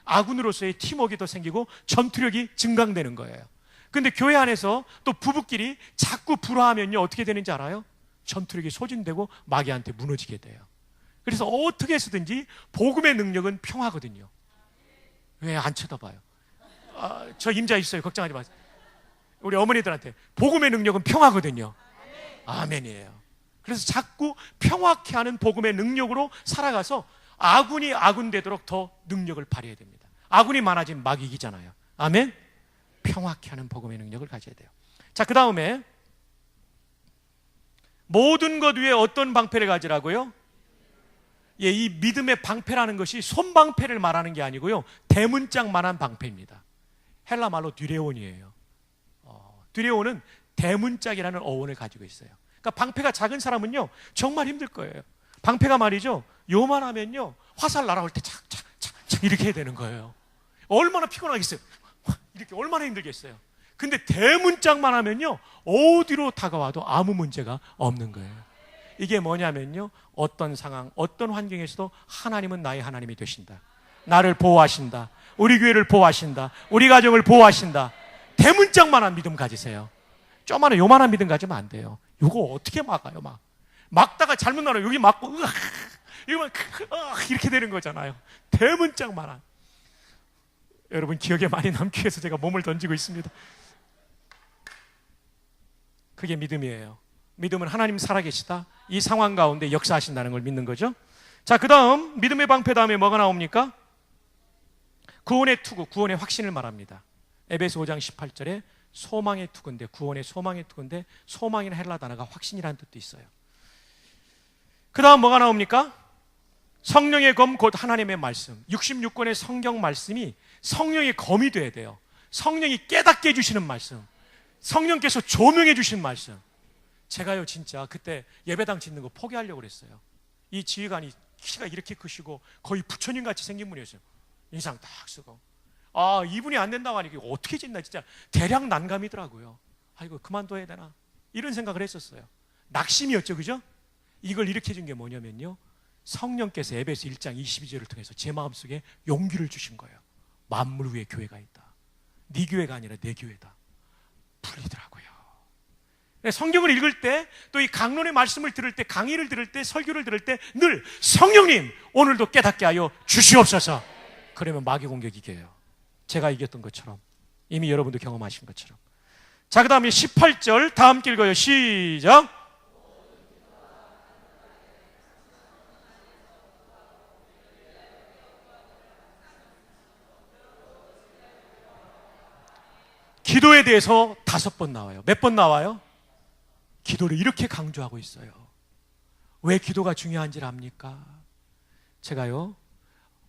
아군으로서의 팀워크가 더 생기고 전투력이 증강되는 거예요. 근데 교회 안에서 또 부부끼리 자꾸 불화하면요, 어떻게 되는지 알아요? 전투력이 소진되고 마귀한테 무너지게 돼요. 그래서 어떻게 해서든지 복음의 능력은 평화거든요. 왜 안 쳐다봐요? 저 임자 있어요. 걱정하지 마세요. 우리 어머니들한테 복음의 능력은 평화거든요. 아멘이에요. 그래서 자꾸 평화케 하는 복음의 능력으로 살아가서 아군이 아군 되도록 더 능력을 발휘해야 됩니다. 아군이 많아지면 마귀 이기잖아요. 아멘? 평화케 하는 복음의 능력을 가져야 돼요. 자, 그 다음에 모든 것 위에 어떤 방패를 가지라고요? 예, 이 믿음의 방패라는 것이 손방패를 말하는 게 아니고요, 대문짝만한 방패입니다. 헬라 말로 듀레온이에요. 듀레온은 대문짝이라는 어원을 가지고 있어요. 그러니까 방패가 작은 사람은요 정말 힘들 거예요. 방패가 말이죠, 요만하면요 화살 날아올 때 착착착착 이렇게 해야 되는 거예요. 얼마나 피곤하겠어요. 이렇게 얼마나 힘들겠어요. 근데 대문짝만 하면요, 어디로 다가와도 아무 문제가 없는 거예요. 이게 뭐냐면요, 어떤 상황, 어떤 환경에서도 하나님은 나의 하나님이 되신다. 나를 보호하신다. 우리 교회를 보호하신다. 우리 가정을 보호하신다. 대문짝만한 믿음 가지세요. 조그마한 요만한 믿음 가지면 안 돼요. 이거 어떻게 막아요? 막다가 잘못 나면 여기 막고 이러면 이렇게 되는 거잖아요. 대문짝만한. 여러분 기억에 많이 남기 위해서 제가 몸을 던지고 있습니다. 그게 믿음이에요. 믿음은 하나님 살아계시다, 이 상황 가운데 역사하신다는 걸 믿는 거죠. 자, 그 다음 믿음의 방패 다음에 뭐가 나옵니까? 구원의 투구, 구원의 확신을 말합니다. 에베소 5장 18절에 소망의 투구인데, 구원의 소망의 투구인데, 소망이나 헬라 단어가 확신이라는 뜻도 있어요. 그 다음 뭐가 나옵니까? 성령의 검, 곧 하나님의 말씀. 66권의 성경 말씀이 성령의 검이 돼야 돼요. 성령이 깨닫게 해주시는 말씀, 성령께서 조명해 주신 말씀. 제가요 진짜 그때 예배당 짓는 거 포기하려고 그랬어요. 이 지휘관이 키가 이렇게 크시고 거의 부처님 같이 생긴 분이었어요. 인상 딱 쓰고, 이분이 안 된다고 하니까 어떻게 짓나, 진짜 대략 난감이더라고요. 이거 그만둬야 되나, 이런 생각을 했었어요. 낙심이었죠, 그죠? 이걸 일으켜 준 게 뭐냐면요, 성령께서 에베소 1장 22절을 통해서 제 마음속에 용기를 주신 거예요. 만물 위에 교회가 있다. 네 교회가 아니라 내 교회다. 풀리더라고요. 성경을 읽을 때, 또 이 강론의 말씀을 들을 때, 강의를 들을 때, 설교를 들을 때 늘 성령님 오늘도 깨닫게 하여 주시옵소서. 그러면 마귀 공격이 이겨요. 제가 이겼던 것처럼, 이미 여러분도 경험하신 것처럼. 자, 그 다음에 18절 다 함께 읽어요. 시작. 기도에 대해서 5번 나와요. 몇 번 나와요? 기도를 이렇게 강조하고 있어요. 왜 기도가 중요한지를 압니까? 제가요,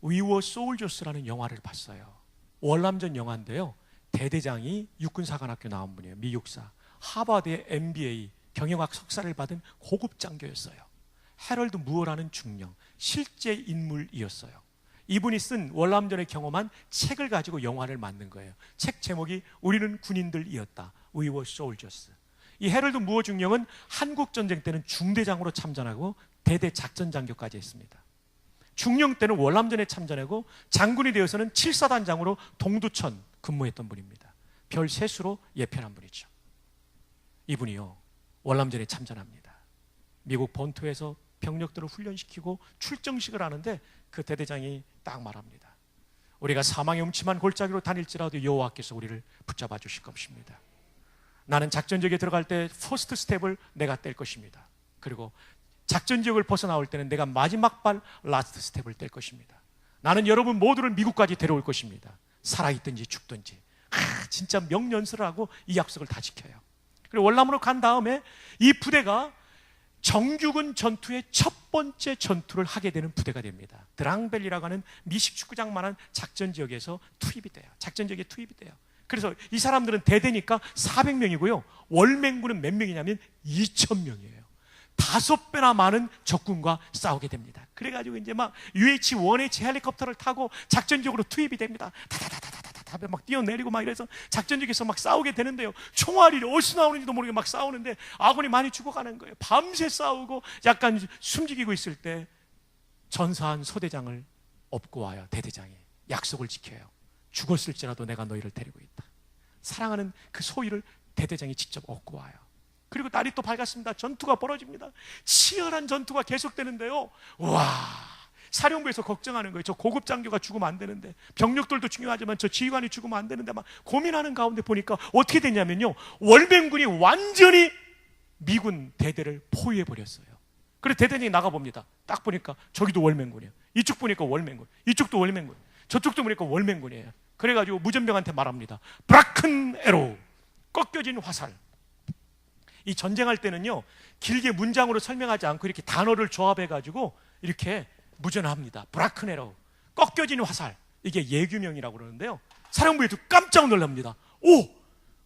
We Were Soldiers라는 영화를 봤어요. 월남전 영화인데요, 대대장이 육군사관학교 나온 분이에요. 미육사. 하버드의 MBA 경영학 석사를 받은 고급 장교였어요. 해럴드 무어라는 중령, 실제 인물이었어요. 이분이 쓴 월남전에 경험한 책을 가지고 영화를 만든 거예요. 책 제목이 우리는 군인들이었다. We Were Soldiers. 이 해럴드 무어 중령은 한국전쟁 때는 중대장으로 참전하고 대대 작전장교까지 했습니다. 중령 때는 월남전에 참전하고 장군이 되어서는 7사단장으로 동두천 근무했던 분입니다. 별 3수로 예편한 분이죠. 이분이요, 월남전에 참전합니다. 미국 본토에서 병력들을 훈련시키고 출정식을 하는데 그 대대장이 딱 말합니다. 우리가 사망의 음침한 골짜기로 다닐지라도 여호와께서 우리를 붙잡아 주실 것입니다. 나는 작전지역에 들어갈 때 퍼스트 스텝을 내가 뗄 것입니다. 그리고 작전지역을 벗어나올 때는 내가 마지막 발 라스트 스텝을 뗄 것입니다. 나는 여러분 모두를 미국까지 데려올 것입니다. 살아있든지 죽든지. 진짜 명연설을 하고 이 약속을 다 지켜요. 그리고 월남으로 간 다음에 이 부대가 정규군 전투의 첫 번째 전투를 하게 되는 부대가 됩니다. 드랑벨리라고 하는 미식 축구장만한 작전지역에서 투입이 돼요. 작전지역에 투입이 돼요. 그래서 이 사람들은 대대니까 400명이고요. 월맹군은 몇 명이냐면 2,000명이에요. 5배나 많은 적군과 싸우게 됩니다. 그래가지고 이제 막 UH, 1H 헬리콥터를 타고 작전지역으로 투입이 됩니다. 다다다다다다다 막 뛰어내리고 막 이래서 작전지역에서 막 싸우게 되는데요. 총알이 어디서 나오는지도 모르게 막 싸우는데 아군이 많이 죽어가는 거예요. 밤새 싸우고 약간 숨지기고 있을 때 전사한 소대장을 업고 와요. 대대장이 약속을 지켜요. 죽었을지라도 내가 너희를 데리고 있다. 사랑하는 그 소위를 대대장이 직접 업고 와요. 그리고 날이 또 밝았습니다. 전투가 벌어집니다. 치열한 전투가 계속되는데요, 와, 사령부에서 걱정하는 거예요. 저 고급 장교가 죽으면 안 되는데, 병력들도 중요하지만 저 지휘관이 죽으면 안 되는데 막 고민하는 가운데 보니까 어떻게 됐냐면요, 월맹군이 완전히 미군 대대를 포위해버렸어요. 그래서 대대장이 나가봅니다. 딱 보니까 저기도 월맹군이에요. 이쪽 보니까 월맹군, 이쪽도 월맹군, 저쪽도 보니까 월맹군이에요. 그래가지고 무전병한테 말합니다. 브라큰 에로우, 꺾여진 화살. 이 전쟁할 때는요, 길게 문장으로 설명하지 않고 이렇게 단어를 조합해가지고 이렇게 무전합니다. 브라큰 에로우, 꺾여진 화살. 이게 예규명이라고 그러는데요, 사령부에도 깜짝 놀랍니다. 오,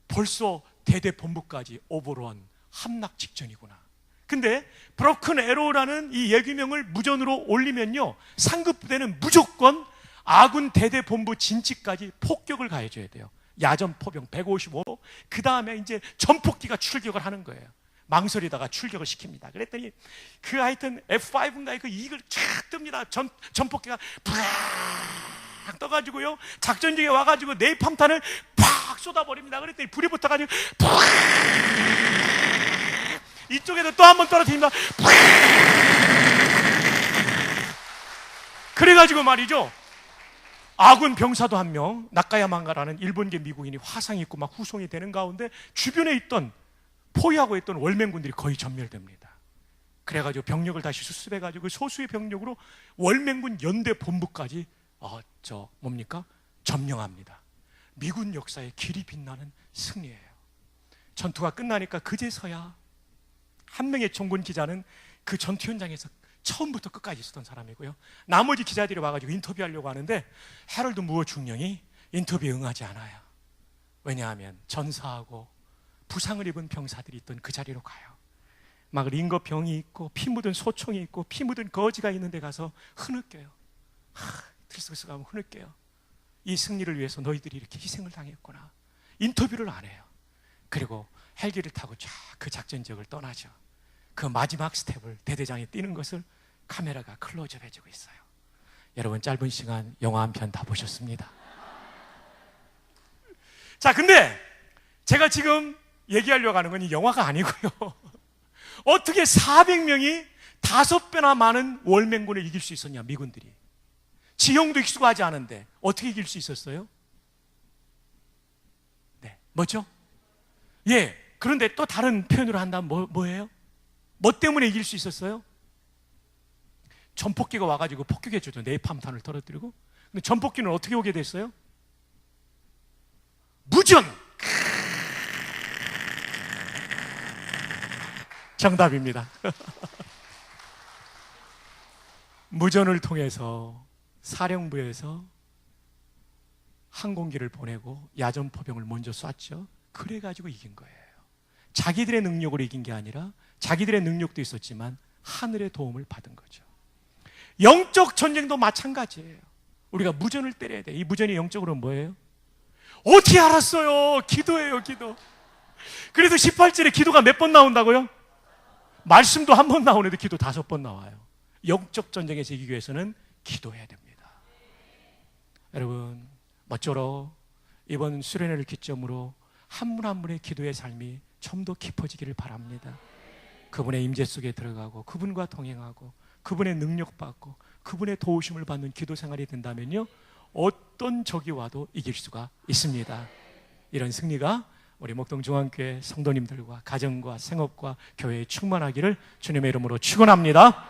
벌써 대대 본부까지 오버런 함락 직전이구나. 근데 브로큰 에로우라는 이 예규명을 무전으로 올리면요, 상급 부대는 무조건 아군 대대 본부 진지까지 폭격을 가해줘야 돼요. 야전포병 155도, 그 다음에 이제 전폭기가 출격을 하는 거예요. 망설이다가 출격을 시킵니다. 그랬더니 그 하여튼 F5인가 그 이글 쫙 뜹니다. 전폭기가 팍 떠가지고요, 작전지에 와가지고 네이팜탄을 팍 쏟아버립니다. 그랬더니 불이 붙어가지고 팍, 이쪽에도 또 한 번 떨어뜨립니다. 팍. 그래가지고 말이죠, 아군 병사도 한 명, 나카야만가라는 일본계 미국인이 화상이 있고 막 후송이 되는 가운데 주변에 있던 포위하고 있던 월맹군들이 거의 전멸됩니다. 그래가지고 병력을 다시 수습해가지고 소수의 병력으로 월맹군 연대 본부까지 점령합니다. 미군 역사의 길이 빛나는 승리예요. 전투가 끝나니까 그제서야 한 명의 종군 기자는 그 전투 현장에서 처음부터 끝까지 있었던 사람이고요, 나머지 기자들이 와가지고 인터뷰하려고 하는데 해럴드 무어 중령이 인터뷰에 응하지 않아요. 왜냐하면 전사하고 부상을 입은 병사들이 있던 그 자리로 가요. 막 링거병이 있고 피 묻은 소총이 있고 피 묻은 거지가 있는 데 가서 흐느껴요. 들썩들썩하면 흐느껴요. 이 승리를 위해서 너희들이 이렇게 희생을 당했구나. 인터뷰를 안 해요. 그리고 헬기를 타고 쫙 그 작전 지역을 떠나죠. 그 마지막 스텝을 대대장이 뛰는 것을 카메라가 클로즈업 해주고 있어요. 여러분, 짧은 시간 영화 한 편 다 보셨습니다. 자, 근데 제가 지금 얘기하려고 하는 건 이 영화가 아니고요, 어떻게 400명이 5배나 많은 월맹군을 이길 수 있었냐, 미군들이. 지형도 익숙하지 않은데 어떻게 이길 수 있었어요? 네, 뭐죠? 예, 그런데 또 다른 표현으로 한다면 뭐예요? 뭐 때문에 이길 수 있었어요? 전폭기가 와가지고 폭격해주죠. 네이팜탄을 떨어뜨리고. 근데 전폭기는 어떻게 오게 됐어요? 무전! 정답입니다. 무전을 통해서 사령부에서 항공기를 보내고 야전포병을 먼저 쐈죠. 그래가지고 이긴 거예요. 자기들의 능력으로 이긴 게 아니라 자기들의 능력도 있었지만 하늘의 도움을 받은 거죠. 영적 전쟁도 마찬가지예요. 우리가 무전을 때려야 돼. 이 무전이 영적으로 뭐예요? 어떻게 알았어요? 기도예요, 기도. 그래서 18절에 기도가 몇 번 나온다고요? 말씀도 한 번 나오는데 기도 5번 나와요. 영적 전쟁에서 이기기 위해서는 기도해야 됩니다. 여러분, 모쪼록 이번 수련회를 기점으로 한 분 한 분의 기도의 삶이 좀 더 깊어지기를 바랍니다. 그분의 임재 속에 들어가고 그분과 동행하고 그분의 능력 받고 그분의 도우심을 받는 기도 생활이 된다면요, 어떤 적이 와도 이길 수가 있습니다. 이런 승리가 우리 목동중앙교회 성도님들과 가정과 생업과 교회에 충만하기를 주님의 이름으로 축원합니다.